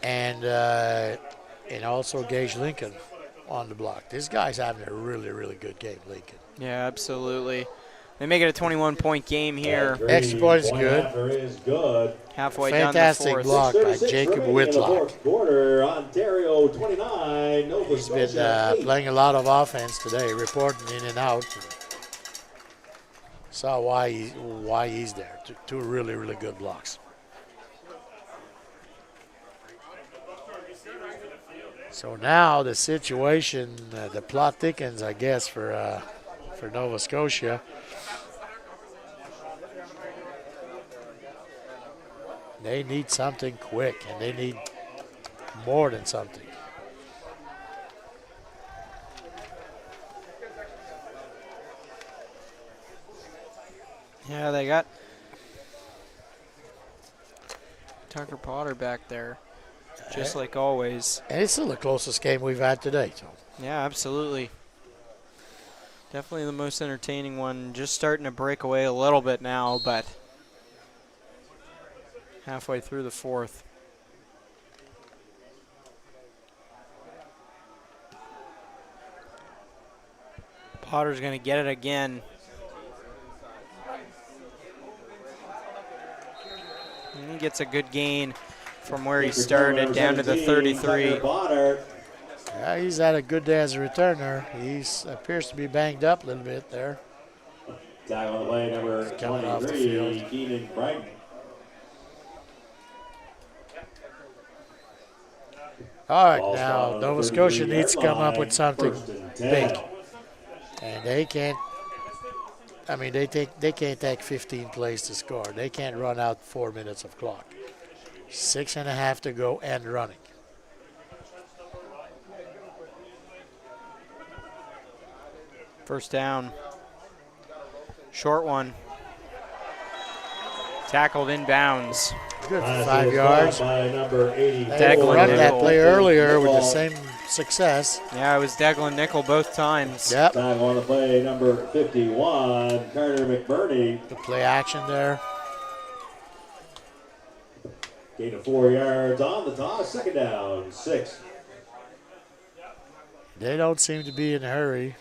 [SPEAKER 3] And also Gage Lincoln on the block. This guy's having a really, really good game, Lincoln.
[SPEAKER 5] Yeah, absolutely. They make it a 21-point game here,
[SPEAKER 3] Extra point is
[SPEAKER 1] Point
[SPEAKER 3] good.
[SPEAKER 1] after is good.
[SPEAKER 5] halfway down the
[SPEAKER 3] Fantastic
[SPEAKER 5] fourth.
[SPEAKER 3] block by
[SPEAKER 1] 6:36
[SPEAKER 3] Jacob
[SPEAKER 1] remaining in the
[SPEAKER 3] Whitlock.
[SPEAKER 1] fourth quarter. Ontario 29, Nova
[SPEAKER 3] He's been
[SPEAKER 1] Scotia 8.
[SPEAKER 3] playing a lot of offense today, reporting in and out. Saw why he's there. Two really, really good blocks. So now the situation, the plot thickens, I guess, for Nova Scotia. They need something quick, and they need more than something.
[SPEAKER 5] Yeah, they got Tucker Potter back there, just like always.
[SPEAKER 3] And it's still the closest game we've had today. So
[SPEAKER 5] Yeah, absolutely. Definitely the most entertaining one. Just starting to break away a little bit now, but halfway through the fourth. Potter's going to get it again. And he gets a good gain from where he started down to the 33.
[SPEAKER 3] yeah, he's had a good day as a returner. He appears to be banged up a little bit there.
[SPEAKER 1] Tackle on the play, number
[SPEAKER 3] Coming off the
[SPEAKER 1] 23,
[SPEAKER 3] field.
[SPEAKER 1] Keenan Brighton.
[SPEAKER 3] All right,
[SPEAKER 1] Ball
[SPEAKER 3] now
[SPEAKER 1] spot on the
[SPEAKER 3] Nova Scotia
[SPEAKER 1] 33-yard
[SPEAKER 3] needs to come up
[SPEAKER 1] line,
[SPEAKER 3] with something
[SPEAKER 1] 1st and 10.
[SPEAKER 3] big. And they can't. I mean, they can't take 15 plays to score. They can't run out 4 minutes of clock. 6.5 to go and running.
[SPEAKER 5] First down. Short one. Tackled inbounds.
[SPEAKER 3] Good for
[SPEAKER 1] Pass
[SPEAKER 3] 5
[SPEAKER 1] is
[SPEAKER 3] yards.
[SPEAKER 1] caught by number 80.
[SPEAKER 3] They
[SPEAKER 5] Declan
[SPEAKER 3] run that
[SPEAKER 5] Nickel.
[SPEAKER 3] play earlier with the same success.
[SPEAKER 5] Yeah, it was Declan Nickel both times.
[SPEAKER 3] Yep,
[SPEAKER 1] Tackle on the play, number 51, Carter McBurney.
[SPEAKER 3] the play action there.
[SPEAKER 1] Gain of 4 yards on the toss. 2nd down, 6.
[SPEAKER 3] They don't seem to be in a hurry,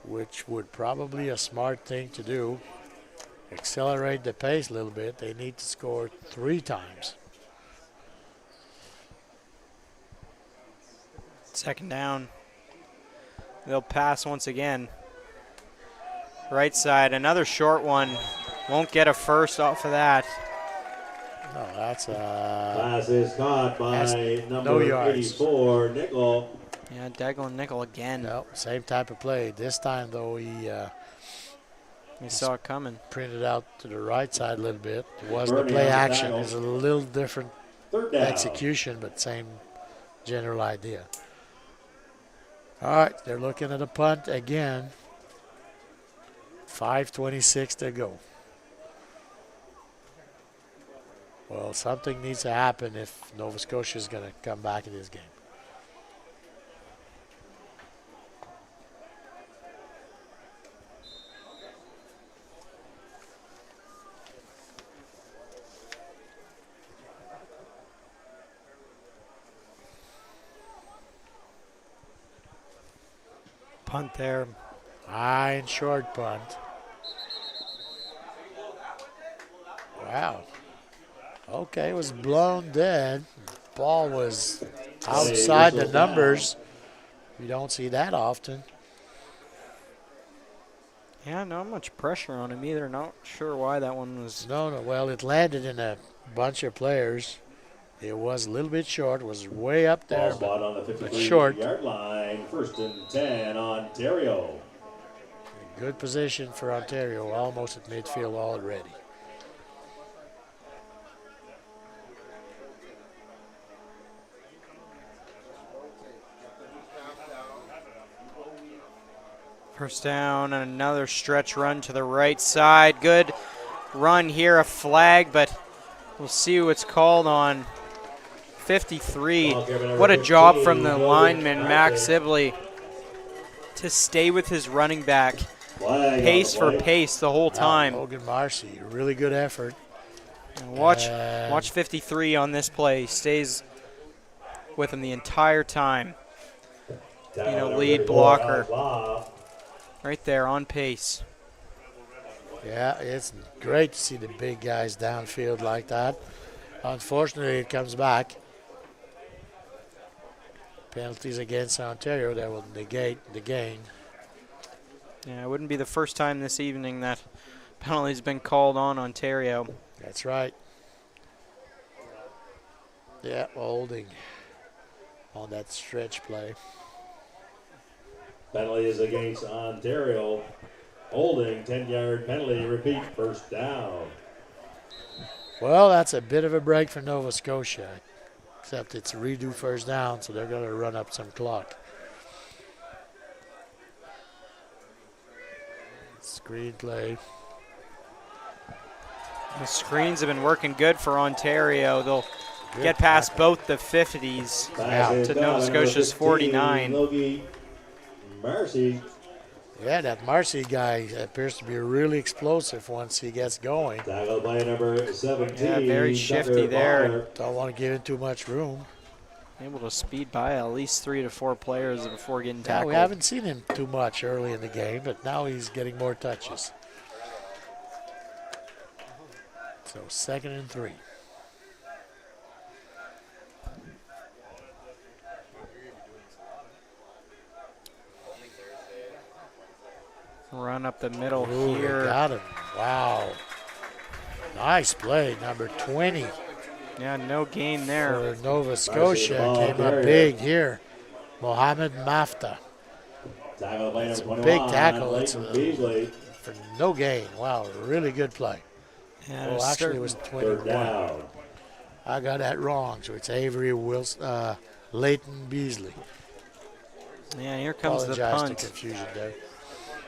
[SPEAKER 3] which would probably a smart thing to do. Accelerate the pace a little bit. They need to score 3 times.
[SPEAKER 5] Second down. They'll pass once again. Right side, another short one. Won't get a first off of that.
[SPEAKER 3] No, that's
[SPEAKER 1] Pass is caught
[SPEAKER 3] That's
[SPEAKER 1] by
[SPEAKER 3] no
[SPEAKER 1] number
[SPEAKER 3] yards.
[SPEAKER 1] 84, Nickel.
[SPEAKER 5] Yeah, Declan Nickel again.
[SPEAKER 3] no, same type of play. This time though, he
[SPEAKER 5] We saw it coming.
[SPEAKER 3] printed out to the right side a little bit. It wasn't a
[SPEAKER 1] Bernie
[SPEAKER 3] play
[SPEAKER 1] on the
[SPEAKER 3] action.
[SPEAKER 1] tackle.
[SPEAKER 3] It's a little different
[SPEAKER 1] 3rd down.
[SPEAKER 3] execution, but same general idea. All right, they're looking at a punt again. 5:26 to go. Well, something needs to happen if Nova Scotia is going to come back in this game.
[SPEAKER 5] Punt there.
[SPEAKER 3] High and short punt. Wow. Okay, it was blown dead. Ball was outside the numbers. You don't see that often.
[SPEAKER 5] Yeah, not much pressure on him either. Not sure why that one was.
[SPEAKER 3] No. Well, it landed in a bunch of players. It was a little bit short. It was way up there,
[SPEAKER 1] Ball spot on the
[SPEAKER 3] but
[SPEAKER 1] 53
[SPEAKER 3] short.
[SPEAKER 1] yard line. 1st and 10, Ontario.
[SPEAKER 3] Good position for Ontario, almost at midfield already.
[SPEAKER 5] First down and another stretch run to the right side. Good run here, a flag, but we'll see what's called on 53. What a job from the lineman, Max Sibley, to stay with his running back. Pace for pace the whole time.
[SPEAKER 3] Logan Marcy, really good effort.
[SPEAKER 5] And watch 53 on this play. Stays with him the entire time. Lead blocker. Right there on pace.
[SPEAKER 3] Yeah, it's great to see the big guys downfield like that. Unfortunately, it comes back. Penalties against Ontario that will negate the gain.
[SPEAKER 5] Yeah, it wouldn't be the first time this evening that penalty's been called on Ontario.
[SPEAKER 3] That's right. Yeah, holding on that stretch play.
[SPEAKER 1] Penalty is against Ontario. Holding, 10-yard penalty. Repeat, 1st down.
[SPEAKER 3] Well, that's a bit of a break for Nova Scotia, except it's a redo 1st down, so they're going to run up some clock. Screen play.
[SPEAKER 5] The screens have been working good for Ontario. They'll get past both the 50s to Nova Scotia's 49.
[SPEAKER 1] Marcy.
[SPEAKER 3] Yeah, that Marcy guy appears to be really explosive once he gets going.
[SPEAKER 1] Tackled by number 17.
[SPEAKER 5] Yeah, very shifty there.
[SPEAKER 3] Don't want to give him too much room.
[SPEAKER 5] Able to speed by at least 3 to 4 players before getting tackled.
[SPEAKER 3] Yeah, we haven't seen him too much early in the game, but now he's getting more touches. So 2nd and 3.
[SPEAKER 5] Run up the middle
[SPEAKER 3] Ooh,
[SPEAKER 5] here.
[SPEAKER 3] Got him. Wow. Nice play, number 20.
[SPEAKER 5] Yeah, no gain there.
[SPEAKER 3] For Nova Scotia, came up big here. Mohamed Mafta. It's a big tackle. It's for no gain. Wow, really good play.
[SPEAKER 5] Yeah,
[SPEAKER 3] well, actually, it was 21. I got that wrong, so it's Avery Wilson, Leighton Beasley.
[SPEAKER 5] Yeah, here comes the
[SPEAKER 3] Apologize
[SPEAKER 5] punt.
[SPEAKER 3] to confusion there.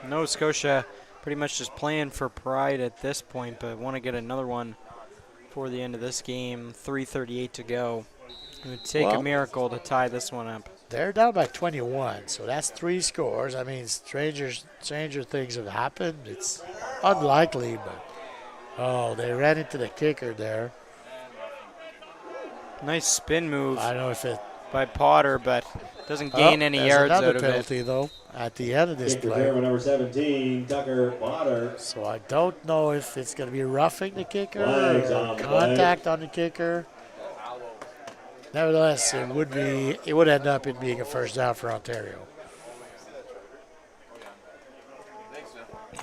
[SPEAKER 5] Nova Scotia pretty much just playing for pride at this point, but want to get another one for the end of this game. 3:38 to go. It would take a miracle to tie this one up.
[SPEAKER 3] They're down by 21, so that's 3 scores. I mean, stranger things have happened. It's unlikely, but they ran into the kicker there.
[SPEAKER 5] Nice spin move.
[SPEAKER 3] I don't know if it
[SPEAKER 5] by Potter, but doesn't gain any yards out of it.
[SPEAKER 3] Another penalty though at the end of this play.
[SPEAKER 1] Number 17, Tucker Potter.
[SPEAKER 3] So I don't know if it's going to be roughing the kicker or contact on the kicker. Nevertheless, it would end up in being a 1st down for Ontario.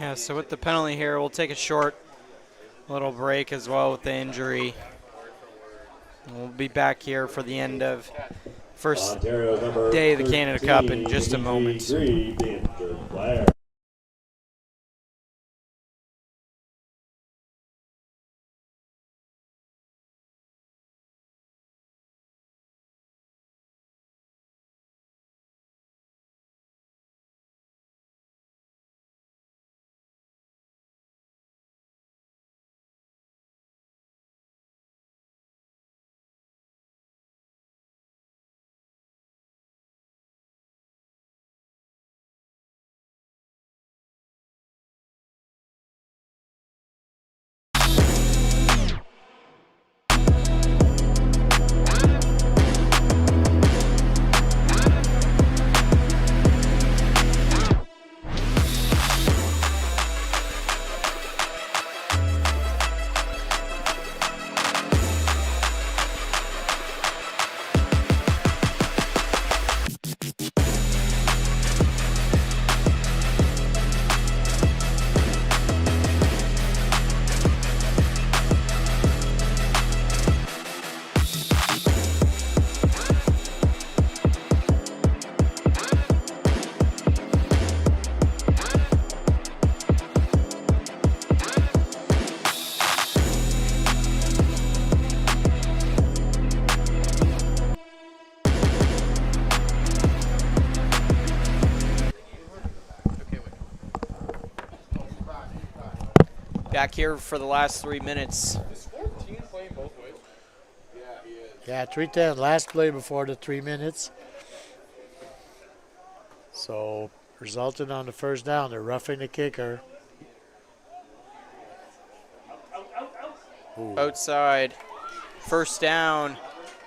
[SPEAKER 5] Yeah, so with the penalty here, we'll take a short little break as well with the injury. And we'll be back here for the end of first day of the Canada Cup in just a moment. back here for the last 3 minutes.
[SPEAKER 4] Is 14 playing both ways? Yeah, he is.
[SPEAKER 3] Yeah, 3:10, last play before the 3 minutes. So, resulted on the first down. They're roughing the kicker. Ooh.
[SPEAKER 5] Outside. First down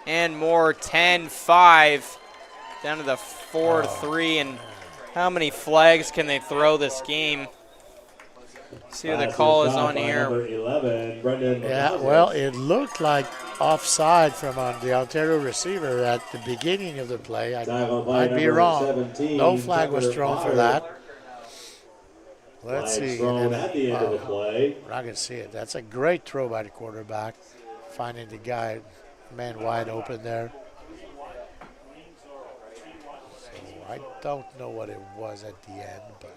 [SPEAKER 5] and more. 10-5. Down to the 4-3. And how many flags can they throw this game? See what the call is on here.
[SPEAKER 3] Yeah, well, it looked like offside from the Ontario receiver at the beginning of the play. I might be wrong. No flag was thrown for that. Let's see.
[SPEAKER 1] At the end of the play.
[SPEAKER 3] We're not going to see it. That's a great throw by the quarterback, finding the guy, man wide open there. So I don't know what it was at the end, but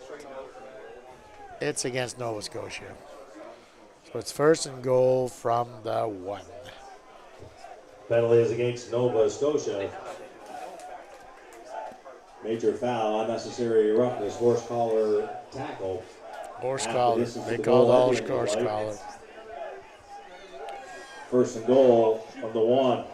[SPEAKER 3] it's against Nova Scotia. So it's first and goal from the 1.
[SPEAKER 1] Penalty is against Nova Scotia. Major foul, unnecessary roughness, horse collar tackle.
[SPEAKER 3] Horse collar. They called all horse collar.
[SPEAKER 1] First and goal from the 1.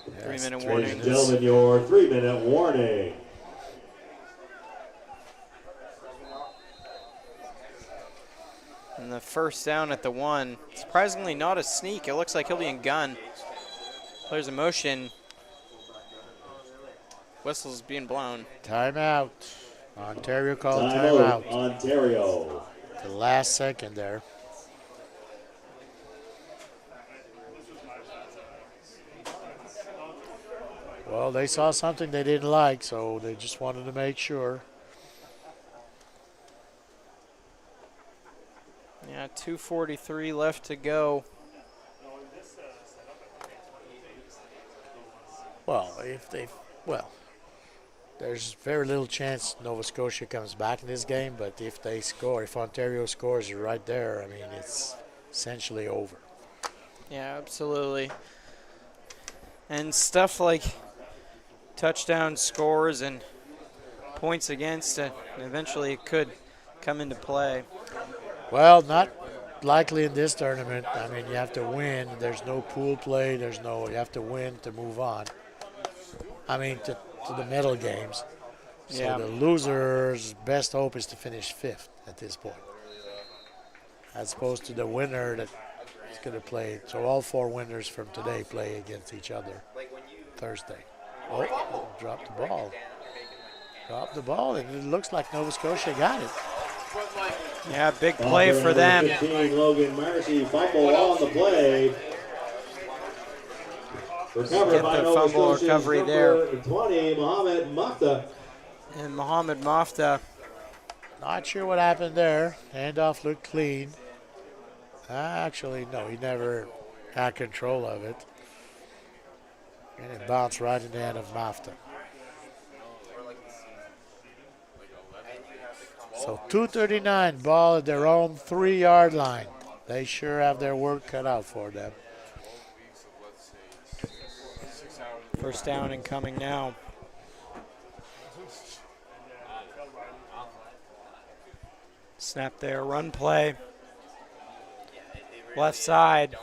[SPEAKER 5] Yes, 3-minute
[SPEAKER 1] Ladies
[SPEAKER 5] warning.
[SPEAKER 1] and gentlemen, your 3-minute warning.
[SPEAKER 5] And the first down at the 1. Surprisingly not a sneak. It looks like he'll be in gun. Players in motion. Whistle's being blown.
[SPEAKER 3] Timeout. Ontario called
[SPEAKER 1] Timeout.
[SPEAKER 3] timeout.
[SPEAKER 1] Ontario.
[SPEAKER 3] The last second there. Well, they saw something they didn't like, so they just wanted to make sure.
[SPEAKER 5] Yeah, 2:43 left to go.
[SPEAKER 3] Well, there's very little chance Nova Scotia comes back in this game, but if they score, if Ontario scores right there, I mean, it's essentially over.
[SPEAKER 5] Yeah, absolutely. And stuff like touchdown scores and points against, eventually it could come into play.
[SPEAKER 3] Well, not likely in this tournament. I mean, you have to win. There's no pool play. You have to win to move on. I mean, to the medal games. So
[SPEAKER 5] Yeah.
[SPEAKER 3] the loser's best hope is to finish 5th at this point, as opposed to the winner that is going to play. So all 4 winners from today play against each other Thursday. Oh, dropped the ball. Dropped the ball, and it looks like Nova Scotia got it.
[SPEAKER 5] Yeah, big play for them.
[SPEAKER 1] 15, Logan Marcy, fumble on the play. Recovered
[SPEAKER 5] Get
[SPEAKER 1] by
[SPEAKER 5] the
[SPEAKER 1] Nova
[SPEAKER 5] fumble
[SPEAKER 1] Scotia's
[SPEAKER 5] recovery
[SPEAKER 1] number
[SPEAKER 5] there.
[SPEAKER 1] 20, Mohamed Mafta.
[SPEAKER 5] And Mohamed Mafta.
[SPEAKER 3] Not sure what happened there. Handoff looked clean. Actually, no, he never had control of it. And it bounced right in the hand of Mafta. So 2:39, ball at their own 3-yard line. They sure have their work cut out for them.
[SPEAKER 5] First down and coming now. Snap there, run play. Left side.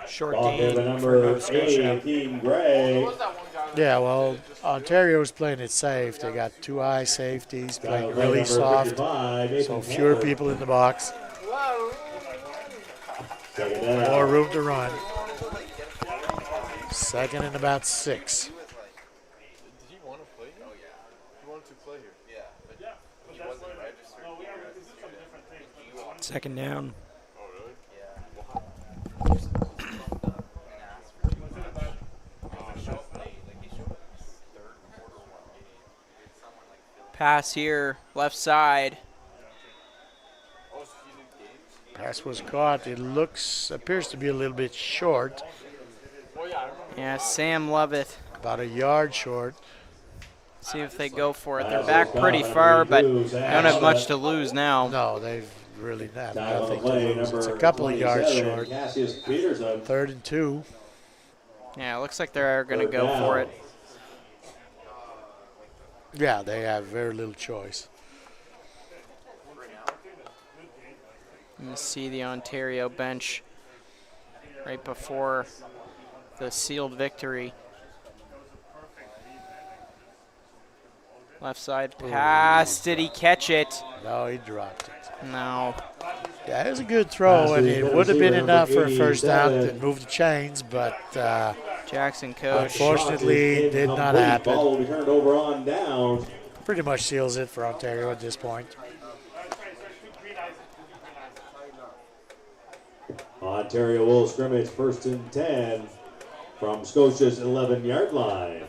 [SPEAKER 5] Short
[SPEAKER 1] Ball
[SPEAKER 5] gain
[SPEAKER 1] given
[SPEAKER 5] for
[SPEAKER 1] number
[SPEAKER 5] Nova Scotia.
[SPEAKER 1] 18, Gray.
[SPEAKER 3] Yeah, well, Ontario's playing it safe. They got 2 high safeties, playing
[SPEAKER 1] Play
[SPEAKER 3] really
[SPEAKER 1] number
[SPEAKER 3] soft.
[SPEAKER 1] 55,
[SPEAKER 3] So
[SPEAKER 1] Nathan
[SPEAKER 3] fewer
[SPEAKER 1] Taylor.
[SPEAKER 3] people in the box.
[SPEAKER 1] Second down.
[SPEAKER 3] More room to run. Second and about 6.
[SPEAKER 4] Did he want to play here? Oh, yeah. He wanted to play here. Yeah, but he wasn't registered.
[SPEAKER 5] Second down.
[SPEAKER 4] Oh, really?
[SPEAKER 5] Pass here, left side.
[SPEAKER 3] Pass was caught. It appears to be a little bit short,
[SPEAKER 5] Yeah, Sam Lovett.
[SPEAKER 3] about a yard short.
[SPEAKER 5] See if they go for it. They're back pretty far, but don't have much to lose now.
[SPEAKER 3] No, they've really not.
[SPEAKER 1] Down on the
[SPEAKER 3] Nothing to
[SPEAKER 1] play,
[SPEAKER 3] lose. It's a
[SPEAKER 1] number
[SPEAKER 3] couple of yards
[SPEAKER 1] 27,
[SPEAKER 3] short.
[SPEAKER 1] Cassius Peterson.
[SPEAKER 3] 3rd and 2.
[SPEAKER 5] Yeah, it looks like they're going to go for it.
[SPEAKER 3] Yeah, they have very little choice.
[SPEAKER 5] You see the Ontario bench right before the sealed victory. Left side pass. Did he catch it?
[SPEAKER 3] No, he dropped it.
[SPEAKER 5] No.
[SPEAKER 3] Yeah, it was a good throw, and it would have been enough for a first down to move the chains, but
[SPEAKER 5] Jackson Coach.
[SPEAKER 3] unfortunately did not happen.
[SPEAKER 1] Ball will be turned over on down.
[SPEAKER 3] Pretty much seals it for Ontario at this point.
[SPEAKER 1] Ontario will scrimmage 1st and 10 from Scotia's 11-yard line.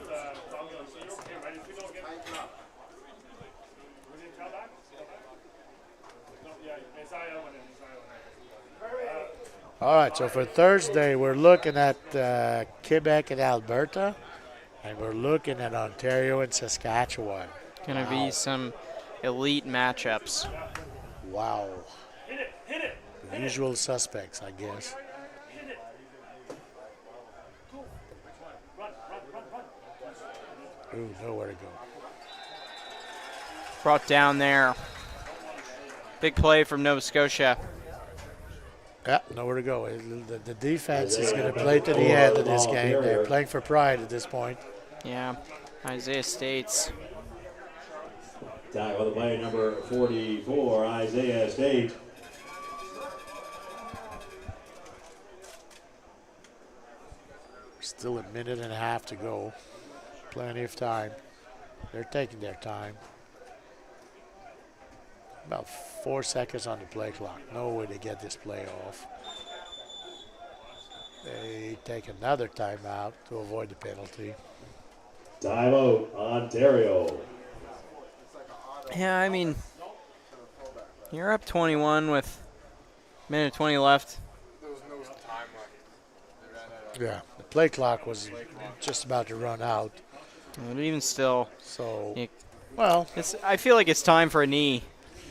[SPEAKER 3] All right, so for Thursday, we're looking at Quebec and Alberta, and we're looking at Ontario and Saskatchewan.
[SPEAKER 5] Going to be some elite matchups.
[SPEAKER 3] Wow. The usual suspects, I guess. Ooh, nowhere to go.
[SPEAKER 5] Brought down there. Big play from Nova Scotia.
[SPEAKER 3] Yeah, nowhere to go. The defense is going to play to the end of this game. They're playing for pride at this point.
[SPEAKER 5] Yeah, Isaiah States.
[SPEAKER 1] Tackle the play number 44, Isaiah State.
[SPEAKER 3] Still a minute and a half to go. Plenty of time. They're taking their time. About 4 seconds on the play clock. No way to get this play off. They take another timeout to avoid the penalty.
[SPEAKER 1] Timeout, Ontario.
[SPEAKER 5] Yeah, I mean, you're up 21 with minute 20 left.
[SPEAKER 3] Yeah, the play clock was just about to run out.
[SPEAKER 5] But even still,
[SPEAKER 3] So,
[SPEAKER 5] well, I feel like it's time for a knee.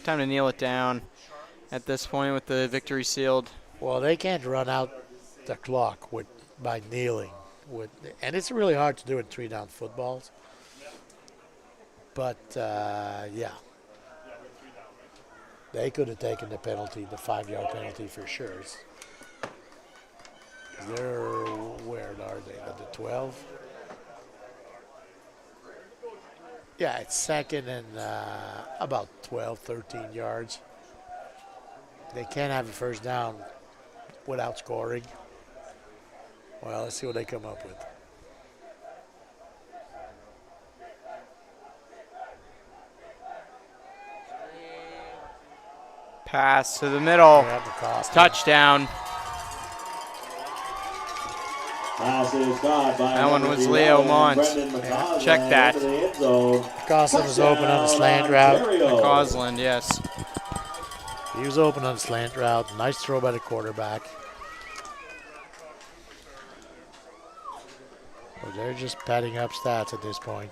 [SPEAKER 5] Time to kneel it down at this point with the victory sealed.
[SPEAKER 3] well, they can't run out the clock by kneeling. And it's really hard to do in 3-down footballs. But, yeah. They could have taken the penalty, the 5-yard penalty for sure. Where are they? At the 12? Yeah, it's second and about 12, 13 yards. They can't have a first down without scoring. Well, let's see what they come up with.
[SPEAKER 5] Pass to the middle. Touchdown. That one was Leo Mont. Check that.
[SPEAKER 3] Cosland was open on the slant route.
[SPEAKER 5] Cosland, yes.
[SPEAKER 3] He was open on the slant route. Nice throw by the quarterback. Well, they're just padding up stats at this point.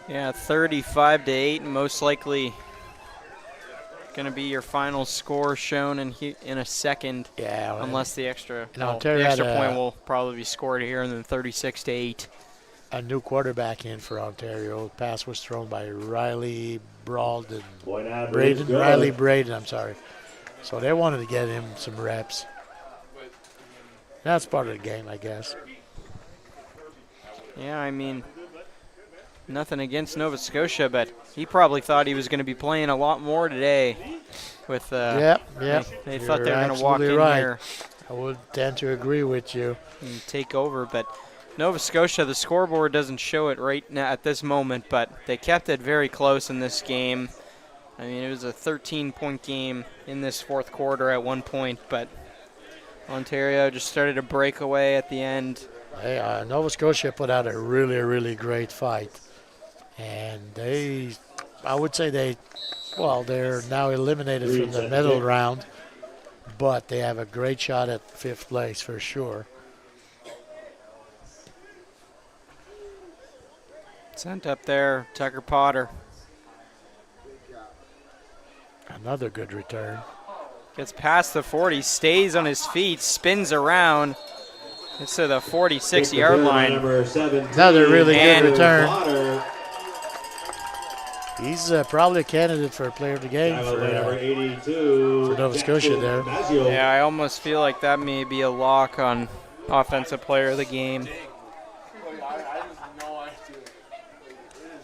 [SPEAKER 5] Yeah, 35-8, most likely going to be your final score shown in a second.
[SPEAKER 3] Yeah,
[SPEAKER 5] unless the extra
[SPEAKER 3] Ontario
[SPEAKER 5] point will probably be scored here, and then 36-8.
[SPEAKER 3] A new quarterback in for Ontario. The pass was thrown by Riley Braden. I'm sorry. So they wanted to get him some reps. That's part of the game, I guess.
[SPEAKER 5] Yeah, I mean, nothing against Nova Scotia, but he probably thought he was going to be playing a lot more today. With
[SPEAKER 3] Yep.
[SPEAKER 5] They thought they were going to walk in here.
[SPEAKER 3] I would tend to agree with you.
[SPEAKER 5] And take over, but Nova Scotia, the scoreboard doesn't show it right now at this moment, but they kept it very close in this game. I mean, it was a 13-point game in this fourth quarter at one point, but Ontario just started a breakaway at the end.
[SPEAKER 3] Hey, Nova Scotia put out a really, really great fight. And I would say they're now eliminated from the middle round, but they have a great shot at 5th place for sure.
[SPEAKER 5] Sent up there, Tucker Potter.
[SPEAKER 3] Another good return.
[SPEAKER 5] Gets past the 40, stays on his feet, spins around, It's to the 46-yard line.
[SPEAKER 3] Another really good return. He's probably a candidate for player of the game for Nova Scotia there.
[SPEAKER 5] Yeah, I almost feel like that may be a lock on offensive player of the game.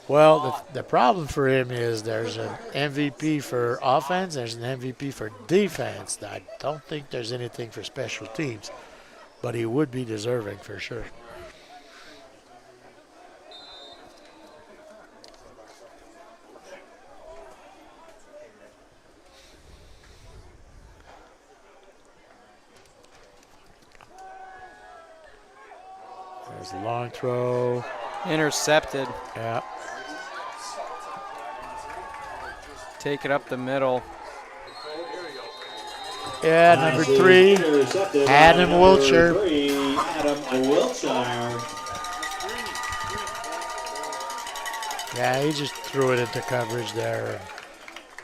[SPEAKER 3] Well, the problem for him is there's an MVP for offense, there's an MVP for defense. I don't think there's anything for special teams, but he would be deserving for sure. There's a long throw.
[SPEAKER 5] Intercepted.
[SPEAKER 3] Yeah.
[SPEAKER 5] Take it up the middle.
[SPEAKER 3] Yeah, number 3, Adam Wiltshire. Yeah, he just threw it into coverage there.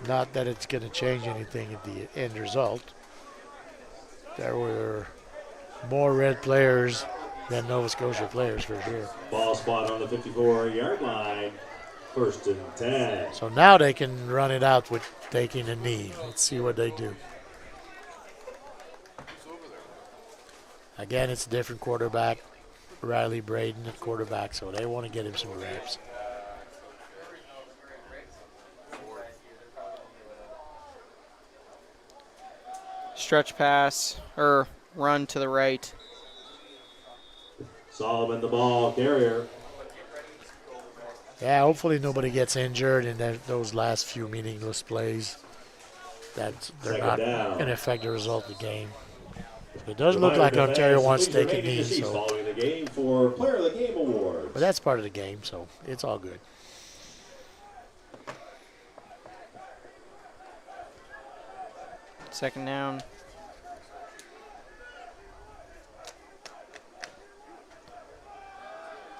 [SPEAKER 3] Not that it's going to change anything at the end result. There were more red players than Nova Scotia players for sure.
[SPEAKER 1] Ball spot on the 54-yard line. 1st and 10.
[SPEAKER 3] So now they can run it out with taking a knee. Let's see what they do. Again, it's a different quarterback. Riley Braden at quarterback, so they want to get him some reps.
[SPEAKER 5] Stretch pass, or run to the right.
[SPEAKER 1] Solomon the ball carrier.
[SPEAKER 3] Yeah, hopefully nobody gets injured in those last few meaningless plays. That they're not going to affect the result of the game. It does look like Ontario wants to take a knee. So.
[SPEAKER 1] Following the game for Player of the Game award.
[SPEAKER 3] But that's part of the game, so it's all good.
[SPEAKER 5] Second down.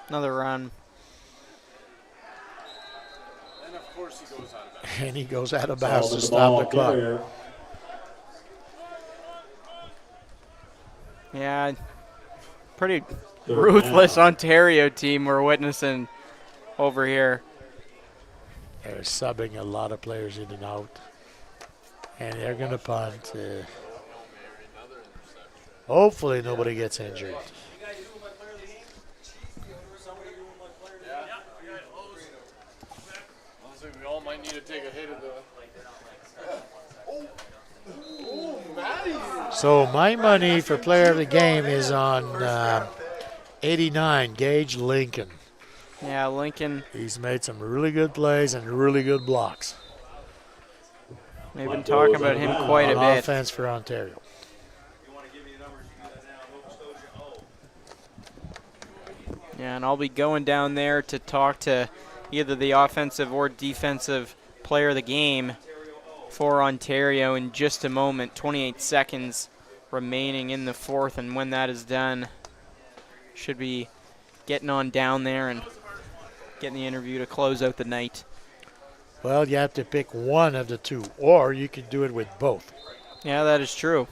[SPEAKER 5] Another run.
[SPEAKER 4] And of course he goes out of bounds.
[SPEAKER 3] And he goes out of bounds to stop the clock.
[SPEAKER 1] Carrier.
[SPEAKER 5] Yeah, pretty ruthless Ontario team we're witnessing over here.
[SPEAKER 3] They're subbing a lot of players in and out. And they're going to punt. Hopefully nobody gets injured.
[SPEAKER 4] Honestly, we all might need to take a hit of the...
[SPEAKER 3] So my money for player of the game is on 89, Gage Lincoln.
[SPEAKER 5] Yeah, Lincoln.
[SPEAKER 3] He's made some really good plays and really good blocks.
[SPEAKER 5] They've been talking about him quite a bit.
[SPEAKER 3] Offense for Ontario.
[SPEAKER 5] Yeah, and I'll be going down there to talk to either the offensive or defensive player of the game for Ontario in just a moment. 28 seconds remaining in the fourth, and when that is done, should be getting on down there and getting the interview to close out the night.
[SPEAKER 3] Well, you have to pick one of the two, or you could do it with both.
[SPEAKER 5] Yeah, that is true.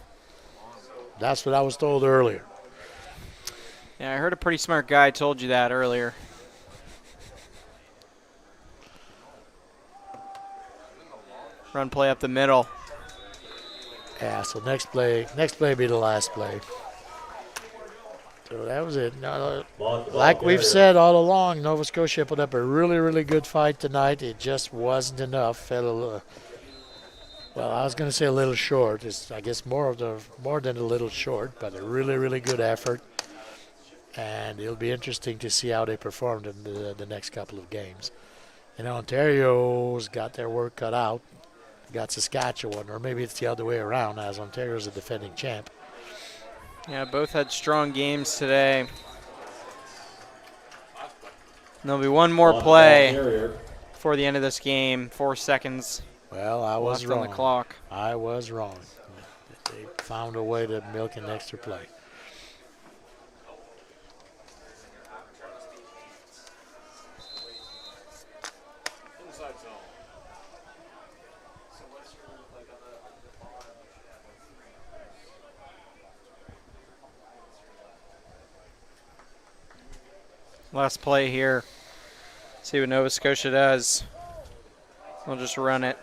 [SPEAKER 3] That's what I was told earlier.
[SPEAKER 5] Yeah, I heard a pretty smart guy told you that earlier. Run play up the middle.
[SPEAKER 3] Yeah, so next play be the last play. So that was it. No, like we've said all along, Nova Scotia put up a really, really good fight tonight. It just wasn't enough. Well, I was going to say a little short. It's, I guess, more than a little short, but a really, really good effort. And it'll be interesting to see how they performed in the next couple of games. And Ontario's got their work cut out. Got Saskatchewan, or maybe it's the other way around, as Ontario's a defending champ.
[SPEAKER 5] Yeah, both had strong games today. And there'll be one more play before the end of this game. 4 seconds.
[SPEAKER 3] Well, I was
[SPEAKER 5] left
[SPEAKER 3] wrong.
[SPEAKER 5] on the clock.
[SPEAKER 3] I was wrong. They found a way to milk an extra play.
[SPEAKER 4] Inside zone.
[SPEAKER 5] Last play here. See what Nova Scotia does. They'll just run it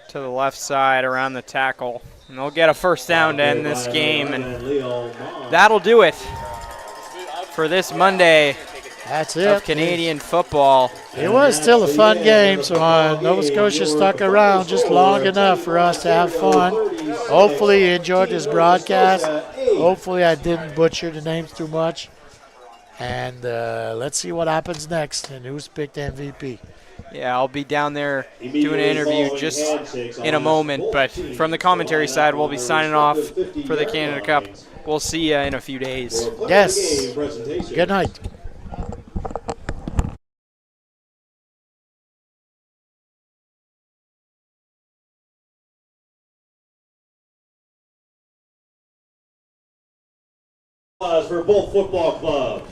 [SPEAKER 5] to the left side around the tackle. And they'll get a first down to end this game. And that'll do it for this Monday
[SPEAKER 3] That's it.
[SPEAKER 5] of Canadian football.
[SPEAKER 3] It was still a fun game, so Nova Scotia stuck around just long enough for us to have fun. Hopefully you enjoyed this broadcast. Hopefully I didn't butcher the names too much. And let's see what happens next and who's picked MVP.
[SPEAKER 5] Yeah, I'll be down there doing an interview just in a moment. But from the commentary side, we'll be signing off for the Canada Cup. We'll see you in a few days.
[SPEAKER 3] Yes. Good night.
[SPEAKER 1] For both football clubs.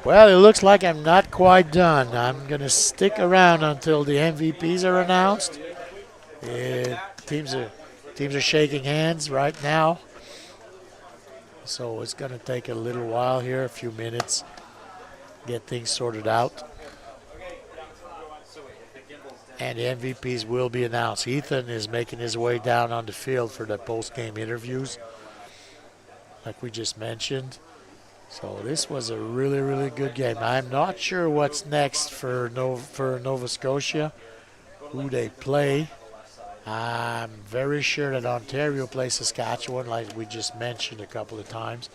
[SPEAKER 3] Well, it looks like I'm not quite done. I'm going to stick around until the MVPs are announced. Teams are shaking hands right now. So it's going to take a little while here, a few minutes, get things sorted out. And the MVPs will be announced. Ethan is making his way down on the field for the post-game interviews, like we just mentioned. So this was a really, really good game. I'm not sure what's next for Nova Scotia, who they play. I'm very sure that Ontario plays Saskatchewan, like we just mentioned a couple of times.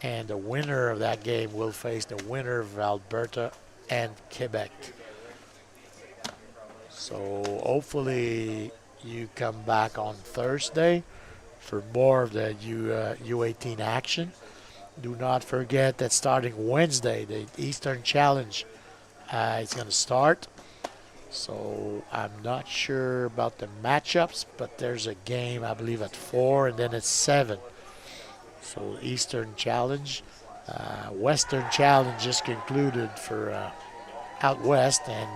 [SPEAKER 3] And the winner of that game will face the winner of Alberta and Quebec. So hopefully you come back on Thursday for more of the U18 action. Do not forget that starting Wednesday, the Eastern Challenge is going to start. So I'm not sure about the matchups, but there's a game, I believe, at 4 and then at 7. So Eastern Challenge. Western Challenge just concluded for out west, and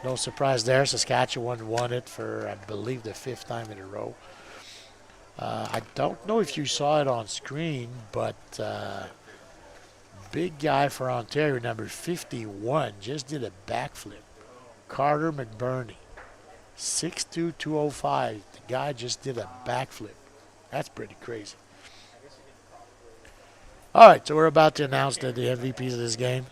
[SPEAKER 3] no surprise there. Saskatchewan won it for, I believe, the 5th time in a row. I don't know if you saw it on screen, but big guy for Ontario, number 51, just did a backflip. Carter McBurney, 6'2", 205. The guy just did a backflip. That's pretty crazy. All right, so we're about to announce the MVPs of this game.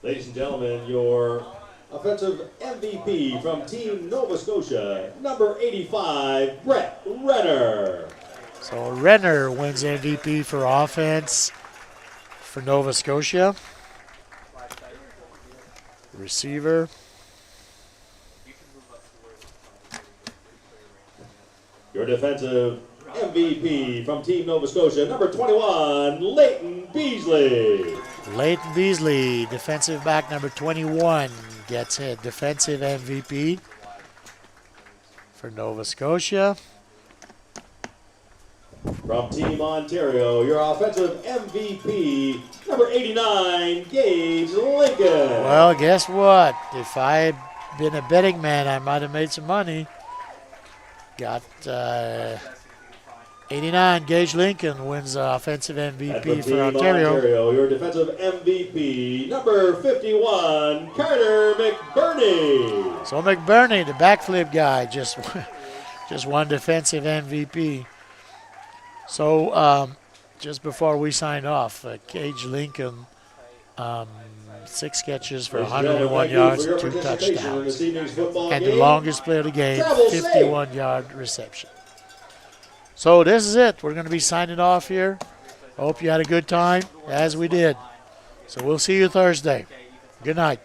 [SPEAKER 1] Ladies and gentlemen, your offensive MVP from Team Nova Scotia, number 85, Brett Renner.
[SPEAKER 3] So Renner wins MVP for offense for Nova Scotia. Receiver.
[SPEAKER 1] Your defensive MVP from Team Nova Scotia, number 21, Leighton Beasley.
[SPEAKER 3] Leighton Beasley, defensive back number 21, gets a defensive MVP for Nova Scotia.
[SPEAKER 1] From Team Ontario, your offensive MVP, number 89, Gage Lincoln.
[SPEAKER 3] Well, guess what? If I had been a betting man, I might have made some money. Got 89, Gage Lincoln wins offensive MVP for Ontario.
[SPEAKER 1] Your defensive MVP, number 51, Carter McBurney.
[SPEAKER 3] So McBurney, the backflip guy, just won defensive MVP. So just before we sign off, Gage Lincoln, 6 catches for 101 yards, 2 touchdowns. And the longest play of the game, 51-yard reception. So this is it. We're going to be signing off here. I hope you had a good time, as we did. So we'll see you Thursday. Good night.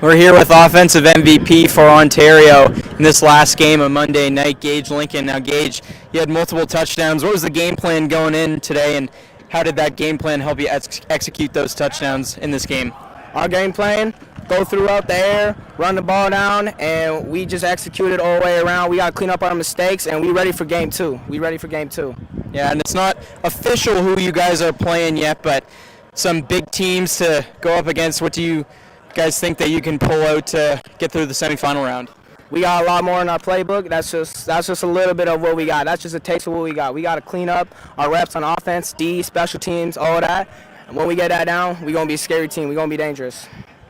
[SPEAKER 5] We're here with offensive MVP for Ontario in this last game of Monday night, Gage Lincoln. Now, Gage, you had multiple touchdowns. What was the game plan going in today, and how did that game plan help you execute those touchdowns in this game?
[SPEAKER 9] Our game plan, go throughout the air, run the ball down, and we just executed all the way around. We got to clean up our mistakes, and we ready for game two.
[SPEAKER 5] Yeah, and it's not official who you guys are playing yet, but some big teams to go up against. What do you guys think that you can pull out to get through the semifinal round?
[SPEAKER 9] We got a lot more in our playbook. That's just a little bit of what we got. That's just a taste of what we got. We got to clean up our reps on offense, D, special teams, all that. And when we get that down, we're going to be a scary team. We're going to be dangerous.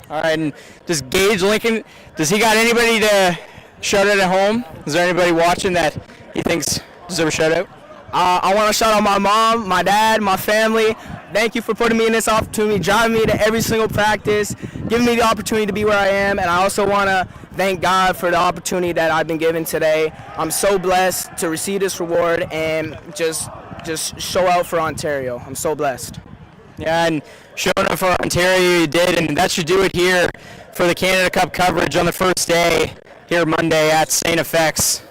[SPEAKER 5] All right, and does Gage Lincoln, does he got anybody to shout out at home? Is there anybody watching that he thinks deserves a shout out?
[SPEAKER 9] I want to shout out my mom, my dad, my family. Thank you for putting me in this opportunity, driving me to every single practice, giving me the opportunity to be where I am. And I also want to thank God for the opportunity that I've been given today. I'm so blessed to receive this reward and just show out for Ontario. I'm so blessed.
[SPEAKER 5] Yeah, and showing up for Ontario you did, and that should do it here for the Canada Cup coverage on the first day here Monday at St. FX.